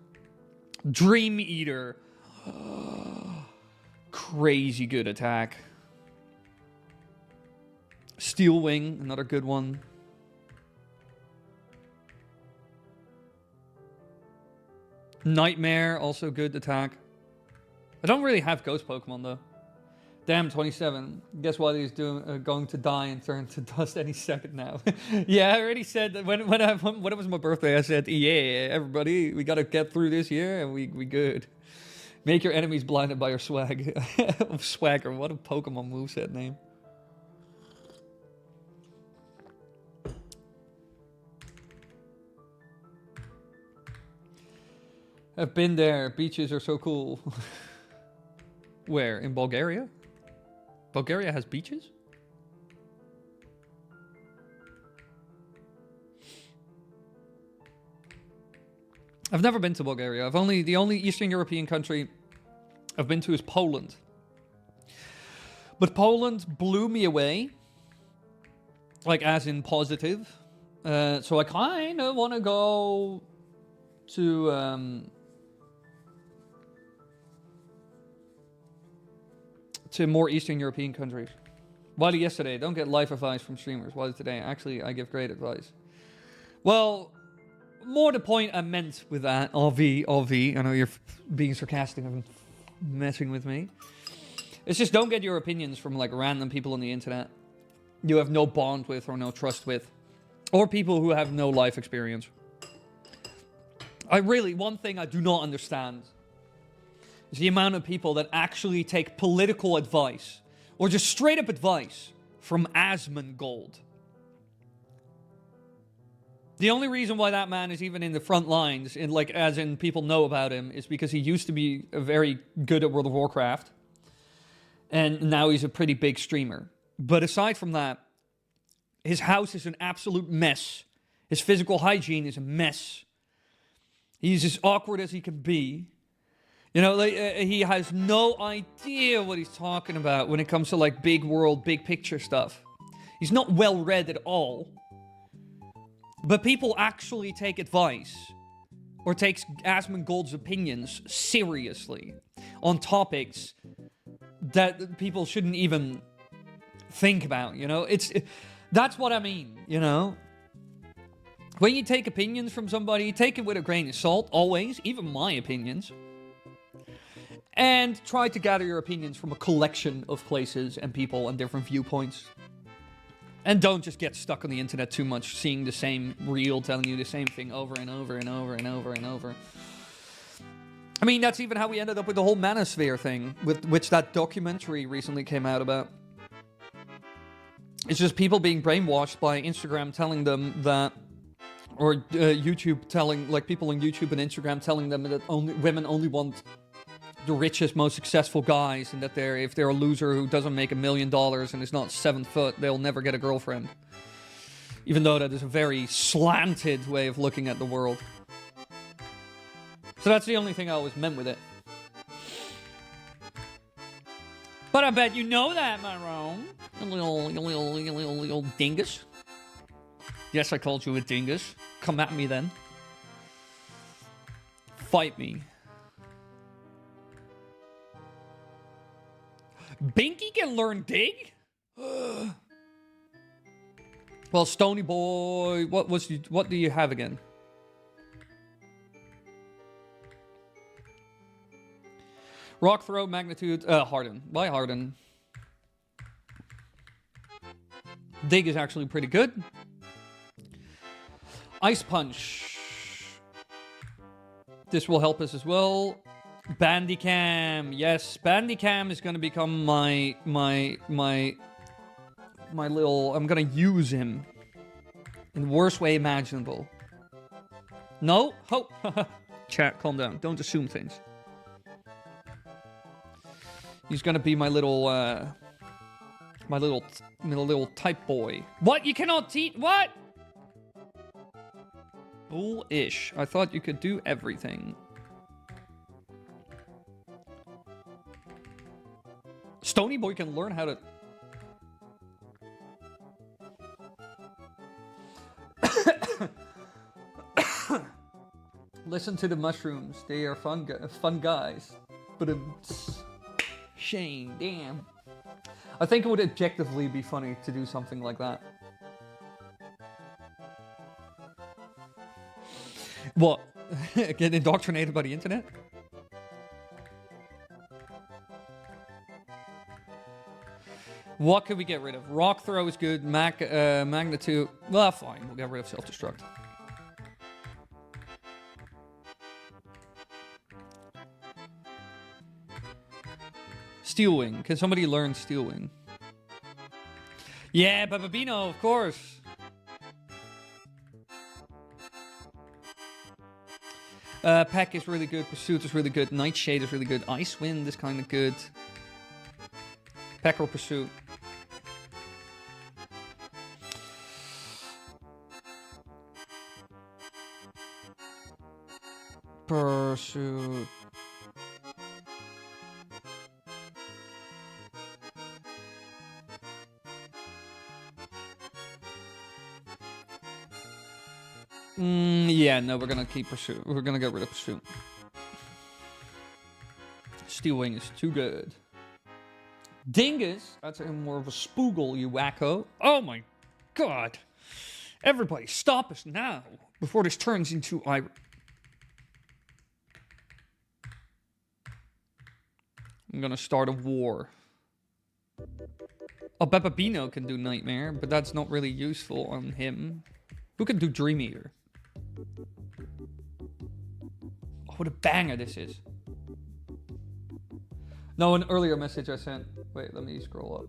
Dream Eater. Crazy good attack. Steel Wing, another good one. Nightmare, also good attack. I don't really have ghost Pokemon though. Damn, 27. Guess what he's doing? Going to die and turn to dust any second now. Yeah, I already said that when it was my birthday. I said, yeah, everybody, we gotta get through this year and we good. Make your enemies blinded by your swag. Swagger, what a Pokemon moveset name. I've been there. Beaches are so cool. Where? In Bulgaria? Bulgaria has beaches? I've never been to Bulgaria. The only Eastern European country I've been to is Poland. But Poland blew me away. Like, as in positive. So I kind of want to go to more Eastern European countries. Wily yesterday, don't get life advice from streamers. Wily today, actually, I give great advice. Well, more the point I meant with that, RV, I know you're being sarcastic and messing with me. It's just don't get your opinions from like random people on the internet you have no bond with or no trust with, or people who have no life experience. One thing I do not understand is the amount of people that actually take political advice or just straight up advice from Asmongold. The only reason why that man is even in the front lines, as in people know about him, is because he used to be very good at World of Warcraft, and now he's a pretty big streamer. But aside from that, his house is an absolute mess. His physical hygiene is a mess. He's as awkward as he can be. You know, he has no idea what he's talking about when it comes to like big world, big picture stuff. He's not well read at all. But people actually take advice or take Asmongold's opinions seriously on topics that people shouldn't even think about, you know? That's what I mean, you know? When you take opinions from somebody, take it with a grain of salt, always, even my opinions. And try to gather your opinions from a collection of places and people and different viewpoints. And don't just get stuck on the internet too much, seeing the same reel telling you the same thing over and over and over and over and over. I mean, that's even how we ended up with the whole manosphere thing, with which that documentary recently came out about. It's just people being brainwashed by Instagram telling them that, or YouTube telling, like people on YouTube and Instagram telling them that women only want the richest, most successful guys, and that if they're a loser who doesn't make $1 million and is not 7 foot, they'll never get a girlfriend. Even though that is a very slanted way of looking at the world. So that's the only thing I always meant with it. But I bet you know that, Marone. You little dingus. Yes, I called you a dingus. Come at me then. Fight me. Binky can learn dig? Well, Stony Boy, what do you have again? Rock throw, magnitude, Harden. Why Harden? Dig is actually pretty good. Ice Punch. This will help us as well. Bandicam. Yes, Bandicam is going to become my little... I'm going to use him in the worst way imaginable. No? Ho! Chat, calm down. Don't assume things. He's going to be my little type boy. What? You cannot teach? What? Bullish. I thought you could do everything. Stony Boy can learn how to... Listen to the mushrooms. They are fun guys. But Shane, damn. I think it would objectively be funny to do something like that. What? Get indoctrinated by the internet? What could we get rid of? Rock throw is good. Magnitude. Well, fine. We'll get rid of self-destruct. Steel Wing. Can somebody learn Steel Wing? Yeah, Bababino, of course. Peck is really good. Pursuit is really good. Nightshade is really good. Icewind is kind of good. Peck or Pursuit? Pursuit. Yeah, no, we're gonna keep Pursuit. We're gonna get rid of Pursuit. Steel Wing is too good. Dingus, that's more of a spoogle, you wacko. Oh my god. Everybody, stop us now before this turns into I'm gonna start a war. Oh, Bino can do Nightmare, but that's not really useful on him. Who can do Dream Eater? Oh, what a banger this is. No, an earlier message I sent. Wait, let me scroll up.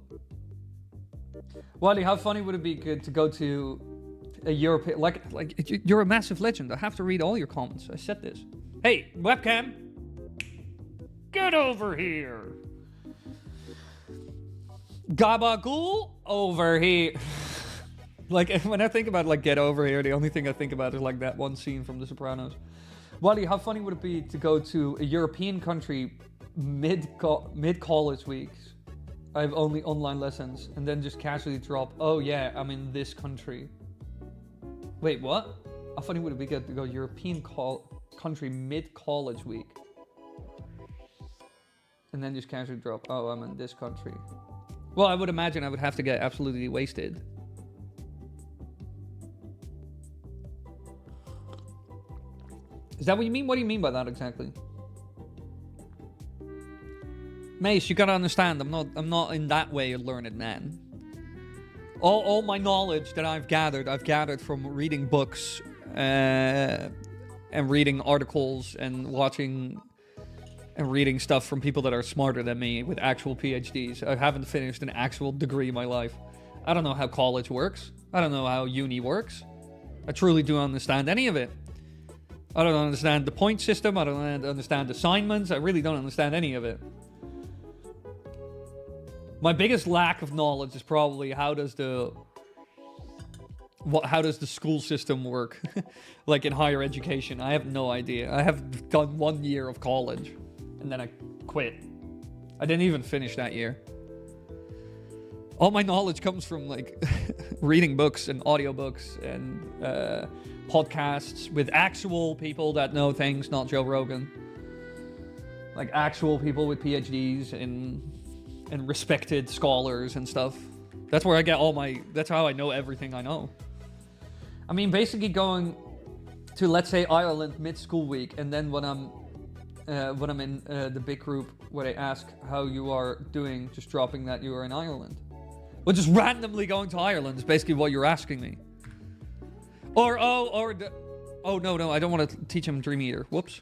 Wily, how funny would it be good to go to a European... Like, you're a massive legend. I have to read all your comments. I said this. Hey, webcam! Get over here! Gabagool, over here. Like, when I think about, like, get over here, the only thing I think about is, like, that one scene from The Sopranos. Wally, how funny would it be to go to a European country mid-college weeks? I have only online lessons, and then just casually drop, oh yeah, I'm in this country. Wait, what? How funny would it be good to go European country mid-college week? And then just casually drop, oh, I'm in this country. Well, I would imagine I would have to get absolutely wasted. Is that what you mean? What do you mean by that exactly? Mace, you gotta understand, I'm not in that way a learned man. All my knowledge that I've gathered from reading books and reading articles and watching and reading stuff from people that are smarter than me with actual PhDs. I haven't finished an actual degree in my life. I don't know how college works. I don't know how uni works. I truly don't understand any of it. I don't understand the point system. I don't understand assignments. I really don't understand any of it. My biggest lack of knowledge is probably how does the school system work? Like in higher education. I have no idea. I have done 1 year of college and then I quit. I didn't even finish that year. All my knowledge comes from like reading books and audiobooks and podcasts with actual people that know things, not Joe Rogan. Like actual people with PhDs and respected scholars and stuff. That's where I get that's how I know everything I know. I mean, basically going to, let's say, Ireland mid-school week, and then when I'm in the big group where they ask how you are doing, just dropping that you are in Ireland. Well, just randomly going to Ireland is basically what you're asking me. Oh no, I don't want to teach him Dream Eater. Whoops.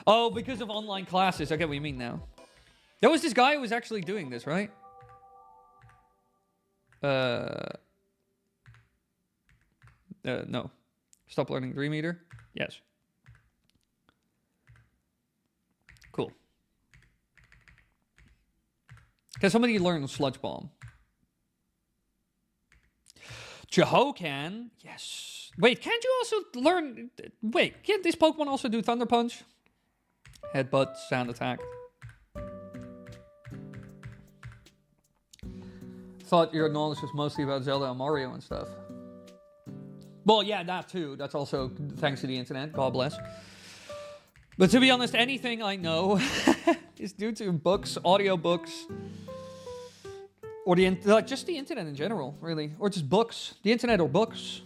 Oh, because of online classes. I get what you mean now. There was this guy who was actually doing this, right? No. Stop learning Dream Eater? Yes. Cool. Can somebody learn Sludge Bomb? Jehokan? Yes. Wait, can't you also learn... Wait, can't this Pokemon also do Thunder Punch? Headbutt, Sound Attack. Thought your knowledge was mostly about Zelda and Mario and stuff. Well, yeah, that too. That's also thanks to the internet. God bless. But to be honest, anything I know is due to books, audiobooks, or just the internet in general, really, or just books, the internet or books,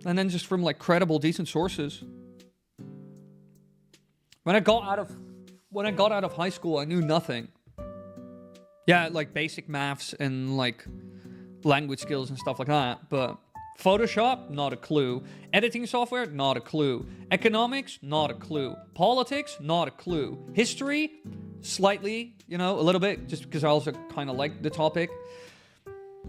and then just from like credible, decent sources. When I got out of high school, I knew nothing. Yeah, like basic maths and like language skills and stuff like that, but Photoshop, not a clue. Editing software, not a clue. Economics, not a clue. Politics, not a clue. History, slightly, a little bit, just because I also kind of like the topic.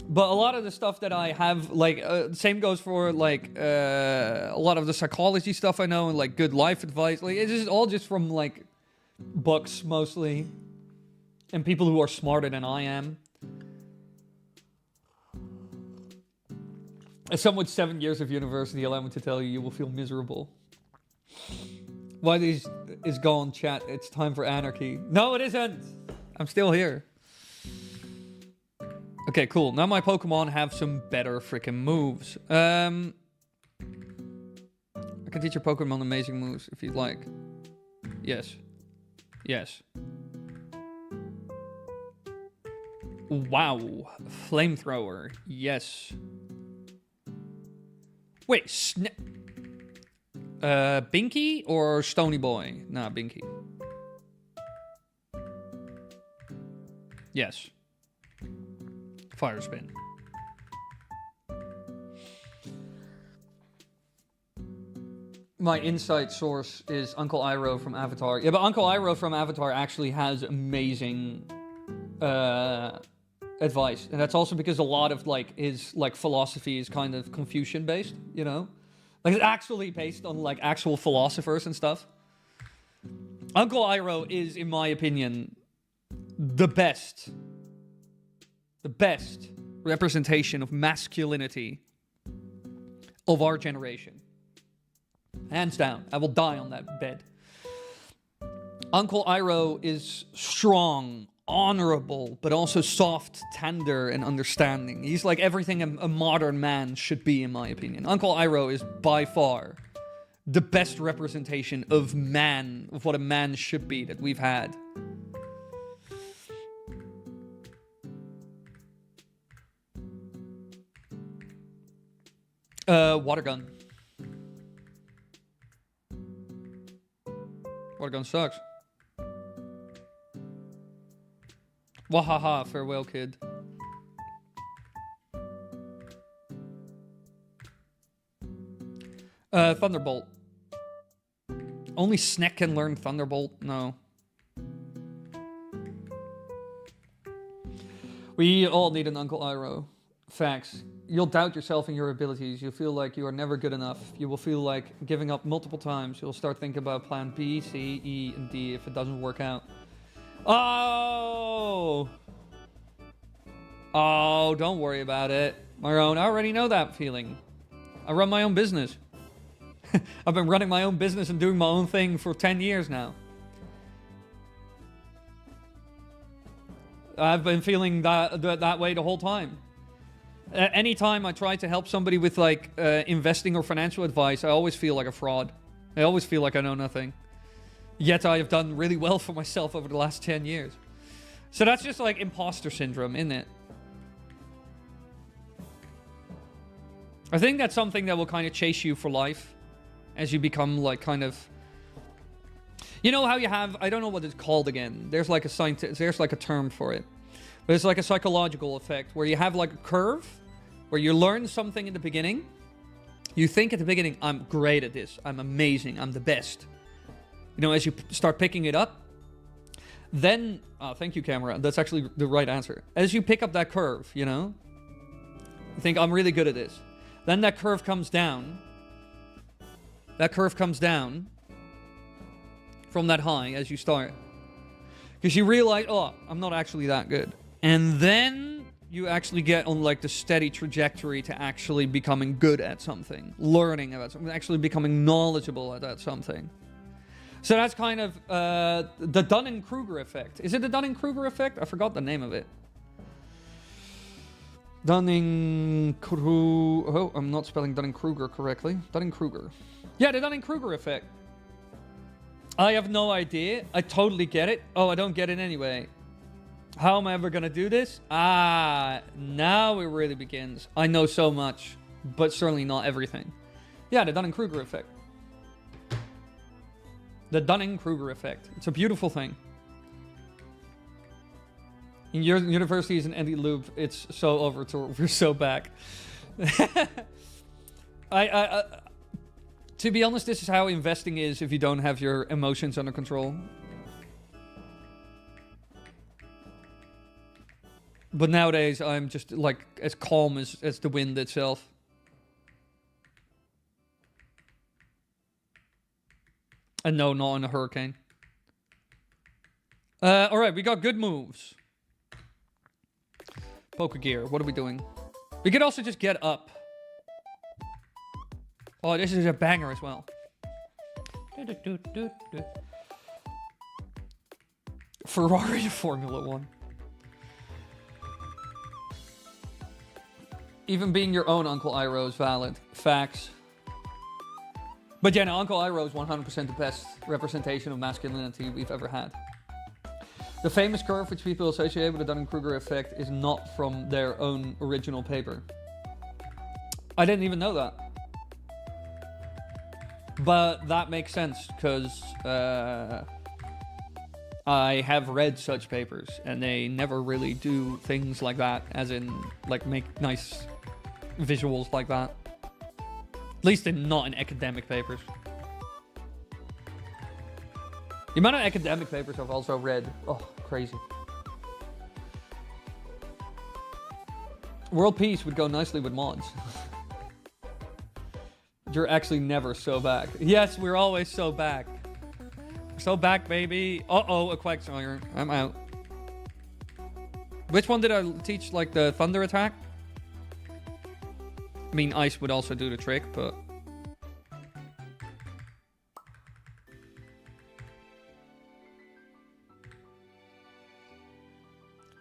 But a lot of the stuff that I have, like, same goes for, like, a lot of the psychology stuff I know and, like, good life advice. Like, it's just all just from, like, books, mostly. And people who are smarter than I am. As someone with 7 years of university, allow me to tell you, you will feel miserable. Why is gone, chat? It's time for anarchy. No, it isn't. I'm still here. Okay, cool. Now my Pokemon have some better freaking moves. I can teach your Pokemon amazing moves if you'd like. Yes. Yes. Wow. Flamethrower. Yes. Wait, Binky or Stony Boy? Nah, Binky. Yes. Fire Spin. My insight source is Uncle Iroh from Avatar. Yeah, but Uncle Iroh from Avatar actually has amazing advice. And that's also because a lot of, like, his, like, philosophy is kind of Confucian based, you know? Like, it's actually based on, like, actual philosophers and stuff. Uncle Iroh is, in my opinion, the best representation of masculinity of our generation. Hands down. I will die on that bed. Uncle Iroh is strong, honorable, but also soft, tender, and understanding. He's like everything a modern man should be, in my opinion. Uncle Iroh is by far the best representation of man, of what a man should be that we've had. Water gun. Water gun sucks. Wahaha, farewell, kid. Thunderbolt. Only Sneck can learn Thunderbolt? No. We all need an Uncle Iroh. Facts. You'll doubt yourself and your abilities. You'll feel like you are never good enough. You will feel like giving up multiple times. You'll start thinking about plan B, C, E, and D if it doesn't work out. Oh! Oh, don't worry about it. Myron, I already know that feeling. I run my own business. I've been running my own business and doing my own thing for 10 years now. I've been feeling that way the whole time. Anytime I try to help somebody with, like, investing or financial advice, I always feel like a fraud. I always feel like I know nothing. Yet I have done really well for myself over the last 10 years. So that's just like imposter syndrome, isn't it? I think that's something that will kind of chase you for life as you become, like, kind of... You know how you have... I don't know what it's called again. There's like a term for it. But it's like a psychological effect where you have like a curve where you learn something in the beginning. You think at the beginning, I'm great at this. I'm amazing. I'm the best. You know, as you start picking it up, then... Oh, thank you, camera. That's actually the right answer. As you pick up that curve, you know, you think, I'm really good at this. Then that curve comes down. That curve comes down from that high as you start. Because you realize, oh, I'm not actually that good. And then you actually get on, like, the steady trajectory to actually becoming good at something. Learning about something. Actually becoming knowledgeable at something. So that's kind of the Dunning-Kruger effect. Is it the Dunning-Kruger effect? I forgot the name of it. Dunning-Kruger... Oh, I'm not spelling Dunning-Kruger correctly. Dunning-Kruger. Yeah, the Dunning-Kruger effect. I have no idea. I totally get it. Oh, I don't get it anyway. How am I ever going to do this? Ah, now it really begins. I know so much, but certainly not everything. Yeah, the Dunning-Kruger effect. The Dunning-Kruger effect. It's a beautiful thing. In universities in any loop, it's so over to we're so back. To be honest, this is how investing is if you don't have your emotions under control. But nowadays, I'm just like as calm as the wind itself. And no, not in a hurricane. All right, we got good moves. Poker gear. What are we doing? We could also just get up. Oh, this is a banger as well. Ferrari to Formula 1. Even being your own Uncle Iroh is valid. Facts. But yeah, no, Uncle Iroh is 100% the best representation of masculinity we've ever had. The famous curve which people associate with the Dunning-Kruger effect is not from their own original paper. I didn't even know that. But that makes sense, because I have read such papers, and they never really do things like that, as in, like, make nice visuals like that. At least not in academic papers. The amount of academic papers I've also read, oh, crazy. World peace would go nicely with mods. You're actually never so back. Yes, we're always so back. We're so back, baby. Uh-oh, a Quagsire. I'm out. Which one did I teach, like, the thunder attack? I mean, ice would also do the trick, but...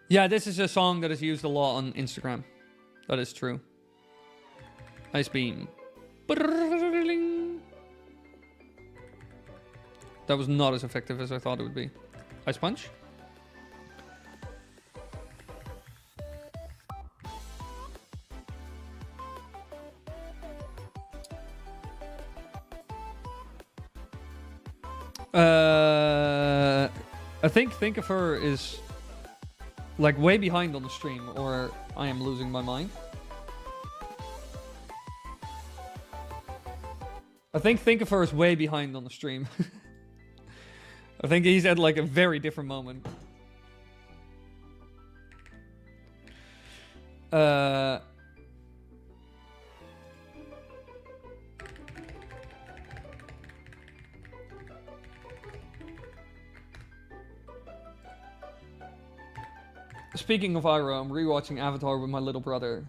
Yeah, this is a song that is used a lot on Instagram. That is true. Ice Beam. That was not as effective as I thought it would be. Ice Punch. I think of her is like way behind on the stream, or I am losing my mind. I think of her is way behind on the stream. I think he's at like a very different moment. Speaking of Iroh, I'm rewatching Avatar with my little brother.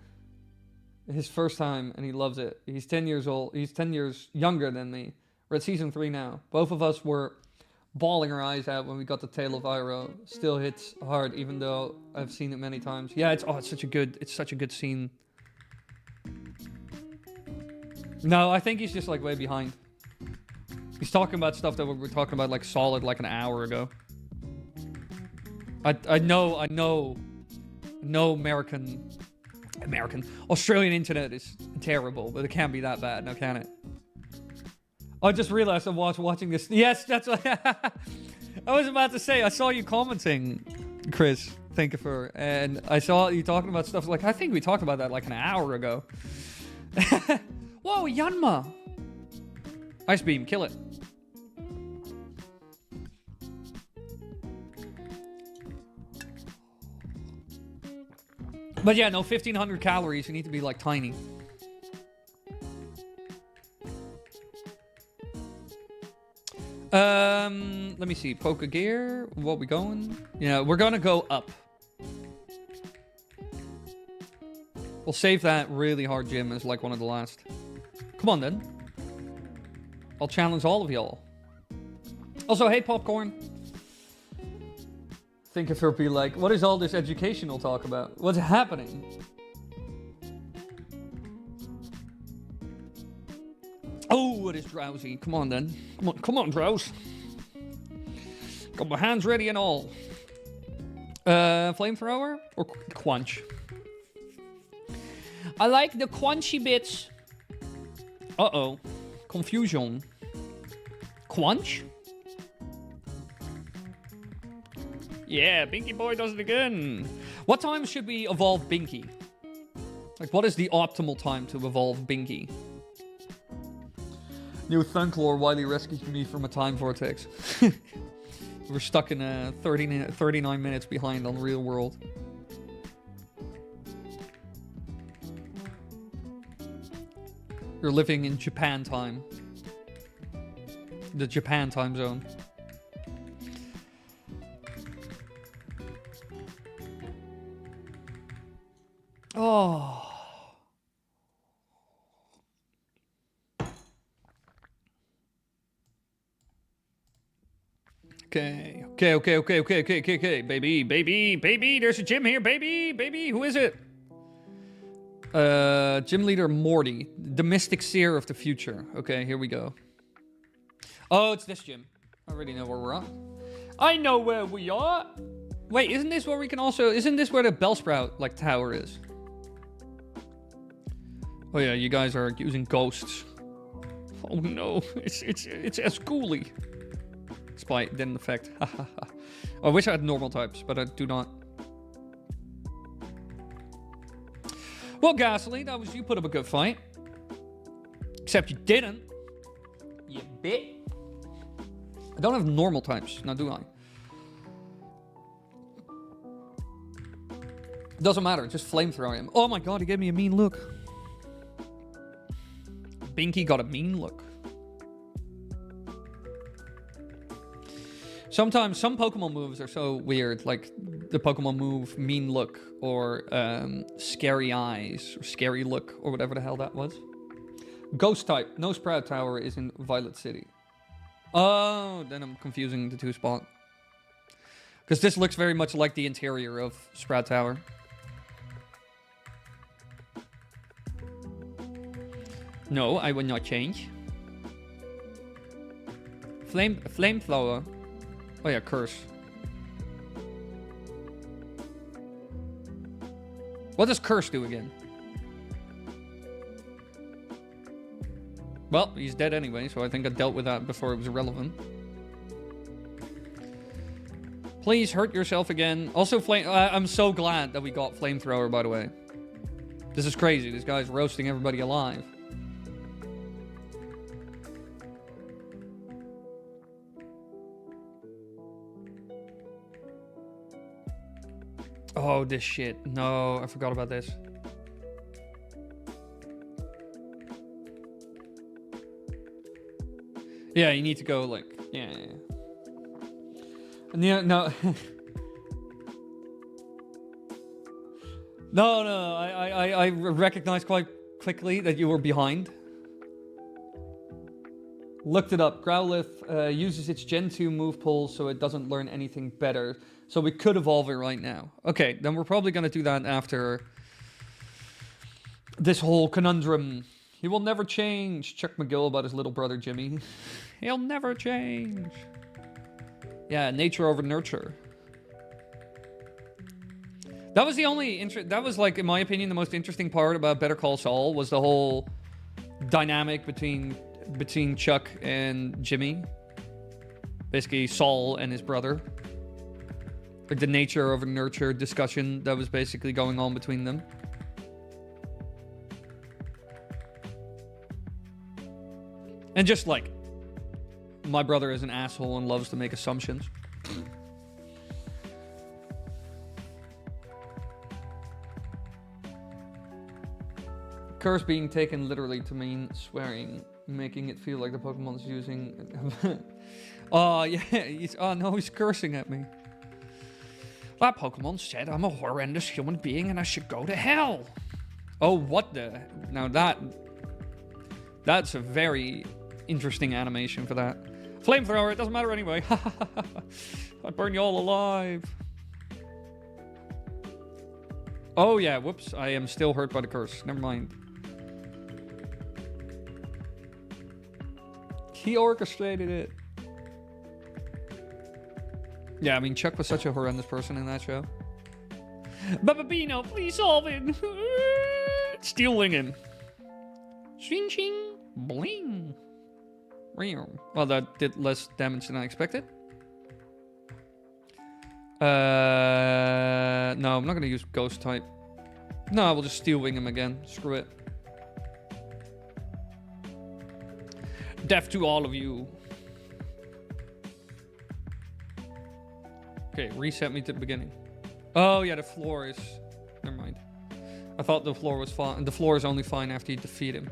His first time, and he loves it. He's 10 years old. He's 10 years younger than me. We're at season 3 now. Both of us were bawling our eyes out when we got the Tale of Iroh. Still hits hard, even though I've seen it many times. Yeah, it's such a good scene. No, I think he's just like way behind. He's talking about stuff that we were talking about like solid like an hour ago. I know Australian internet is terrible, but it can't be that bad, now can it? I just realized I'm watching this. Yes, that's what I was about to say. I saw you commenting, Chris, thank you for, and I saw you talking about stuff like, I think we talked about that like an hour ago. Whoa, Yanma! Ice Beam, kill it. But yeah, no, 1,500 calories. You need to be like tiny. Let me see. Poker gear. What we going? Yeah, we're gonna go up. We'll save that really hard gym as like one of the last. Come on then. I'll challenge all of y'all. Also, hey Popcorn. Think if her be like, what is all this educational talk about? What's happening? Oh, it is drowsy. Come on then. Come on, Drowse. Got my hands ready and all. Flamethrower or Quench? I like the quenchy bits. Uh-oh. Confusion. Quench? Yeah, Binky Boy does it again. What time should we evolve Binky? Like, what is the optimal time to evolve Binky? New Thunklore Wily rescued me from a time vortex. We're stuck in 39 minutes behind on Real World. You're living in Japan time. The Japan time zone. Oh. Okay, baby, there's a gym here, baby, who is it? Gym leader Morty, the mystic seer of the future. Okay, here we go. Oh, it's this gym. I already know where we're at. I know where we are. Wait, isn't this where we can also, isn't this where the Bellsprout, like, tower is? Oh yeah, you guys are using ghosts. Oh no, it's as ghouly. Spite didn't affect. I wish I had normal types, but I do not. Well, Gasoline, that was you put up a good fight. Except you didn't. You bit. I don't have normal types, now do I? Doesn't matter, just flamethrower him. Oh my god, he gave me a mean look. Binky got a mean look. Sometimes some Pokemon moves are so weird, like the Pokemon move Mean Look or Scary Eyes or Scary Look or whatever the hell that was. Ghost type. No Sprout Tower is in Violet City. Oh, then I'm confusing the two spot. Because this looks very much like the interior of Sprout Tower. No, I will not change. Flamethrower. Oh yeah, curse. What does curse do again? Well, he's dead anyway, so I think I dealt with that before it was irrelevant. Please hurt yourself again. Also, I'm so glad that we got flamethrower, by the way. This is crazy. This guy's roasting everybody alive. Oh, this shit. No, I forgot about this. Yeah, you need to go, like... Yeah. Yeah, no. No, I recognized quite quickly that you were behind. Looked it up. Growlithe uses its Gen 2 move pool so it doesn't learn anything better. So we could evolve it right now. Okay, then we're probably going to do that after this whole conundrum. He will never change. Chuck McGill about his little brother Jimmy. He'll never change. Yeah, nature over nurture. That was the only... that was, like, in my opinion, the most interesting part about Better Call Saul was the whole dynamic between Chuck and Jimmy. Basically, Saul and his brother. Like the nature over nurture discussion that was basically going on between them. And just like, my brother is an asshole and loves to make assumptions. Curse being taken literally to mean swearing, making it feel like the Pokemon's using... Oh, yeah, oh no, he's cursing at me. That Pokemon said I'm a horrendous human being and I should go to hell. Oh, what the... Now that's a very interesting animation for that. Flamethrower, it doesn't matter anyway. I'd burn you all alive. Oh yeah, whoops. I am still hurt by the curse. Never mind. He orchestrated it. Yeah, I mean, Chuck was such a horrendous person in that show. Bababino, please solve it. Stealing him. Shing, shing, bling. Well, that did less damage than I expected. No, I'm not going to use Ghost type. No, I will just Steel Wing him again. Screw it. Death to all of you. Okay, reset me to the beginning. Oh, yeah, the floor is... Never mind. I thought the floor was fine. The floor is only fine after you defeat him.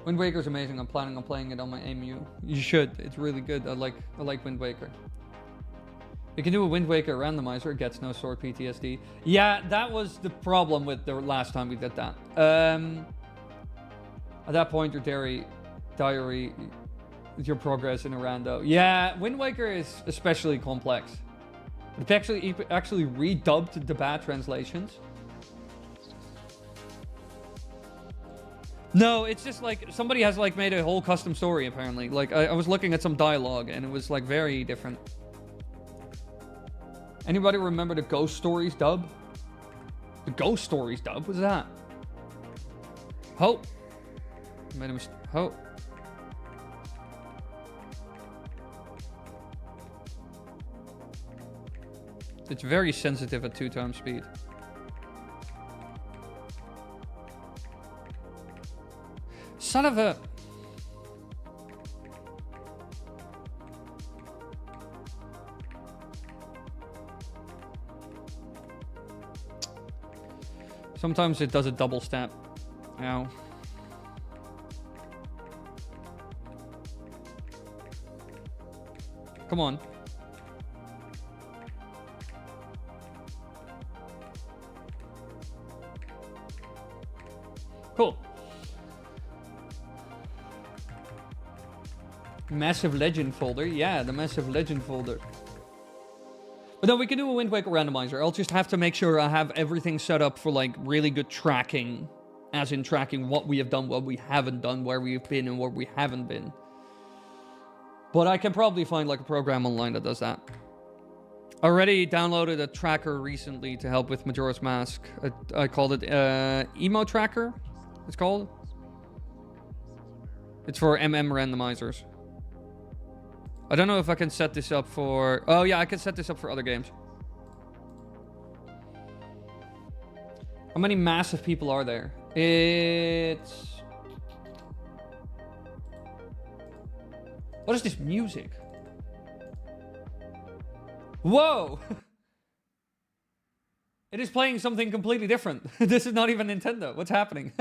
Wind Waker's amazing. I'm planning on playing it on my AMU. You should. It's really good. I like Wind Waker. You can do a Wind Waker randomizer. It gets no sword PTSD. Yeah, that was the problem with the last time we did that. At that point, your diary, your progress in a rando. Yeah, Wind Waker is especially complex. It's actually redubbed the bad translations. No, it's just like somebody has like made a whole custom story apparently. Like I was looking at some dialogue and it was like very different. Anybody remember the Ghost Stories dub? The Ghost Stories dub? What's that? Hope. Made a mistake. Hope. It's very sensitive at 2 times speed. Son of a... Sometimes it does a double step. Ow. Come on. Cool. Massive Legend folder. Yeah, the Massive Legend folder. But no, we can do a Wind Waker randomizer. I'll just have to make sure I have everything set up for like really good tracking. As in tracking what we have done, what we haven't done, where we've been and where we haven't been. But I can probably find like a program online that does that. I already downloaded a tracker recently to help with Majora's Mask. I called it Emo Tracker. It's called. It's for randomizers. I don't know if I can set this up for... Oh yeah, I can set this up for other games. How many massive people are there? It's... What is this music? Whoa! It is playing something completely different. This is not even Nintendo. What's happening?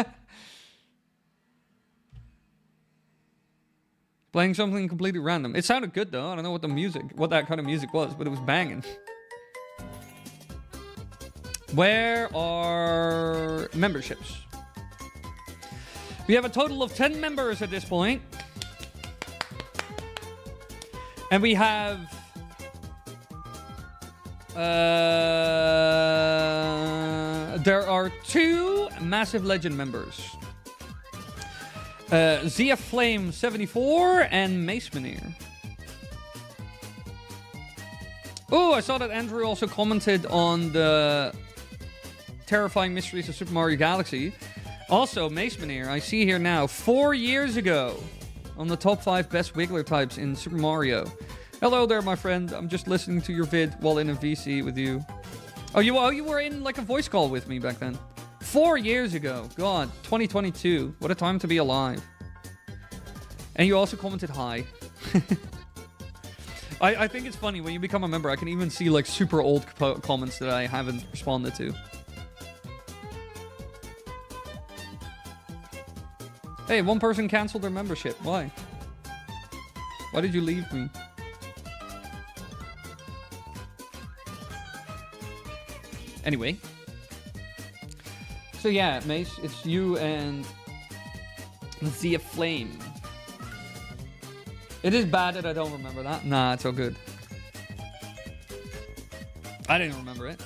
Playing something completely random. It sounded good though. I don't know what that kind of music was, but it was banging. Where are memberships? We have a total of 10 members at this point. And we have... there are 2 Massive Legend members. Zia Flame 74 and Mace Manir. Oh, I saw that Andrew also commented on the Terrifying Mysteries of Super Mario Galaxy. Also, Mace Manir, I see here now, 4 years ago, on the top 5 best Wiggler types in Super Mario. Hello there, my friend. I'm just listening to your vid while in a VC with you. Oh, you were in like a voice call with me back then. 4 years ago. God, 2022. What a time to be alive. And you also commented hi. I think it's funny when you become a member. I can even see like super old comments that I haven't responded to. Hey, one person canceled their membership. Why? Why did you leave me? Anyway. So yeah, Mace, it's you and Zia Flame. It is bad that I don't remember that. Nah, it's all good. I didn't remember it.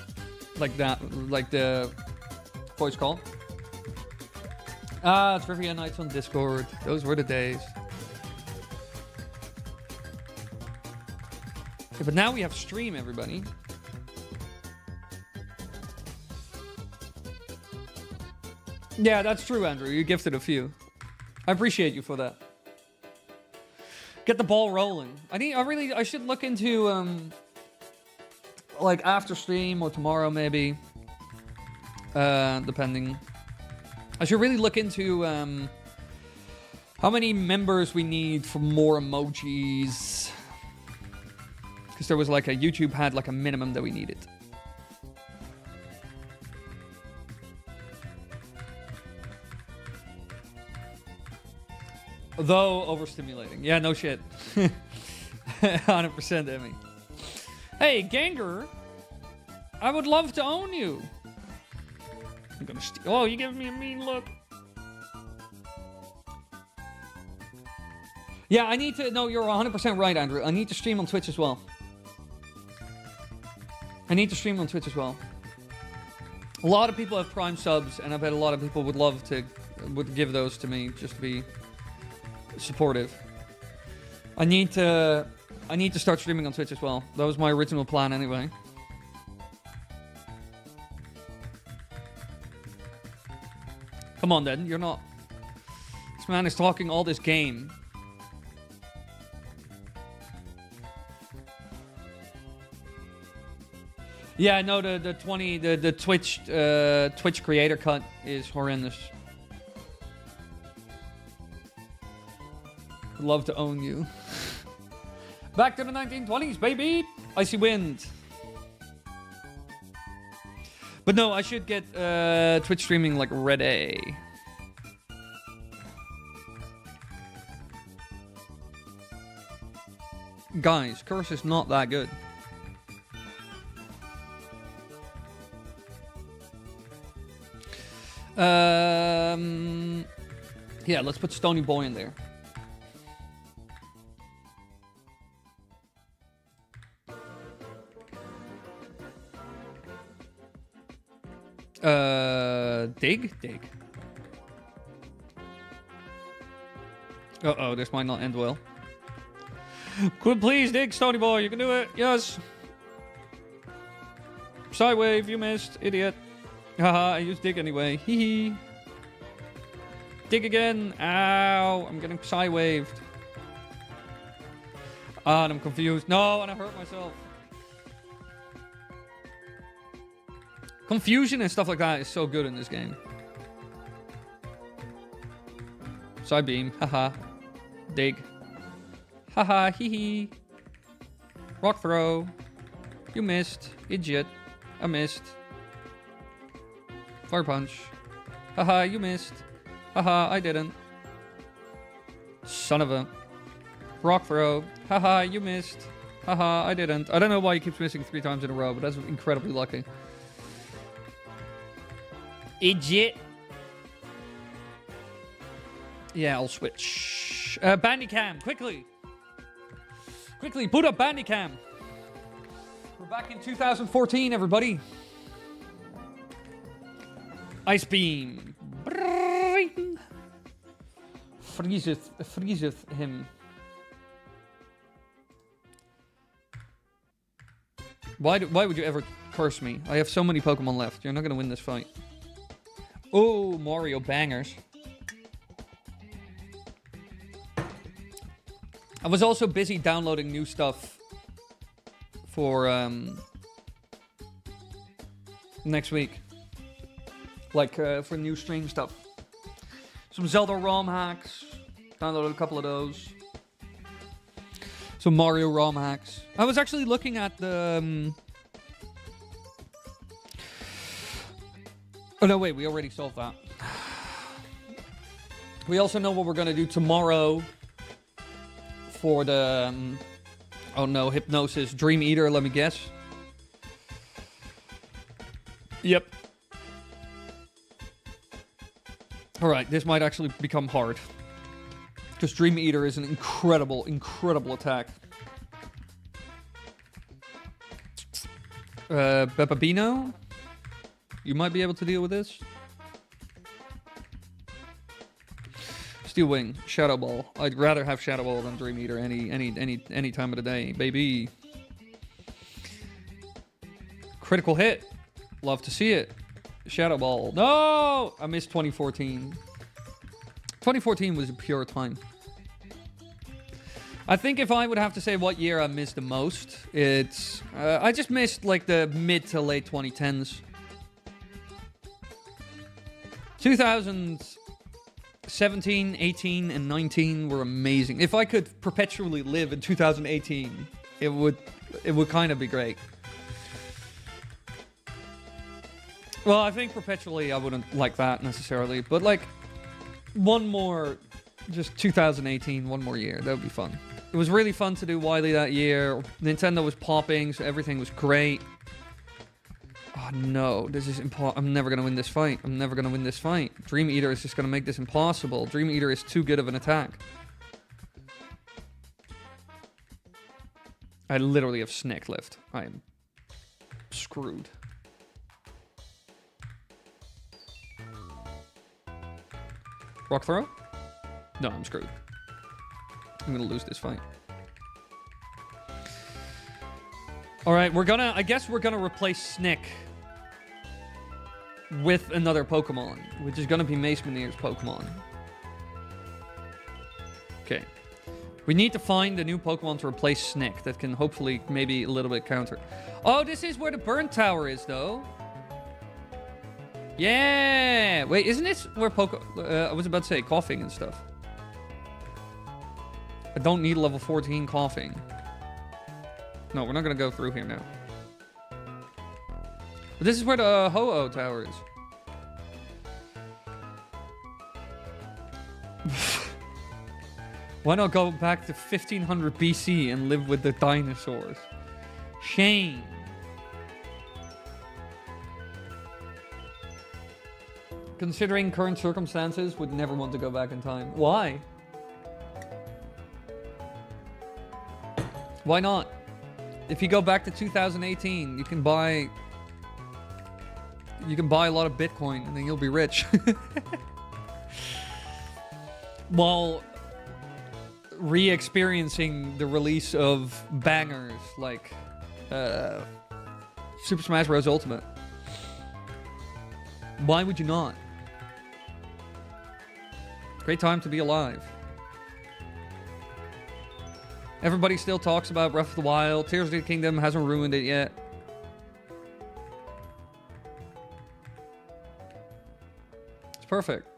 Like that, like the voice call. Ah, Trivia Nights on Discord. Those were the days. Okay, but now we have stream, everybody. Yeah, that's true, Andrew. You gifted a few. I appreciate you for that. Get the ball rolling. I should look into like after stream or tomorrow maybe. Depending. I should really look into how many members we need for more emojis. Because there was like a YouTube had like a minimum that we needed. Though overstimulating. Yeah, no shit. 100% Emmy. Hey, Ganger. I would love to own you. I'm gonna oh, you giving me a mean look. Yeah, I need to... No, you're 100% right, Andrew. I need to stream on Twitch as well. A lot of people have Prime subs, and I bet a lot of people would give those to me just to be supportive. I need to start streaming on Twitch as well. That was my original plan anyway. Come on then, you're not... This man is talking all this game. Yeah, no, the Twitch creator cut is horrendous. Would love to own you. Back to the 1920s, baby! Icy wind. But no, I should get Twitch streaming like ready. Guys, Curse is not that good. Yeah, let's put Stony Boy in there. Dig. Uh-oh, this might not end well. Could please dig, Stony Boy, you can do it, yes. Sidewave, you missed, idiot. Haha, I used dig anyway. Hee hee. Dig again. Ow, I'm getting psy-waved. Ah, and I'm confused. No, and I hurt myself. Confusion and stuff like that is so good in this game. Side beam. Haha. Dig. Haha, hee hee. Rock throw. You missed. Idiot. I missed. Fire punch. Haha, you missed. Haha, I didn't. Son of a... Rock throw. Haha, you missed. Haha, I didn't. I don't know why he keeps missing 3 times in a row, but that's incredibly lucky. Idiot. Yeah, I'll switch. Bandicam, quickly. Quickly, put up Bandicam. We're back in 2014, everybody. Ice beam. Freezeth him. Why would you ever curse me? I have so many Pokemon left. You're not gonna win this fight. Oh, Mario bangers. I was also busy downloading new stuff for next week. Like for new stream stuff. Some Zelda ROM hacks. Downloaded a couple of those. Some Mario ROM hacks. I was actually looking at the... Oh, no, wait. We already solved that. We also know what we're going to do tomorrow for the... oh, no. Hypnosis. Dream Eater, let me guess. Yep. Alright, this might actually become hard. Because Dream Eater is an incredible, incredible attack. Bepabino? You might be able to deal with this. Steel Wing, Shadow Ball. I'd rather have Shadow Ball than Dream Eater any time of the day, baby. Critical hit. Love to see it. Shadow Ball. No! I missed 2014. 2014 was a pure time. I think if I would have to say what year I missed the most, it's... I just missed like the mid to late 2010s. 2017, 18, and 19 were amazing. If I could perpetually live in 2018, it would kind of be great. Well, I think perpetually I wouldn't like that necessarily, but like one more Just 2018, one more year. That would be fun. It was really fun to do Wily that year. Nintendo was popping, so everything was great. Oh no, this is impossible. I'm never going to win this fight. I'm never going to win this fight. Dream Eater is just going to make this impossible. Dream Eater is too good of an attack. I literally have Snake Lift. I am screwed. Rock Throw? No, I'm screwed. I'm going to lose this fight. Alright, I guess we're gonna replace Snick with another Pokemon, which is gonna be Mace Manier's Pokemon. Okay. We need to find a new Pokemon to replace Snick that can hopefully maybe a little bit counter. Oh, this is where the Burn Tower is, though. Yeah! Wait, isn't this where I was about to say coughing and stuff. I don't need level 14 coughing. No, we're not going to go through here now. But this is where the Ho-Oh Tower is. Why not go back to 1500 BC and live with the dinosaurs? Shane. Considering current circumstances, would never want to go back in time. Why? Why not? If you go back to 2018, you can buy a lot of Bitcoin and then you'll be rich. While re-experiencing the release of bangers like Super Smash Bros. Ultimate. Why would you not? Great time to be alive. Everybody still talks about Breath of the Wild. Tears of the Kingdom hasn't ruined it yet. It's perfect.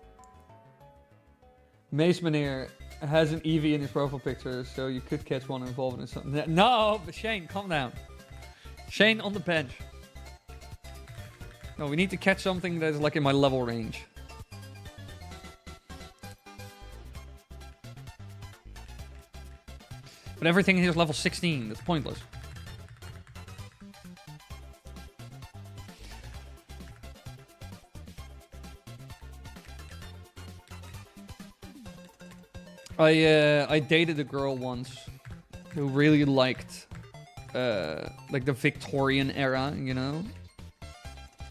Mace Manier has an Eevee in his profile picture, so you could catch one involved in something. No, Shane, calm down. Shane on the bench. No, we need to catch something that is like in my level range. But everything here is level 16. That's pointless. I dated a girl once who really liked like the Victorian era, you know?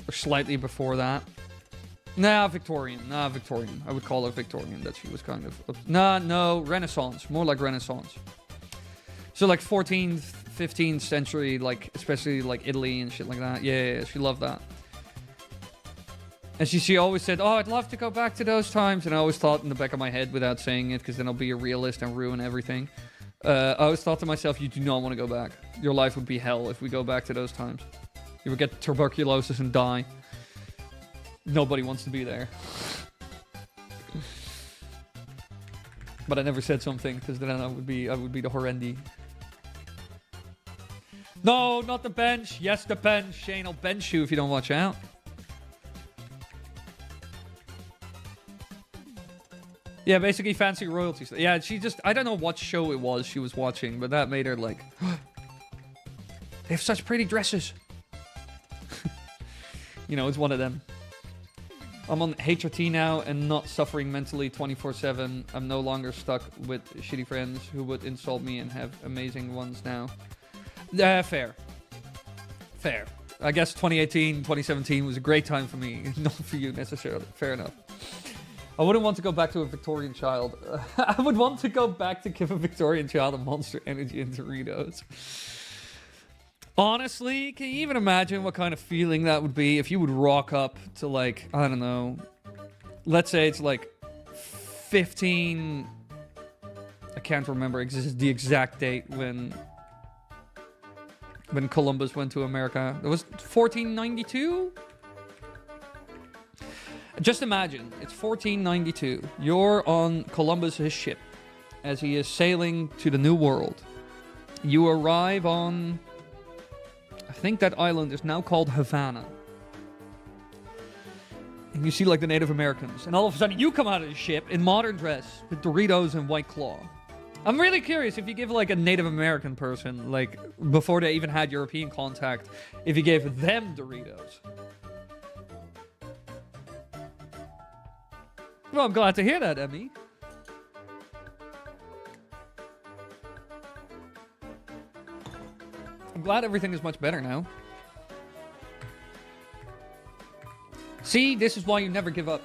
Or slightly before that. Nah, Victorian. I would call her Victorian. That she was kind of... no, Renaissance. More like Renaissance. So like 14th, 15th century, like especially like Italy and shit like that. Yeah, she loved that. And she always said, oh, I'd love to go back to those times. And I always thought in the back of my head without saying it, because then I'll be a realist and ruin everything. I always thought to myself, you do not want to go back. Your life would be hell if we go back to those times. You would get tuberculosis and die. Nobody wants to be there. But I never said something, because then I would be the horrendi. No, not the bench. Yes, the bench. Shane, I'll bench you if you don't watch out. Yeah, basically fancy royalties. Yeah, she just... I don't know what show it was she was watching, but that made her like... they have such pretty dresses. You know, it's one of them. I'm on HRT now and not suffering mentally 24/7. I'm no longer stuck with shitty friends who would insult me and have amazing ones now. Fair. I guess 2018, 2017 was a great time for me. Not for you necessarily. Fair enough. I wouldn't want to go back to a Victorian child. I would want to go back to give a Victorian child a Monster Energy and Doritos. Honestly, can you even imagine what kind of feeling that would be if you would rock up to, like, I don't know, let's say it's like 15... I can't remember the exact date when Columbus went to America. It was 1492? Just imagine, it's 1492. You're on Columbus's ship as he is sailing to the New World. You arrive on... I think that island is now called Havana. And you see like the Native Americans, and all of a sudden you come out of the ship in modern dress with Doritos and White Claw. I'm really curious if you give like a Native American person, like before they even had European contact, if you gave them Doritos. Well, I'm glad to hear that, Emmy. I'm glad everything is much better now. See, this is why you never give up.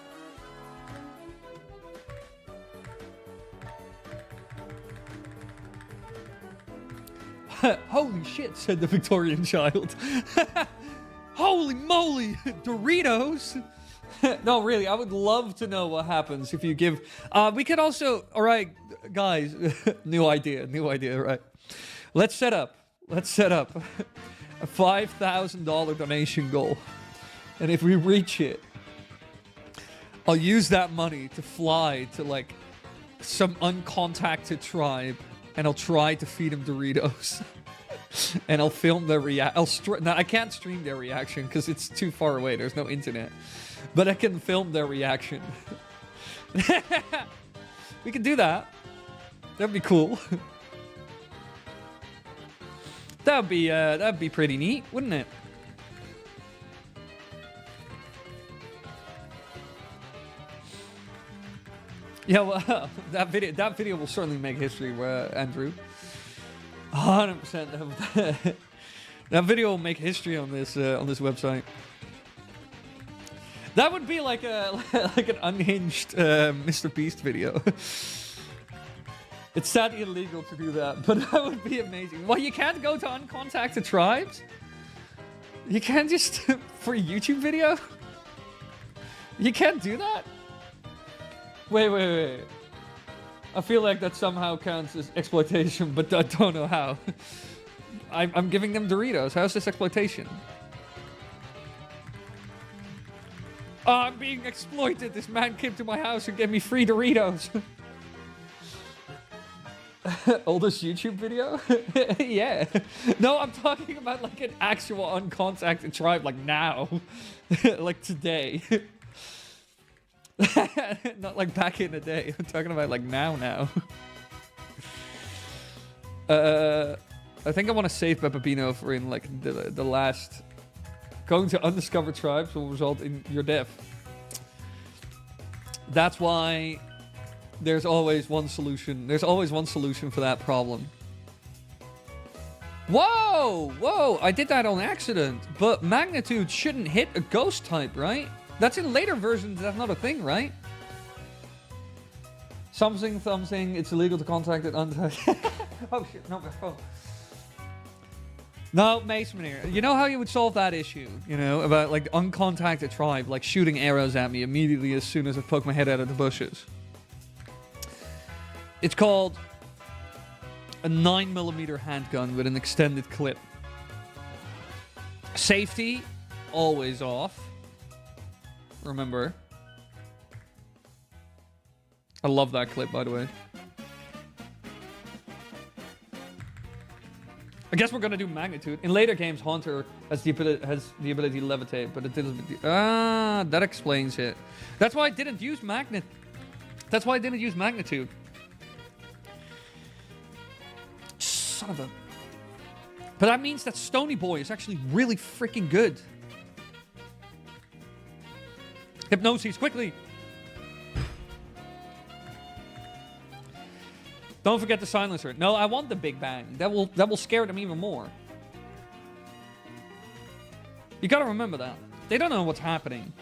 Holy shit, said the Victorian child. Holy moly, Doritos. No, really, I would love to know what happens if you give... we could also... All right, guys, new idea, right? Let's set up a $5,000 donation goal. And if we reach it, I'll use that money to fly to, like, some uncontacted tribe, and I'll try to feed them Doritos. And I'll film their reaction. Now, I can't stream their reaction because it's too far away. There's no internet. But I can film their reaction. We can do that. That'd be cool. That'd be pretty neat, wouldn't it? Yeah, well, that video will certainly make history, Andrew. 100%. That video will make history on this website. That would be like an unhinged Mr. Beast video. It's sadly illegal to do that, but that would be amazing. Well, you can't go to uncontacted tribes? You can't just... for a YouTube video? You can't do that? Wait. I feel like that somehow counts as exploitation, but I don't know how. I'm giving them Doritos. How's this exploitation? Oh, I'm being exploited. This man came to my house and gave me free Doritos. Oldest YouTube video? Yeah. No, I'm talking about like an actual uncontacted tribe, like now. Like today. Not like back in the day. I'm talking about like now. I think I want to save Peppino for in like the last... Going to undiscovered tribes will result in your death. That's why there's always one solution. There's always one solution for that problem. Whoa! I did that on accident. But magnitude shouldn't hit a ghost type, right? That's in later versions. That's not a thing, right? Something. It's illegal to contact it. Oh shit! No, my phone. No, Mason here. You know how you would solve that issue? You know, about like uncontacted tribe, like shooting arrows at me immediately as soon as I poke my head out of the bushes. It's called a 9mm handgun with an extended clip. Safety, always off. Remember. I love that clip, by the way. I guess we're gonna do magnitude. In later games, Haunter has the ability to levitate, but it didn't. That explains it. That's why I didn't use magnet. That's why I didn't use magnitude. Son of a. But that means that Stony Boy is actually really freaking good. Hypnosis, quickly. Don't forget the silencer. No, I want the Big Bang. That will scare them even more. You gotta remember that. They don't know what's happening.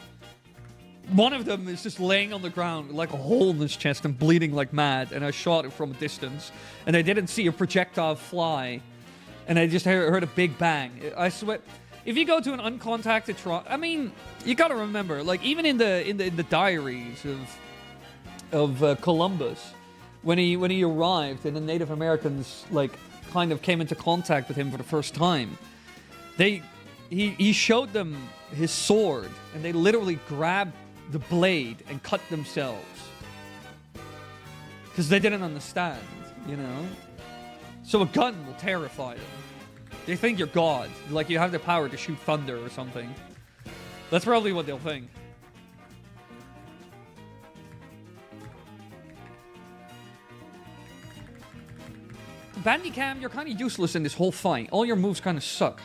One of them is just laying on the ground like a hole in his chest and bleeding like mad, and I shot it from a distance, and they didn't see a projectile fly, and I just heard a big bang. I swear, if you go to an uncontacted tribe, I mean, you gotta remember, like even in the diaries of Columbus. When he arrived and the Native Americans like kind of came into contact with him for the first time, he showed them his sword and they literally grabbed the blade and cut themselves because they didn't understand, you know. So a gun will terrify them. They think you're God, like you have the power to shoot thunder or something. That's probably what they'll think. Bandicam, you're kind of useless in this whole fight. All your moves kind of suck.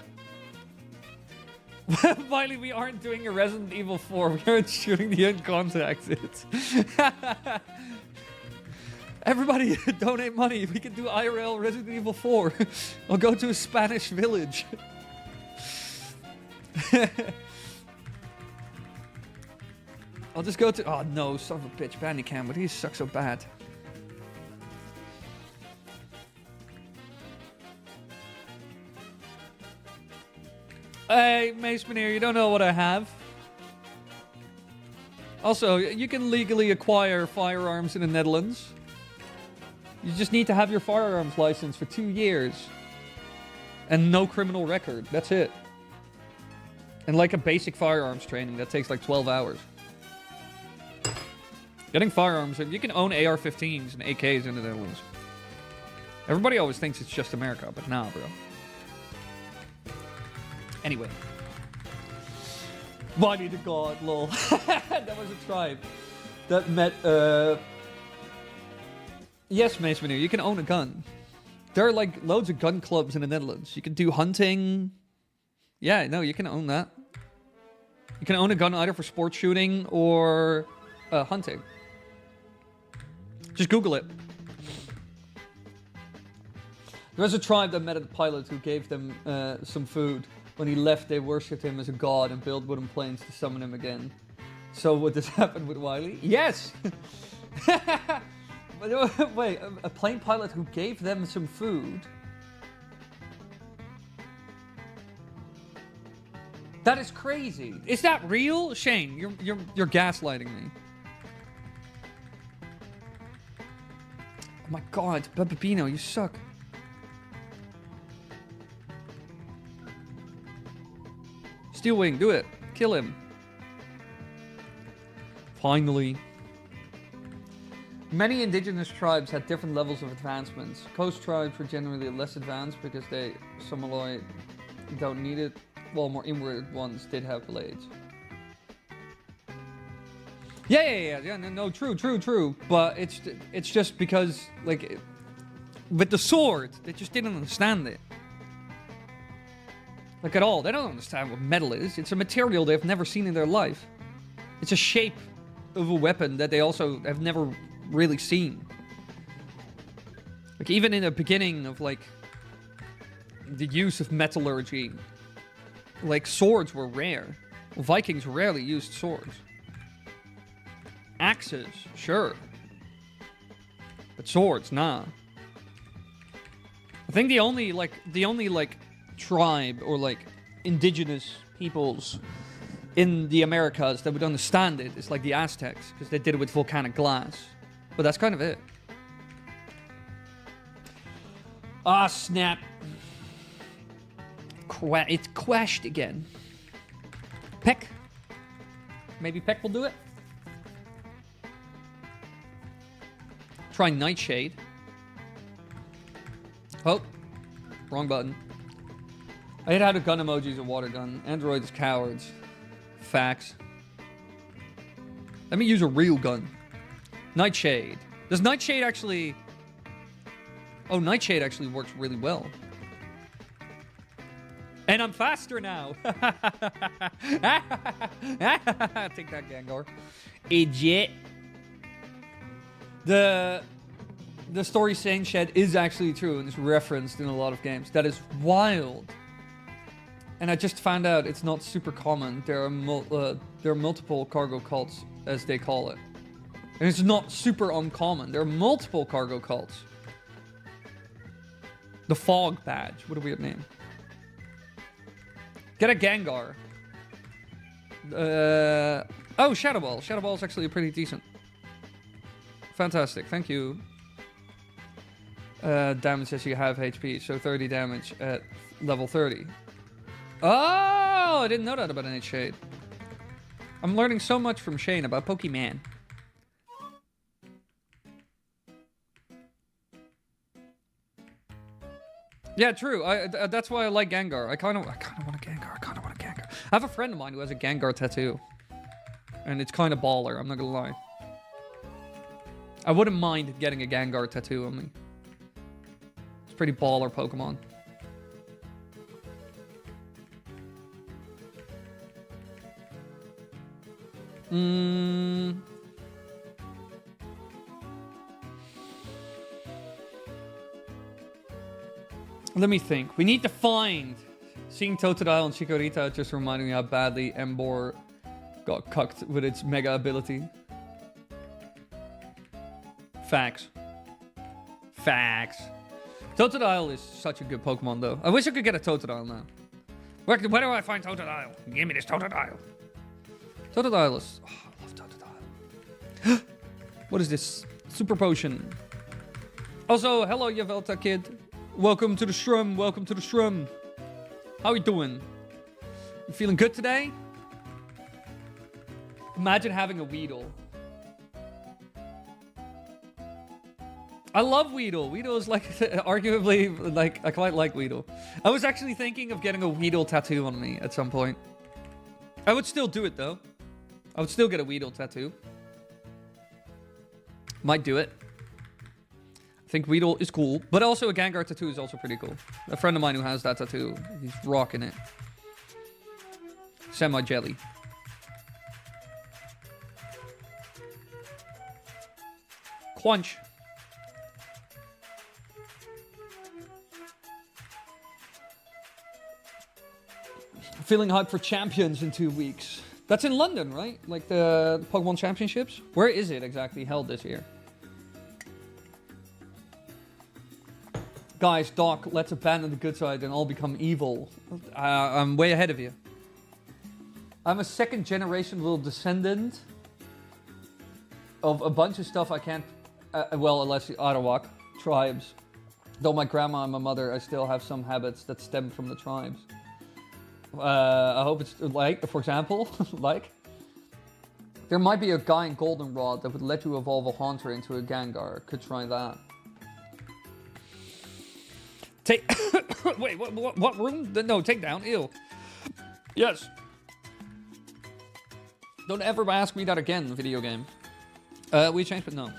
Wily, we aren't doing a Resident Evil 4. We aren't shooting the end contacts. Everybody, donate money. We can do IRL Resident Evil 4. I'll go to a Spanish village. I'll just go to... Oh, no, son of a bitch. Bandicam, but he sucks so bad. Hey, Mace Maneer, you don't know what I have. Also, you can legally acquire firearms in the Netherlands. You just need to have your firearms license for 2 years. And no criminal record. That's it. And like a basic firearms training that takes like 12 hours. Getting firearms, you can own AR-15s and AKs in the Netherlands. Everybody always thinks it's just America, but nah, bro. Anyway. Body to God, lol. That was a tribe that met, Yes, Mace Manu, you can own a gun. There are like loads of gun clubs in the Netherlands. You can do hunting. Yeah, no, you can own that. You can own a gun either for sport shooting or hunting. Just Google it. There was a tribe that met a pilot who gave them some food. When he left, they worshipped him as a god and built wooden planes to summon him again. So would this happen with Wily? Yes! Wait, a plane pilot who gave them some food? That is crazy. Is that real? Shane, you're gaslighting me. Oh my god, Bababino, you suck. Steelwing, do it. Kill him. Finally. Many indigenous tribes had different levels of advancements. Coast tribes were generally less advanced because they, Somali, don't need it, while more inward ones did have blades. Yeah, no, true. But it's just because, like, with the sword, they just didn't understand it. Like, at all. They don't understand what metal is. It's a material they've never seen in their life. It's a shape of a weapon that they also have never really seen. Like, even in the beginning of, like, the use of metallurgy, like, swords were rare. Vikings rarely used swords. Axes, sure. But swords, nah. I think the only tribe or like indigenous peoples in the Americas that would understand it is like the Aztecs, because they did it with volcanic glass. But that's kind of it. Ah, snap. It's quashed again. Peck. Maybe Peck will do it. Try Nightshade. Oh. Wrong button. I hate how the gun emoji is a water gun. Androids cowards. Facts. Let me use a real gun. Nightshade. Does Nightshade actually... Oh, Nightshade actually works really well. And I'm faster now. Take that, Gengar. Idiot. The story Sane Shed is actually true and is referenced in a lot of games. That is wild. And I just found out it's not super common. There are multiple cargo cults, as they call it. And it's not super uncommon. There are multiple cargo cults. The Fog Badge. What a weird name. Get a Gengar. Oh, Shadow Ball. Shadow Ball is actually pretty decent. Fantastic. Thank you. Damage says you have HP, so 30 damage at level 30. Oh, I didn't know that about Nightshade. I'm learning so much from Shane about Pokemon. Yeah, true. That's why I like Gengar. I kind of want a Gengar. I have a friend of mine who has a Gengar tattoo, and it's kind of baller. I'm not gonna lie. I wouldn't mind getting a Gengar tattoo on me. It's pretty baller Pokemon. Let me think. We need to find... Seeing Totodile and Chikorita just reminded me how badly Emboar got cucked with its mega ability. Facts. Facts. Totodile is such a good Pokemon, though. I wish I could get a Totodile now. Where do I find Totodile? Give me this Totodile. Totodile is... Oh, I love Totodile. What is this? Super Potion. Also, hello, Yavelta kid. Welcome to the Shroom. Welcome to the Shroom. How are you doing? You feeling good today? Imagine having a Weedle. I love Weedle. Weedle is like, arguably, like, I quite like Weedle. I was actually thinking of getting a Weedle tattoo on me at some point. I would still do it, though. I would still get a Weedle tattoo. Might do it. I think Weedle is cool. But also a Gengar tattoo is also pretty cool. A friend of mine who has that tattoo, he's rocking it. Semi-jelly. Quanch. Feeling hyped for Champions in 2 weeks. That's in London, right? Like the Pokemon Championships? Where is it exactly held this year? Guys, Doc, let's abandon the good side and all become evil. I'm way ahead of you. I'm a second generation little descendant of a bunch of stuff I can't... well, unless the Arawak tribes. Though my grandma and my mother, I still have some habits that stem from the tribes. I hope it's like, for example, like... There might be a guy in Goldenrod that would let you evolve a Haunter into a Gengar. Could try that. Take... Wait, what room? No, take down. Ew. Yes. Don't ever ask me that again, video game. We changed, but no.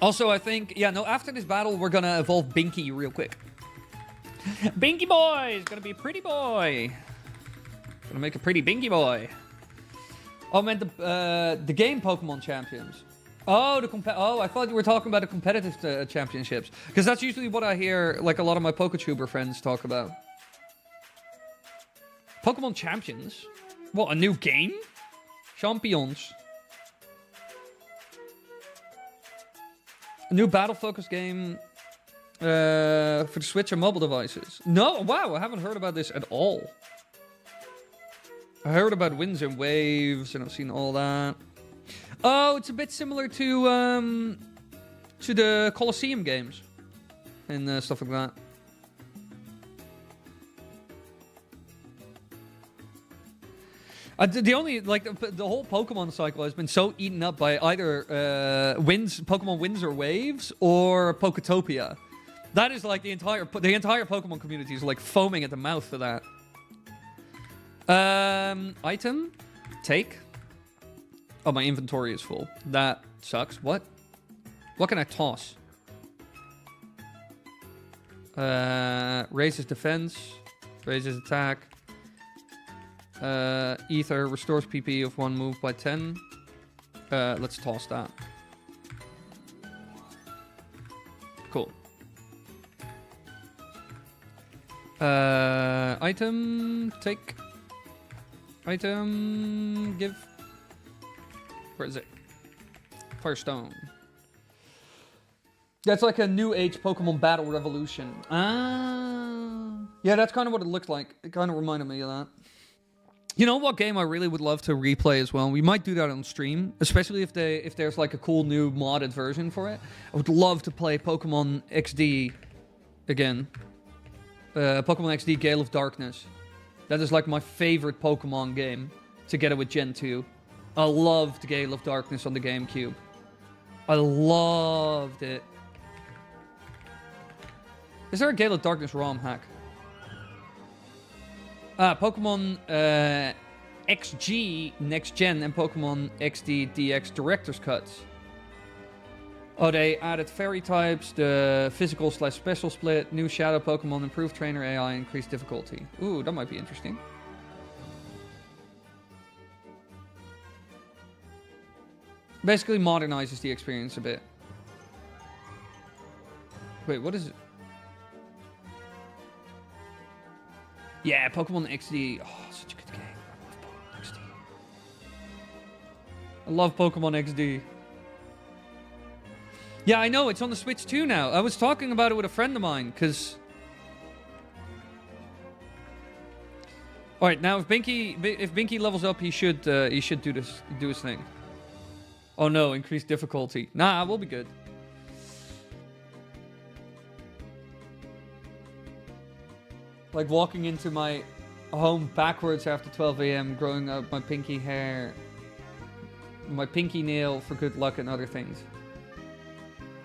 Also, I think... Yeah, no, after this battle, we're gonna evolve Binky real quick. Binky boy is gonna be a pretty boy. Gonna make a pretty Binky boy. Oh, I meant the game Pokemon Champions. Oh, I thought you were talking about the competitive championships. Because that's usually what I hear, like, a lot of my PokeTuber friends talk about. Pokemon Champions? What, a new game? Champions. A new battle-focused game for the Switch and mobile devices. No, wow, I haven't heard about this at all. I heard about Winds and Waves, and I've seen all that. Oh, it's a bit similar to the Colosseum games and stuff like that. The only, like, the whole Pokemon cycle has been so eaten up by either Pokemon Winds or Waves or Poketopia. That is like the entire Pokemon community is like foaming at the mouth for that. Item, take. Oh, my inventory is full. That sucks. What? What can I toss? Raises defense. Raises attack. Ether restores PP of 1 move by 10. Let's toss that. Cool. Item. Take. Item. Give. Where is it? Firestone. That's like a new age Pokemon Battle Revolution. Ah. Yeah, that's kind of what it looked like. It kind of reminded me of that. You know what game I really would love to replay as well? We might do that on stream, especially if there's like a cool new modded version for it. I would love to play Pokemon XD again. Pokemon XD Gale of Darkness. That is like my favorite Pokemon game together with Gen 2. I loved Gale of Darkness on the GameCube. I loved it. Is there a Gale of Darkness ROM hack? Pokemon XG Next Gen and Pokemon XD DX Director's Cuts. Oh, they added fairy types, the physical/special split, new shadow Pokemon, improved trainer AI, increased difficulty. Ooh, that might be interesting. Basically modernizes the experience a bit. Wait, what is it? Yeah, Pokemon XD. Oh, such a good game. I love Pokemon XD. Yeah, I know. It's on the Switch too now. I was talking about it with a friend of mine, because... Alright, now if Binky levels up, he should do his thing. Oh no, increased difficulty. Nah, we'll be good. Like walking into my home backwards after 12 a.m., growing out my pinky hair, my pinky nail for good luck and other things.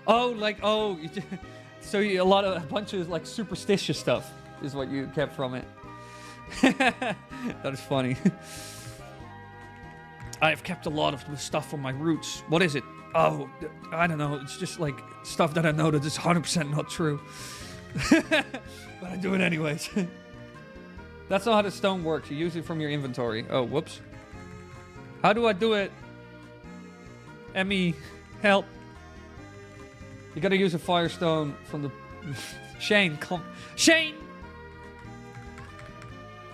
Oh, like, oh, so a bunch of like superstitious stuff is what you kept from it. That is funny. I've kept a lot of the stuff from my roots. What is it? Oh, I don't know. It's just like stuff that I know that is 100% not true. But I do it anyways. That's not how the stone works. You use it from your inventory. Oh, whoops. How do I do it? Emmy, help. You gotta use a firestone from the... Shane, come... Shane!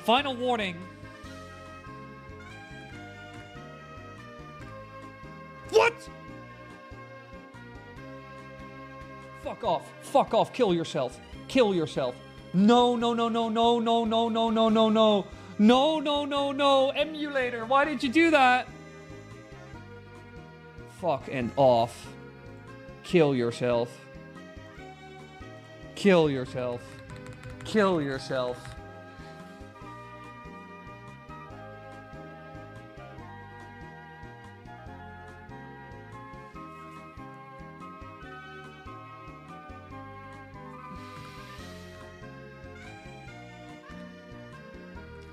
Final warning. What? Fuck off. Fuck off. Kill yourself. Kill yourself. No, no, no, no, no, no, no, no, no, no, no. No, no, no, no. Emulator, why did you do that? Fuck and off. Kill yourself. Kill yourself. Kill yourself.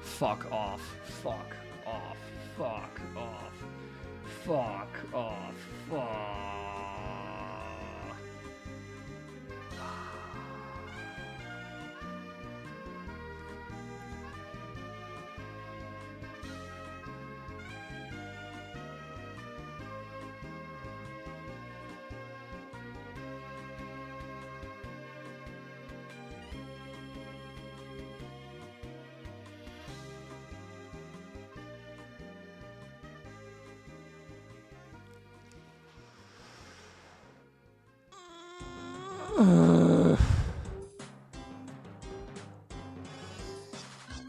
Fuck off. Fuck off. Fuck off. Fuck off. Fuck.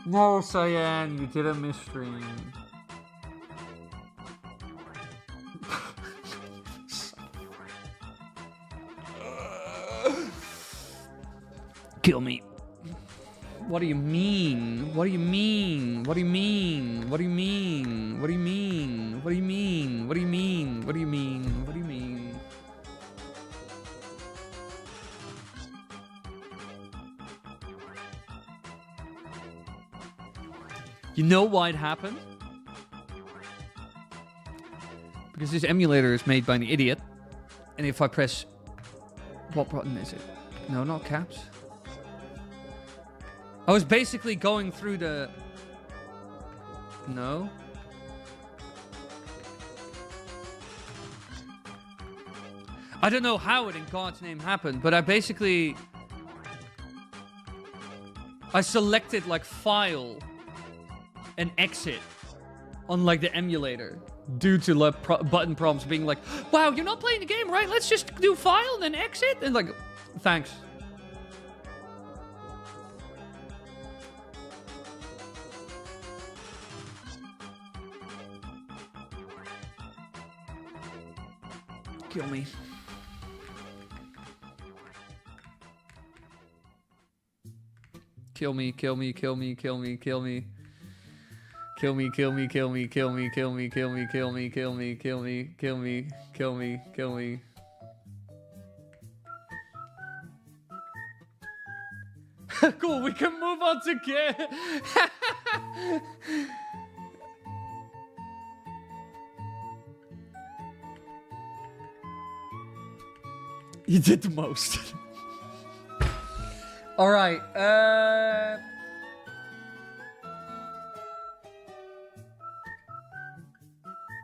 No, Cyan, you did a misstream. Kill me. What do you mean? What do you mean? What do you mean? What do you mean? What do you mean? What do you mean? What do you mean? What do you mean? What do you mean? You know why it happened? Because this emulator is made by an idiot. And if I press... What button is it? No, not caps. I was basically going through the... No. I don't know how it in God's name happened, but I basically... I selected like file and exit on like the emulator due to like button prompts being like, wow, you're not playing the game, right? Let's just do file and then exit. And like, thanks. Kill me. Kill me, kill me, kill me, kill me, kill me. Kill me, kill me, kill me, kill me, kill me, kill me, kill me, kill me, kill me, kill me, kill me, kill me. Cool, we can move on to game. You did the most. Alright,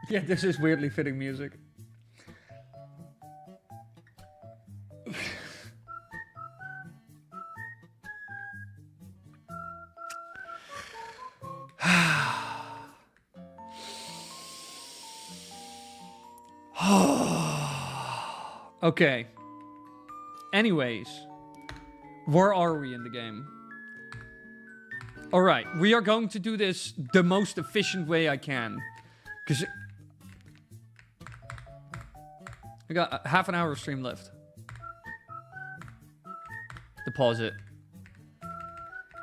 yeah, this is weirdly fitting music. Okay. Anyways, where are we in the game? Alright, we are going to do this the most efficient way I can. Because we got a half an hour of stream left. Deposit.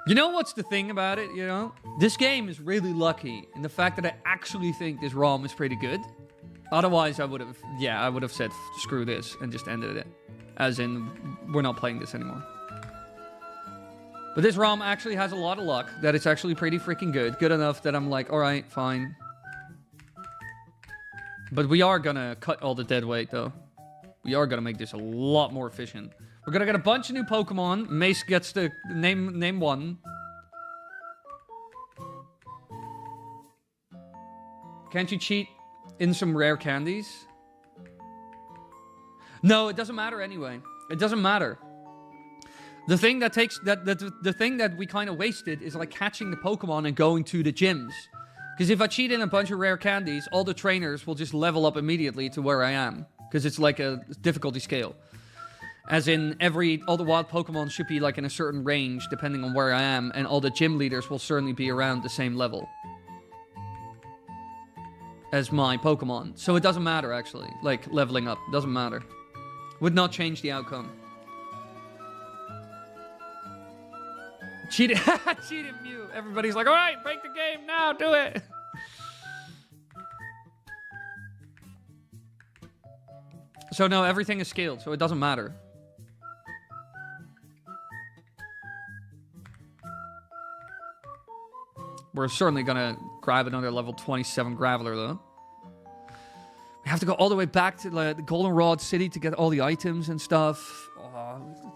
You know what's the thing about it, you know? This game is really lucky in the fact that I actually think this ROM is pretty good. Otherwise, I would have said screw this and just ended it. As in, we're not playing this anymore. But this ROM actually has a lot of luck that it's actually pretty freaking good. Good enough that I'm like, alright, fine. But we are gonna cut all the dead weight, though. We are gonna make this a lot more efficient. We're gonna get a bunch of new Pokemon. Mace gets to name one. Can't you cheat in some rare candies? No, it doesn't matter anyway. It doesn't matter. The thing that takes the thing that we kind of wasted is like catching the Pokemon and going to the gyms. Because if I cheat in a bunch of rare candies, all the trainers will just level up immediately to where I am. Because it's like a difficulty scale. As in, all the wild Pokemon should be like in a certain range, depending on where I am, and all the gym leaders will certainly be around the same level as my Pokemon. So it doesn't matter, actually. Like, leveling up. Doesn't matter. Would not change the outcome. Cheated. Cheated Mew. Everybody's like, alright, break the game now, do it. So no, everything is scaled, so it doesn't matter. We're certainly gonna grab another level 27 Graveler, though. We have to go all the way back to the Goldenrod City to get all the items and stuff. Oh.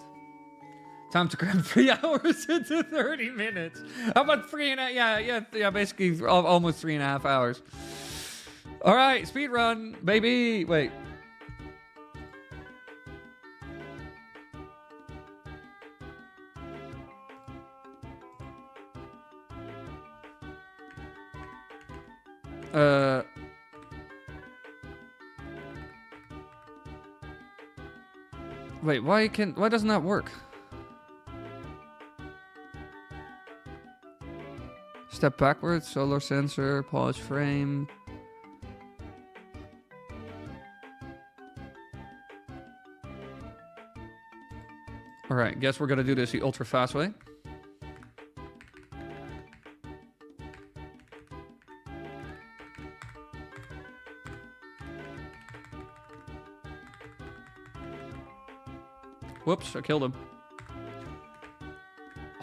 Time to cram 3 hours into 30 minutes. How about 3.5? Yeah, basically almost 3.5 hours. All right, speed run, baby. Wait. Wait, why doesn't that work? Step backwards, solar sensor, pause frame. Alright, guess we're gonna do this the ultra fast way. Whoops, I killed him.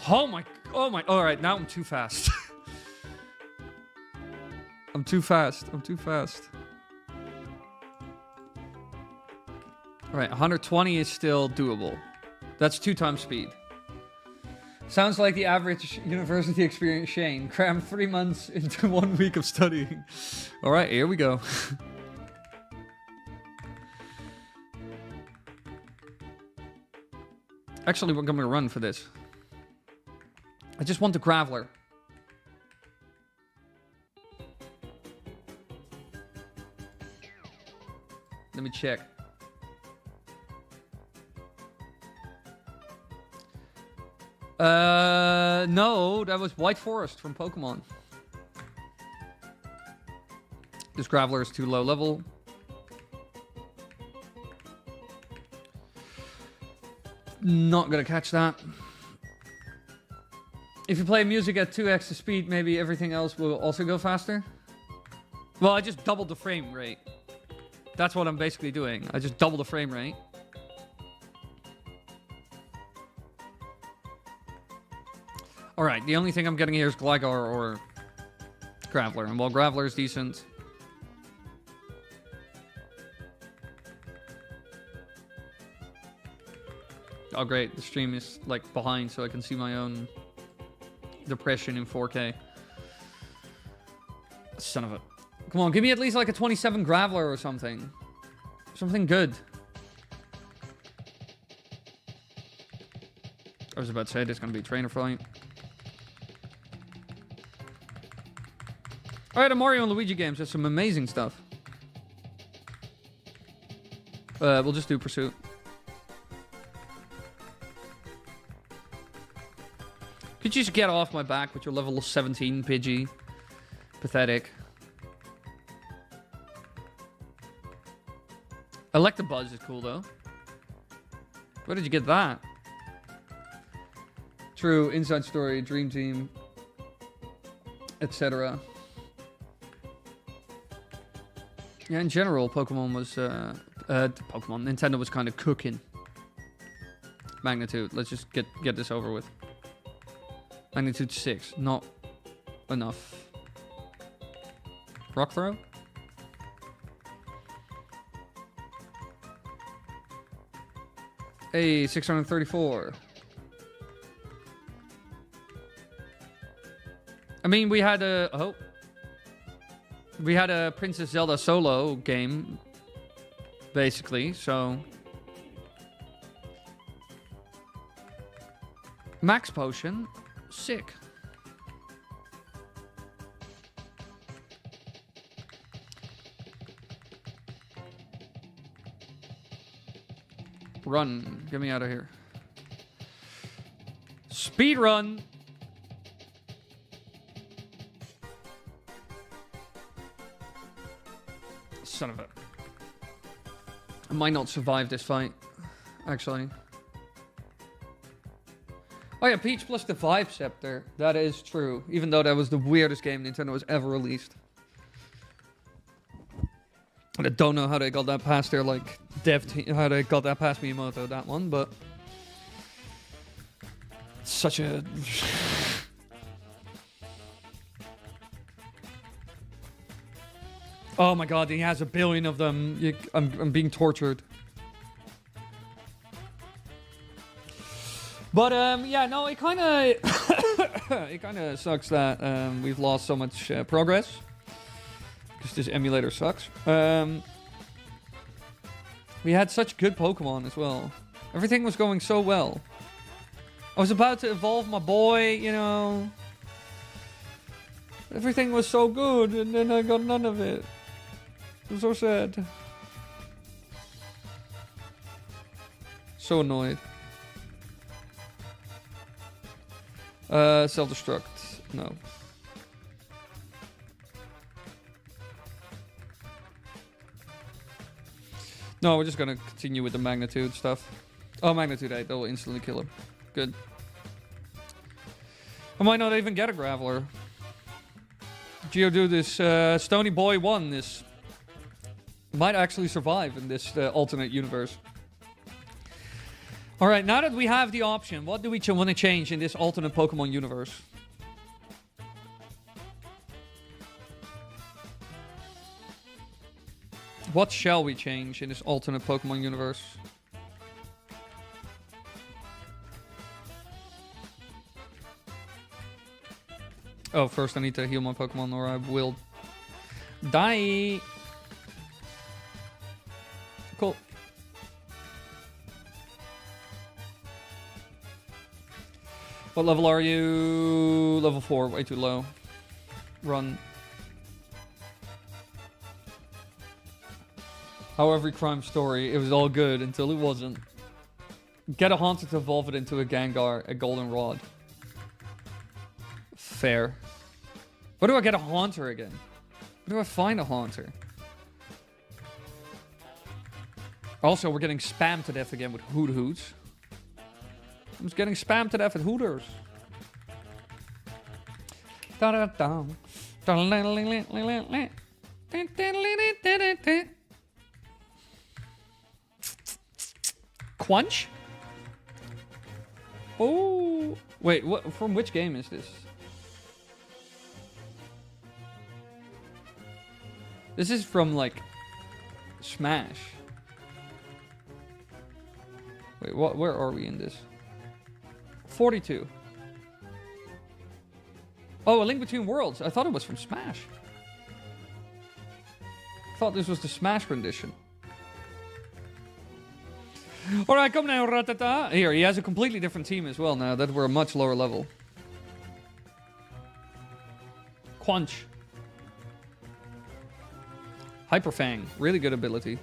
Oh my, alright, now I'm too fast. I'm too fast. Alright, 120 is still doable. That's 2 times speed. Sounds like the average university experience Shane. Cram 3 months into 1 week of studying. Alright, here we go. Actually, we're going to run for this. I just want the Graveler. Let me check. No, that was White Forest from Pokemon. This Graveler is too low level. Not gonna catch that. If you play music at 2x the speed, maybe everything else will also go faster. Well, I just doubled the frame rate. That's what I'm basically doing. I just doubled the frame rate. Alright, the only thing I'm getting here is Gligar or Graveler. And while Graveler is decent... oh great, the stream is like behind so I can see my own depression in 4K. Son of a... Come on, give me at least like a 27 Graveler or something. Something good. I was about to say there's going to be trainer fight. Alright, the Mario and Luigi games have some amazing stuff. We'll just do Pursuit. Could you just get off my back with your level 17 Pidgey? Pathetic. Electabuzz is cool though. Where did you get that? True, Inside Story, Dream Team, etc. Yeah, in general, Pokemon was, Nintendo was kind of cooking. Magnitude, let's just get this over with. Magnitude 6, not enough. Rock Throw? Hey, 634. I mean, we had a... We had a Princess Zelda solo game, basically, so... Max Potion. Sick. Run. Get me out of here. Speed run. Son of a... I might not survive this fight, actually. Oh yeah, Peach plus the Vibe Scepter. That is true. Even though that was the weirdest game Nintendo has ever released. And I don't know how they got that past their, like, dev team, how they got that past Miyamoto, that one, but... It's such a... Oh my god, he has a billion of them. I'm being tortured. But, yeah, no, it kind of... it kind of sucks that we've lost so much progress. Because this emulator sucks. We had such good Pokemon as well. Everything was going so well. I was about to evolve my boy, you know. Everything was so good, and then I got none of it. I'm so sad. So annoyed. Self-destruct. No. No, we're just gonna continue with the Magnitude stuff. Oh, Magnitude 8. That will instantly kill him. Good. I might not even get a Graveler. Geodude, Stony Boy 1 is... might actually survive in this alternate universe. Alright, now that we have the option, what do we want to change in this alternate Pokemon universe? What shall we change in this alternate Pokemon universe? Oh, first I need to heal my Pokemon or I will die. Cool. What level are you? Level 4, way too low. Run. How every crime story, it was all good until it wasn't. Get a Haunter to evolve it into a Gengar, a Goldenrod. Fair. Where do I get a Haunter again? Where do I find a Haunter? Also, we're getting spammed to death again with Hoot Hoots. I'm just getting spammed to death with Hooters. Quench? Oh, wait, what? From which game is this? This is from like Smash. Wait, what? Where are we in this? 42. Oh, A Link Between Worlds. I thought it was from Smash. I thought this was the Smash rendition. Alright, come now, Ratata. Here, he has a completely different team as well now that we're a much lower level. Quanch. Hyperfang. Really good ability.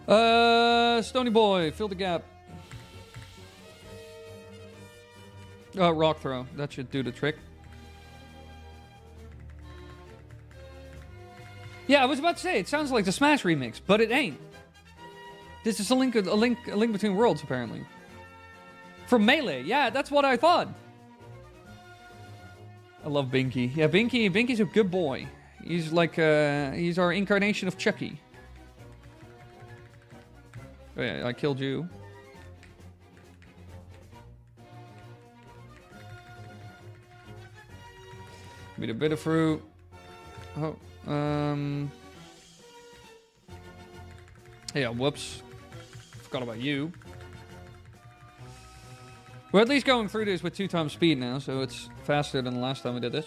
Stony Boy. Fill the gap. Rock Throw. That should do the trick. Yeah, I was about to say, it sounds like the Smash remix, but it ain't. This is a link between worlds, apparently. From Melee. Yeah, that's what I thought. I love Binky. Yeah, Binky's a good boy. He's like, he's our incarnation of Chucky. Oh yeah, I killed you. Need a bit of fruit. Oh, yeah, whoops. Forgot about you. We're at least going through this with 2 times speed now, so it's faster than the last time we did this.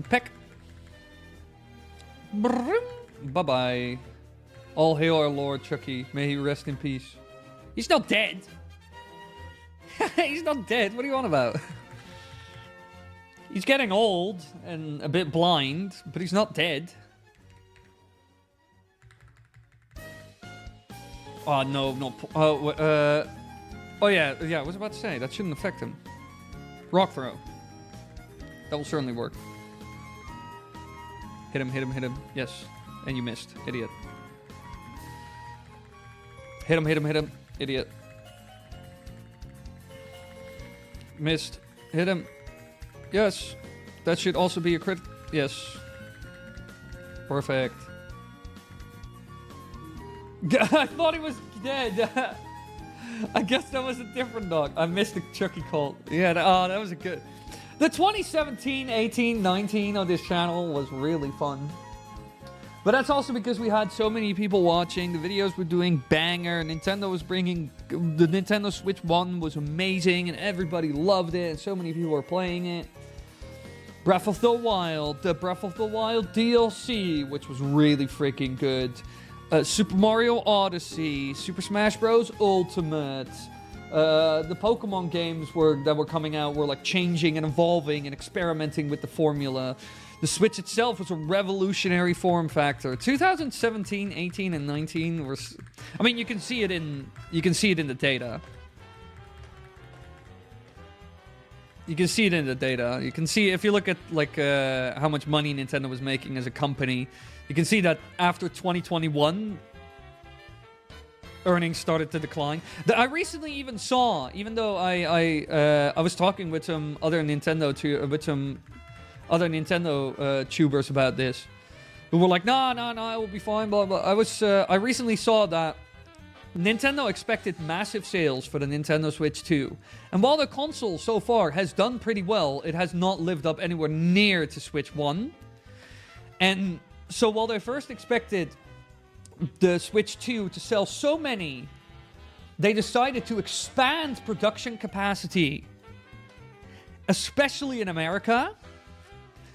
Peck. Bye-bye. All hail our Lord Chucky. May he rest in peace. He's not dead. He's not dead. What are you on about? He's getting old and a bit blind, but he's not dead. Oh, no, no. Oh, yeah, I was about to say, that shouldn't affect him. Rock Throw. That will certainly work. Hit him, hit him, hit him. Yes. And you missed. Idiot. Hit him, hit him, hit him. Idiot. Missed. Hit him. Yes. That should also be a crit. Yes. Perfect. I thought he was dead. I guess that was a different dog. I missed the Chucky cult. Yeah, that was a good... The 2017, 18, 19 on this channel was really fun. But that's also because we had so many people watching. The videos were doing banger. Nintendo was bringing... The Nintendo Switch 1 was amazing and everybody loved it. And so many people were playing it. Breath of the Wild. The Breath of the Wild DLC, which was really freaking good. Super Mario Odyssey. Super Smash Bros. Ultimate. The Pokemon games that were coming out were like changing and evolving and experimenting with the formula. The Switch itself was a revolutionary form factor. 2017, 18, and 19 were... I mean, you can see it in the data. You can see it in the data. You can see, if you look at like how much money Nintendo was making as a company, you can see that after 2021, earnings started to decline. I recently even saw, even though I was talking with some other Nintendo tubers about this, who were like, no, it will be fine, blah blah. I recently saw that Nintendo expected massive sales for the Nintendo Switch 2, and while the console so far has done pretty well, it has not lived up anywhere near to Switch 1. And so while they first expected the Switch 2 to sell so many, they decided to expand production capacity, especially in America.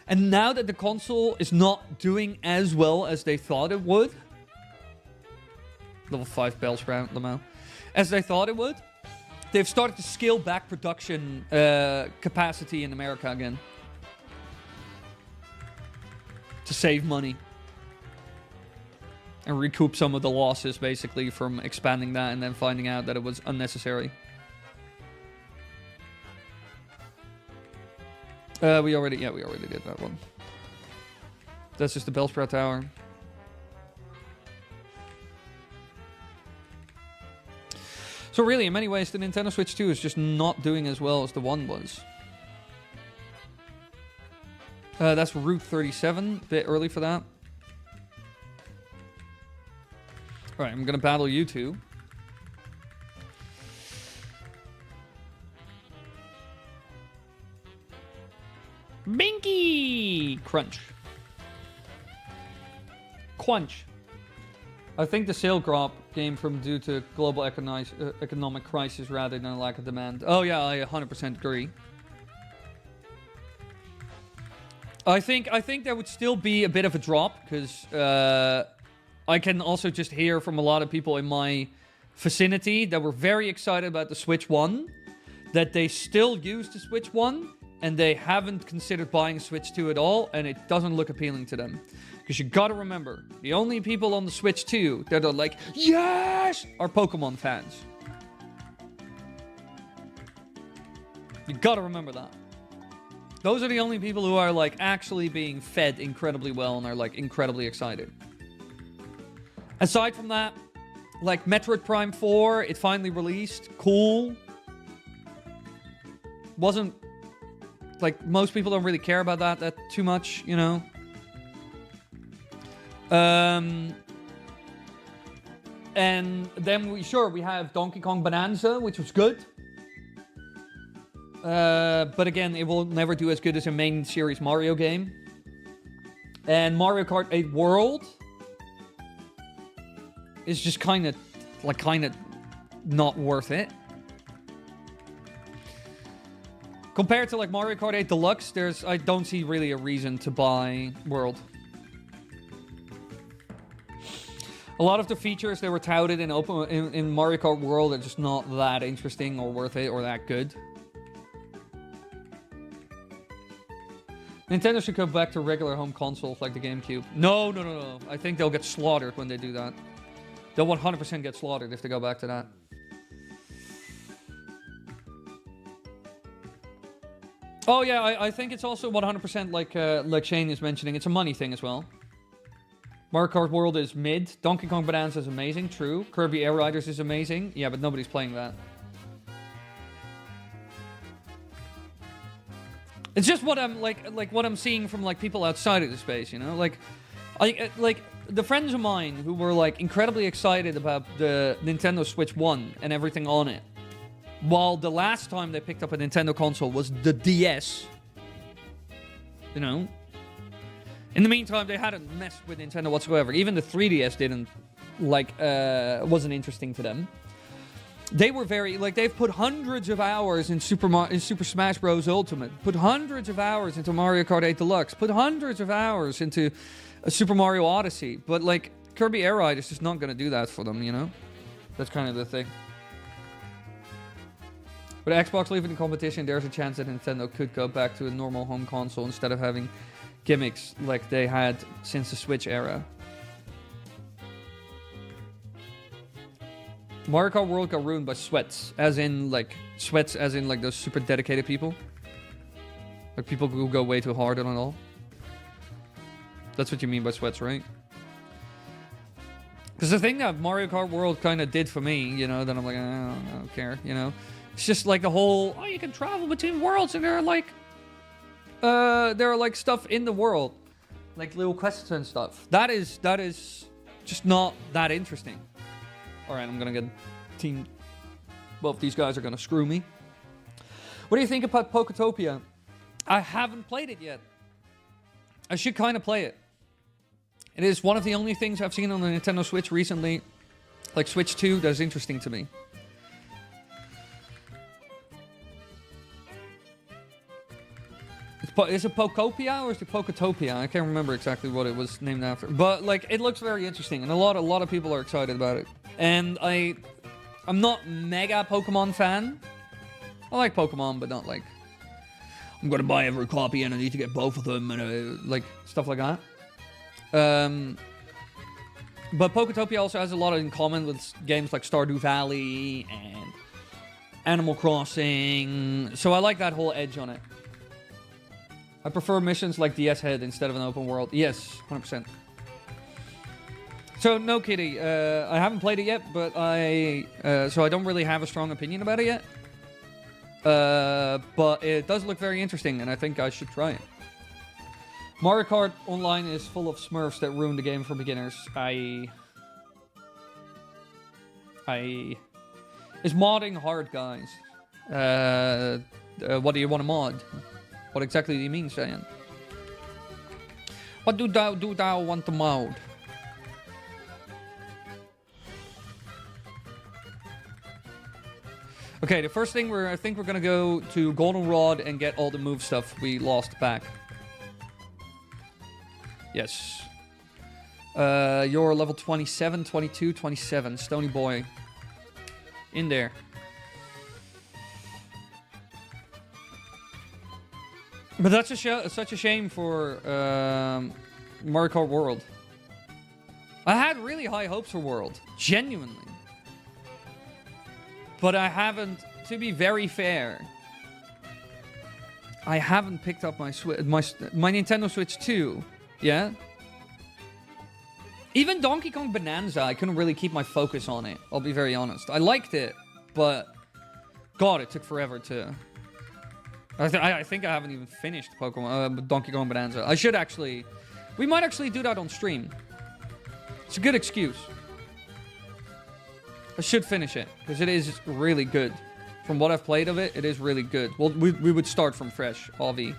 And now that the console is not doing as well as they thought it would, level 5 Bellsprout, Lamau, as they thought it would, they've started to scale back production capacity in America again to save money and recoup some of the losses, basically, from expanding that and then finding out that it was unnecessary. We already did that one. That's just the Bellsprout Tower. So really, in many ways, the Nintendo Switch 2 is just not doing as well as the 1 was. That's Route 37. A bit early for that. Alright, I'm gonna battle you two. Binky! Crunch. Quench. I think the sale drop came from due to global economic crisis rather than a lack of demand. Oh yeah, I 100% agree. I think there would still be a bit of a drop because I can also just hear from a lot of people in my vicinity that were very excited about the Switch 1, that they still use the Switch 1 and they haven't considered buying Switch 2 at all, and it doesn't look appealing to them. Because you gotta remember, the only people on the Switch 2 that are like, yes, are Pokemon fans. You gotta remember that. Those are the only people who are like actually being fed incredibly well and are like incredibly excited. Aside from that, like Metroid Prime 4, it finally released. Cool. Wasn't like most people don't really care about that too much, you know. And then we have Donkey Kong Bonanza, which was good. But again, it will never do as good as a main series Mario game. And Mario Kart 8 World is just kind of not worth it. Compared to like Mario Kart 8 Deluxe, I don't see really a reason to buy World. A lot of the features that were touted in Mario Kart World are just not that interesting or worth it or that good. Nintendo should go back to regular home consoles like the GameCube. No. I think they'll get slaughtered when they do that. They'll 100% get slaughtered if they go back to that. Oh yeah, I think it's also 100% like Shane is mentioning. It's a money thing as well. Mario Kart World is mid. Donkey Kong Bonanza is amazing, true. Kirby Air Riders is amazing. Yeah, but nobody's playing that. It's just what I'm what I'm seeing from like people outside of the space, you know? Like the friends of mine who were like incredibly excited about the Nintendo Switch 1 and everything on it. While the last time they picked up a Nintendo console was the DS. You know? In the meantime, they hadn't messed with Nintendo whatsoever. Even the 3DS didn't, wasn't interesting to them. They were very, they've put hundreds of hours in Super Smash Bros. Ultimate. Put hundreds of hours into Mario Kart 8 Deluxe. Put hundreds of hours into Super Mario Odyssey. But, Kirby Air Ride is just not going to do that for them, you know? That's kind of the thing. With Xbox leaving the competition, there's a chance that Nintendo could go back to a normal home console instead of having gimmicks like they had since the Switch era. Mario Kart World got ruined by sweats, as in those super dedicated people. Like people who go way too hard on it all. That's what you mean by sweats, right? Because the thing that Mario Kart World kind of did for me, you know, that I'm like, I don't care, you know. It's just like the whole, you can travel between worlds and there are stuff in the world. Like little quests and stuff. That is just not that interesting. Alright, I'm gonna get team. Both these guys are gonna screw me. What do you think about Poketopia? I haven't played it yet. I should kind of play it. It is one of the only things I've seen on the Nintendo Switch recently, like Switch 2, that is interesting to me. Is it Pokopia or is it Poketopia? I can't remember exactly what it was named after. But, it looks very interesting. And a lot of people are excited about it. And I'm not mega Pokemon fan. I like Pokemon, but not I'm going to buy every copy and I need to get both of them. And, stuff like that. But Poketopia also has a lot in common with games like Stardew Valley and Animal Crossing. So I like that whole edge on it. I prefer missions like DS Head instead of an open world. Yes, 100%. So, no kitty. I haven't played it yet, but so I don't really have a strong opinion about it yet. But it does look very interesting, and I think I should try it. Mario Kart Online is full of Smurfs that ruin the game for beginners. Is modding hard, guys? What do you want to mod? What exactly do you mean, Saiyan? What do thou want to mode? Okay, the first thing I think we're gonna go to Goldenrod and get all the move stuff we lost back. Yes. You're level 27, 22, 27. Stony Boy. In there. But that's such a shame for Mario Kart World. I had really high hopes for World. Genuinely. But I haven't, to be very fair, I haven't picked up my Nintendo Switch 2. Yeah? Even Donkey Kong Bonanza, I couldn't really keep my focus on it. I'll be very honest. I liked it, but God, it took forever to... I think I haven't even finished Donkey Kong Bonanza. I should actually... We might actually do that on stream. It's a good excuse. I should finish it, because it is really good. From what I've played of it, it is really good. Well, we would start from fresh, Avi.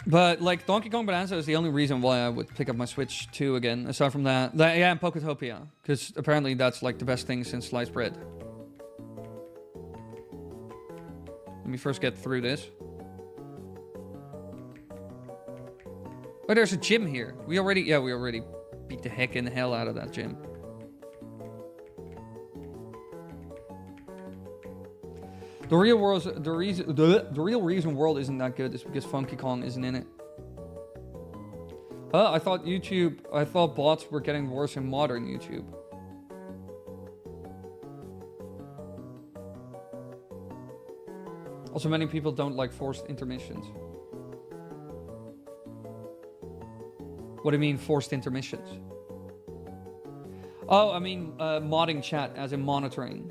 But, like, Donkey Kong Bonanza is the only reason why I would pick up my Switch 2 again. Aside from that, yeah, and Poketopia. Because apparently that's, like, the best thing since sliced bread. Let me first get through this. Oh, there's a gym here. We already beat the heck in the hell out of that gym. The real reason World isn't that good is because Funky Kong isn't in it. I thought bots were getting worse in modern YouTube. Also, many people don't like forced intermissions. What do you mean, forced intermissions? Oh, I mean, modding chat, as in monitoring.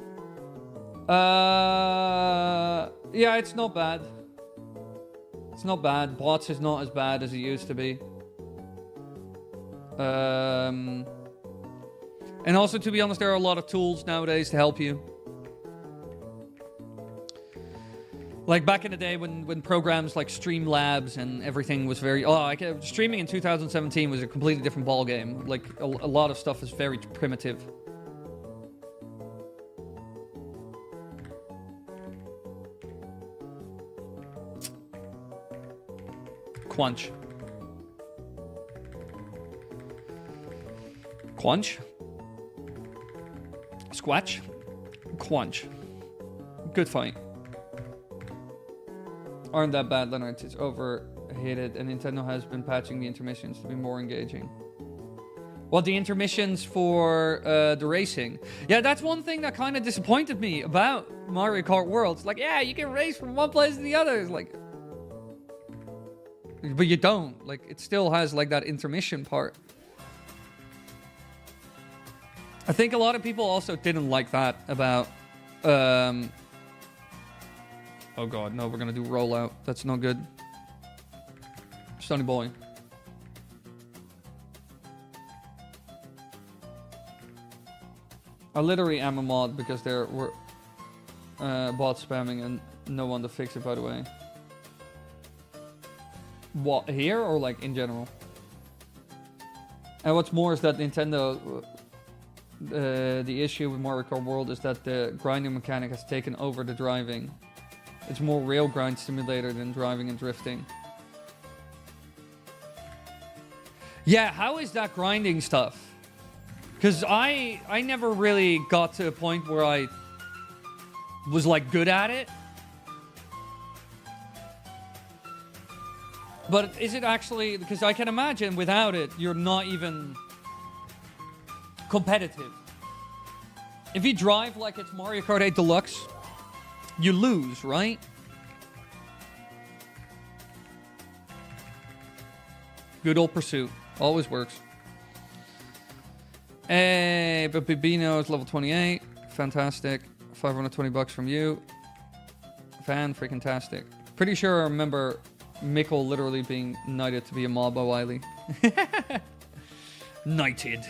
Yeah, it's not bad. It's not bad. Bots is not as bad as it used to be. And also, to be honest, there are a lot of tools nowadays to help you. Like back in the day when programs like Streamlabs and everything was very... streaming in 2017 was a completely different ballgame. Like, a lot of stuff is very primitive. Quench. Quench. Squatch. Quench. Good fight. Aren't that bad, Leonard. It's overhated, and Nintendo has been patching the intermissions to be more engaging. Well, the intermissions for the racing. Yeah, that's one thing that kind of disappointed me about Mario Kart World. It's like, yeah, you can race from one place to the other. It's like... But you don't. Like, it still has, like, that intermission part. I think a lot of people also didn't like that about... Oh god, no, we're gonna do rollout. That's not good. Stony Boy. I literally am a mod because there were bot spamming and no one to fix it, by the way. What, here or like in general? And what's more is that Nintendo... the issue with Mario Kart World is that the grinding mechanic has taken over the driving. It's more rail grind simulator than driving and drifting. Yeah, how is that grinding stuff? Because I never really got to a point where I was like good at it. But is it actually... Because I can imagine without it, you're not even competitive. If you drive like it's Mario Kart 8 Deluxe... You lose, right? Good old pursuit. Always works. Hey, but Bibino is level 28. Fantastic. 520 bucks from you. Fan-freaking-tastic. Pretty sure I remember Mikkel literally being knighted to be a mob by Wily. Knighted.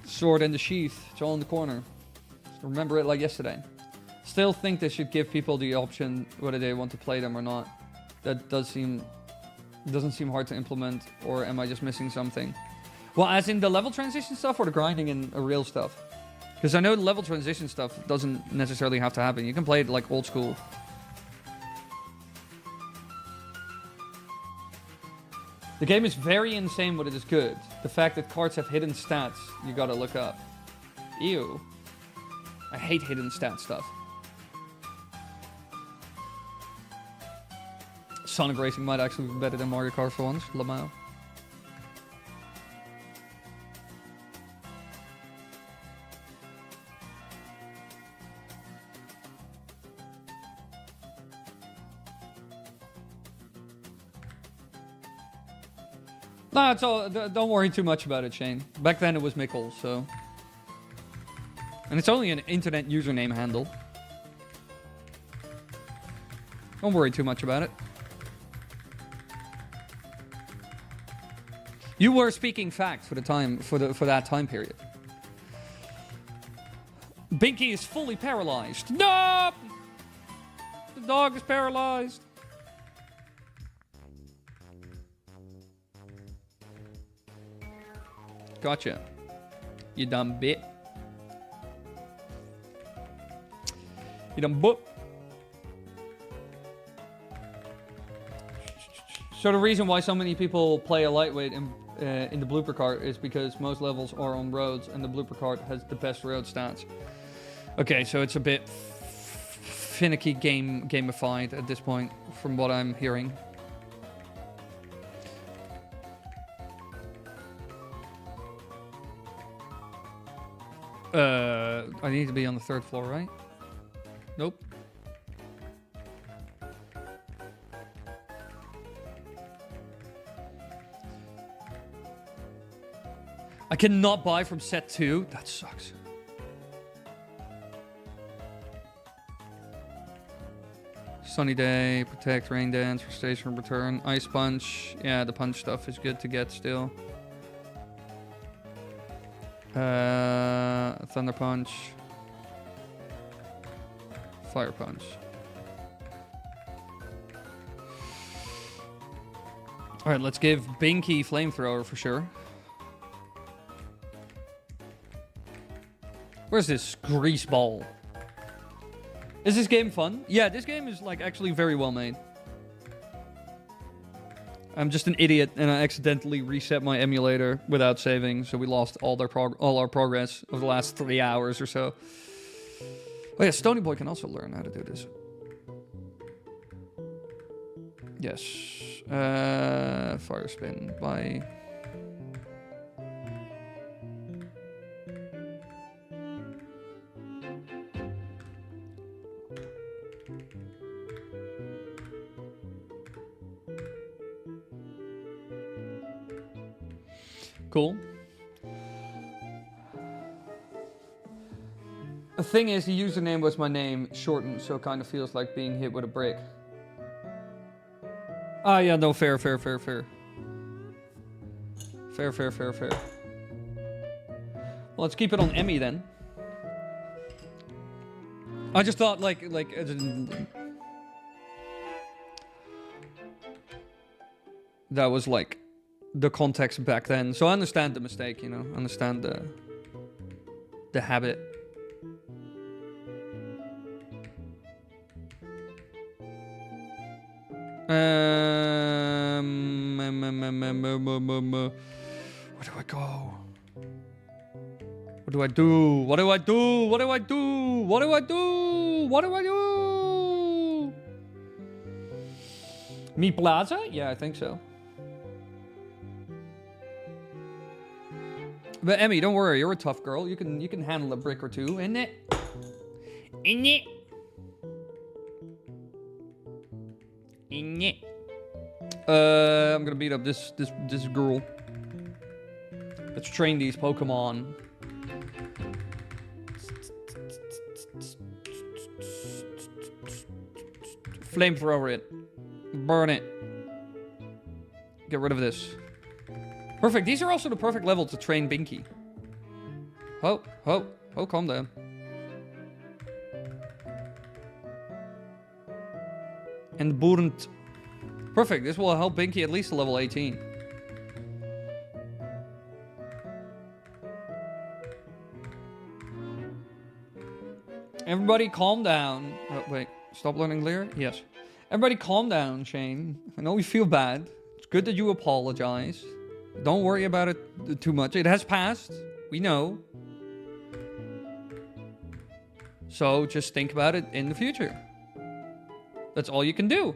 Sword in the sheath. It's all in the corner. Remember it like yesterday. Still think they should give people the option whether they want to play them or not. That doesn't seem hard to implement, or am I just missing something? Well, as in the level transition stuff or the grinding and real stuff? Because I know the level transition stuff doesn't necessarily have to happen. You can play it like old school. The game is very insane, but it is good. The fact that cards have hidden stats, you gotta look up. Ew. I hate hidden stat stuff. Sonic Racing might actually be better than Mario Kart for once. Lamau. No, it's all. Don't worry too much about it, Shane. Back then it was Mickle, so. And it's only an internet username handle. Don't worry too much about it. You were speaking facts for the time for that time period. Binky is fully paralyzed. No! The dog is paralyzed. Gotcha. You dumb bit. You dumb boop. So the reason why so many people play a lightweight in the blooper cart is because most levels are on roads and the blooper cart has the best road stats. Okay, so it's a bit finicky gamified at this point from what I'm hearing. I need to be on the 3rd floor, right? Nope. I cannot buy from set 2. That sucks. Sunny Day, Protect, Rain Dance, Frustration, Return, Ice Punch. Yeah, the punch stuff is good to get still. Thunder Punch. Fire Punch. Alright, let's give Binky Flamethrower for sure. Where's this grease ball? Is this game fun? Yeah, this game is like actually very well made. I'm just an idiot and I accidentally reset my emulator without saving, so we lost all our progress over the last 3 hours or so. Oh yeah, Stony Boy can also learn how to do this. Yes. Fire Spin. Bye. Cool. The thing is, the username was my name shortened, so it kind of feels like being hit with a brick. Ah, yeah, no, fair. Fair. Well, let's keep it on Emmy then. I just thought, like, that was like the context back then, so I understand the mistake, you know, understand the habit. Where do I go? What do I do? What do I do? What do I do? What do I do? What do I do? Me Plaza? Yeah, I think so. But Emmy, don't worry, you're a tough girl. You can handle a brick or two, innit? Innit? Innit? I'm gonna beat up this girl. Let's train these Pokemon. Flamethrower it. Burn it. Get rid of this. Perfect. These are also the perfect level to train Binky. Oh, calm down. And Burnt. Perfect. This will help Binky at least to level 18. Everybody calm down. Oh, wait. Stop learning Lear? Yes. Everybody calm down, Shane. I know you feel bad. It's good that you apologize. Don't worry about it too much. It has passed. We know. So just think about it in the future. That's all you can do.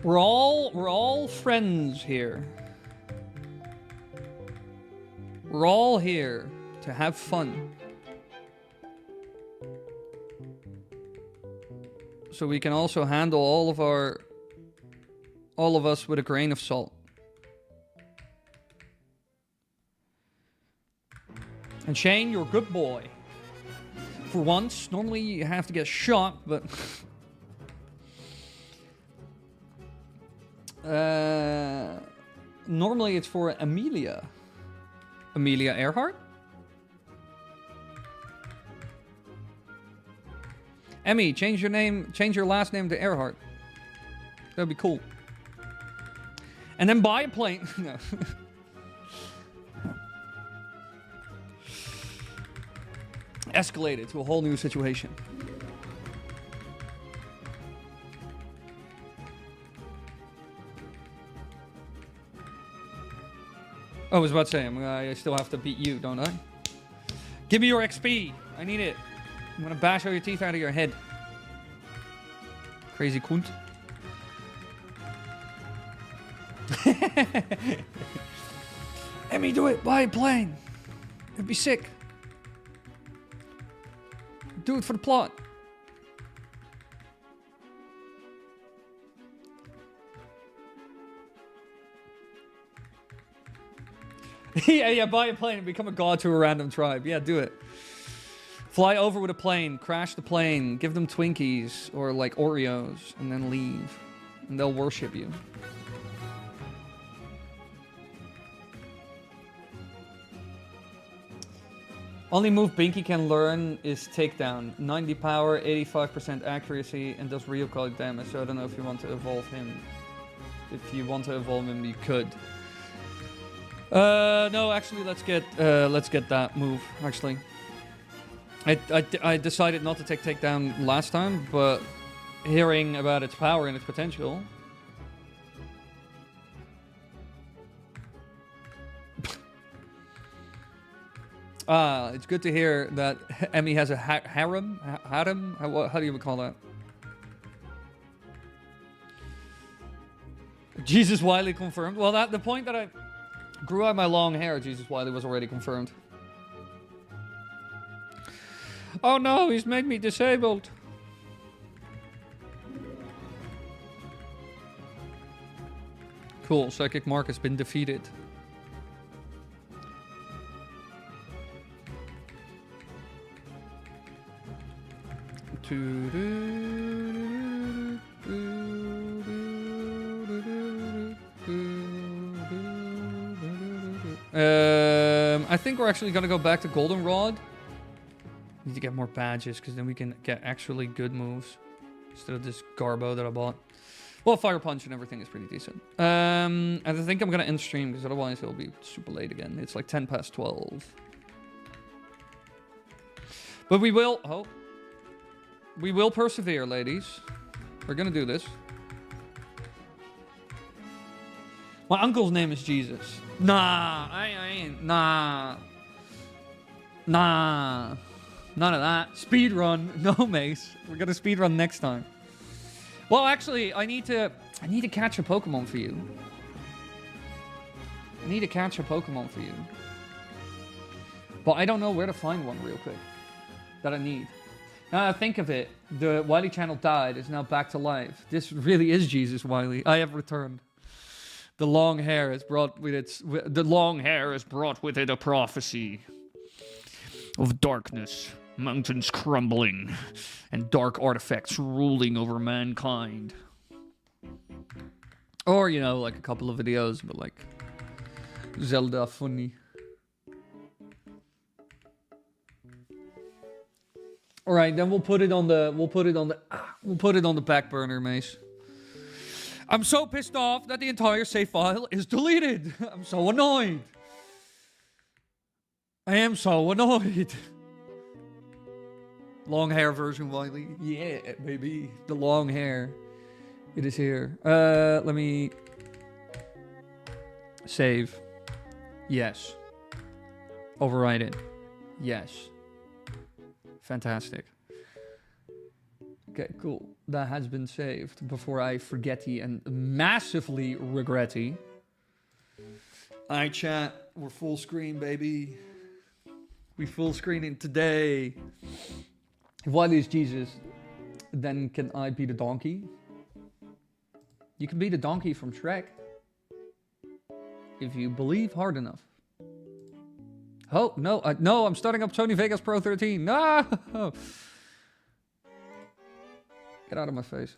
We're all friends here. We're all here to have fun. So we can also handle all of us with a grain of salt. And Shane, you're a good boy. For once, normally you have to get shot, but normally it's for Amelia. Amelia Earhart? Emmy, change your last name to Earhart. That'd be cool. And then buy a plane. No. Escalated to a whole new situation. I was about to say, I still have to beat you, don't I? Give me your XP. I need it. I'm gonna bash all your teeth out of your head. Crazy cunt. Emmy, do it. Buy a plane. It'd be sick. Do it for the plot. yeah, buy a plane and become a god to a random tribe. Yeah, do it. Fly over with a plane, crash the plane, give them Twinkies or like Oreos, and then leave. And they'll worship you. Only move Binky can learn is takedown. 90 power, 85% accuracy, and does real card damage. So I don't know if you want to evolve him. If you want to evolve him, you could. No, actually, let's get that move. Actually, I decided not to take takedown last time, but hearing about its power and its potential. It's good to hear that Emmy has a harem. Harem? How do you call that? Jesus Wily confirmed. Well, the point that I grew out my long hair, Jesus Wily was already confirmed. Oh no, he's made me disabled. Cool, Psychic Mark has been defeated. I think we're actually gonna go back to Goldenrod. Need to get more badges because then we can get actually good moves instead of this garbo that I bought. Well, Fire Punch and everything is pretty decent. And I think I'm gonna end stream because otherwise it'll be super late again. It's like 10 past 12. But we will. Oh. We will persevere, ladies. We're gonna do this. My uncle's name is Jesus. Nah, I ain't. Nah. Nah. None of that. Speed run. No, Mace. We're gonna speed run next time. Well, actually, I need to catch a Pokemon for you. I need to catch a Pokemon for you. But I don't know where to find one real quick. That I need. Now that I think of it, the Wily channel died, is now back to life. This really is Jesus Wily. I have returned. The long hair has brought with it a prophecy of darkness, mountains crumbling, and dark artifacts ruling over mankind. Or, you know, like a couple of videos, but like Zelda funny. All right, then we'll put it on the back burner, Mace. I'm so pissed off that the entire save file is deleted. I'm so annoyed. I am so annoyed. Long hair version, Wily. Yeah, baby. The long hair. It is here. Let me... Save. Yes. Override it. Yes. Fantastic. Okay, cool. That has been saved before I forgetty and massively regretty. Alright, chat. We're full screen, baby. We full screening today. If Wily is Jesus, then can I be the donkey? You can be the donkey from Shrek. If you believe hard enough. Oh, no, no, I'm starting up Sony Vegas Pro 13. No! Get out of my face.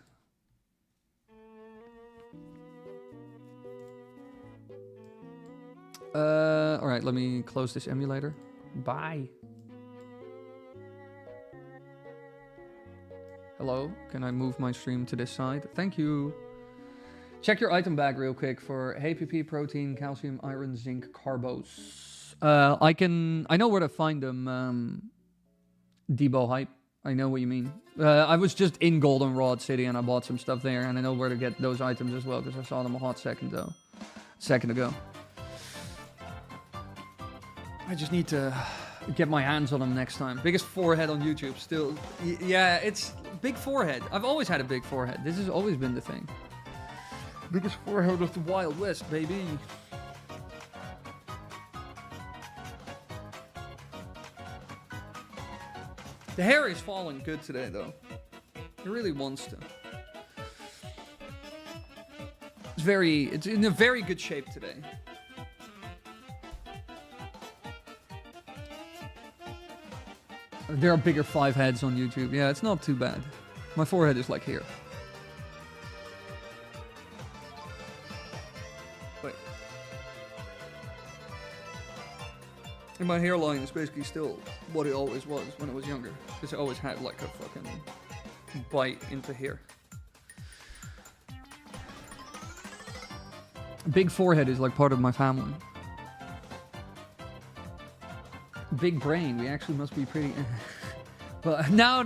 Alright, let me close this emulator. Bye. Hello, can I move my stream to this side? Thank you. Check your item bag real quick for HPP, protein, calcium, iron, zinc, carbos. I know where to find them, Debo Hype. I know what you mean. I was just in Goldenrod City and I bought some stuff there, and I know where to get those items as well because I saw them a hot second ago. I just need to get my hands on them next time. Biggest forehead on YouTube still. Yeah, it's big forehead. I've always had a big forehead. This has always been the thing. Biggest forehead of the Wild West, baby. The hair is falling good today, though. It really wants to. It's in a very good shape today. There are bigger 5 heads on YouTube. Yeah, it's not too bad. My forehead is like here. Wait. And my hairline is basically still what it always was when I was younger. Because I always had like a fucking bite into here. Big forehead is like part of my family. Big brain, we actually must be pretty... But no,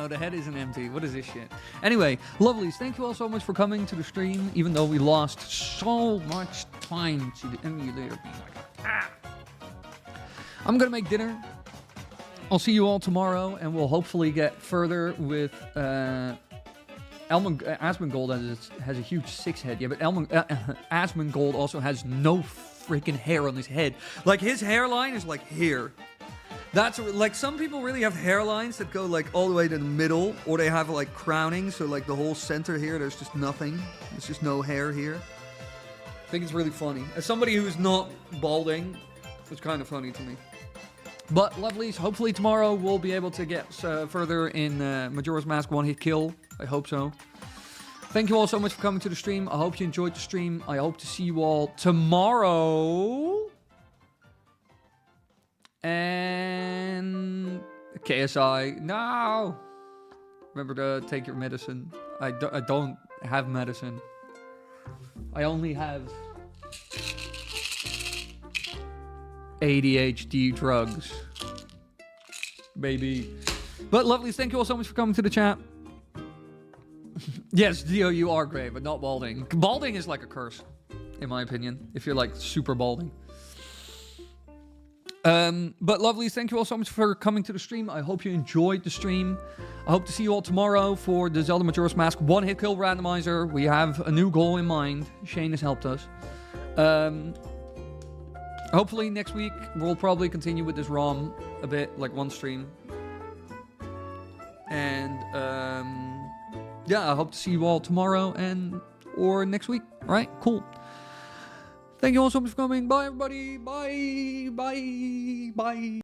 the head isn't empty. What is this shit? Anyway, lovelies, thank you all so much for coming to the stream, even though we lost so much time to the emulator being like, ah. I'm gonna make dinner. I'll see you all tomorrow, and we'll hopefully get further with... Asmongold has a huge 6 head. Yeah, but Asmongold also has no freaking hair on his head. Like, his hairline is like here. That's like, some people really have hairlines that go like all the way to the middle, or they have like crowning, so like the whole center here, there's just nothing. There's just no hair here. I think it's really funny. As somebody who's not balding, it's kind of funny to me. But lovelies, hopefully tomorrow we'll be able to get further in Majora's Mask One Hit Kill. I hope so. Thank you all so much for coming to the stream. I hope you enjoyed the stream. I hope to see you all tomorrow. And KSI, no. Remember to take your medicine. I don't have medicine. I only have ADHD drugs. Baby. But lovelies, thank you all so much for coming to the chat. Yes, Dio, you are gray, but not balding. Balding is like a curse, in my opinion, if you're like super balding. But lovelies, thank you all so much for coming to the stream. I hope you enjoyed the stream. I hope to see you all tomorrow for the Zelda Majora's Mask One Hit Kill Randomizer. We have a new goal in mind. Shane has helped us. Hopefully next week we'll probably continue with this ROM a bit, like one stream. And yeah, I hope to see you all tomorrow or next week. All right, cool. Thank you all so much for coming. Bye, everybody. Bye. Bye. Bye.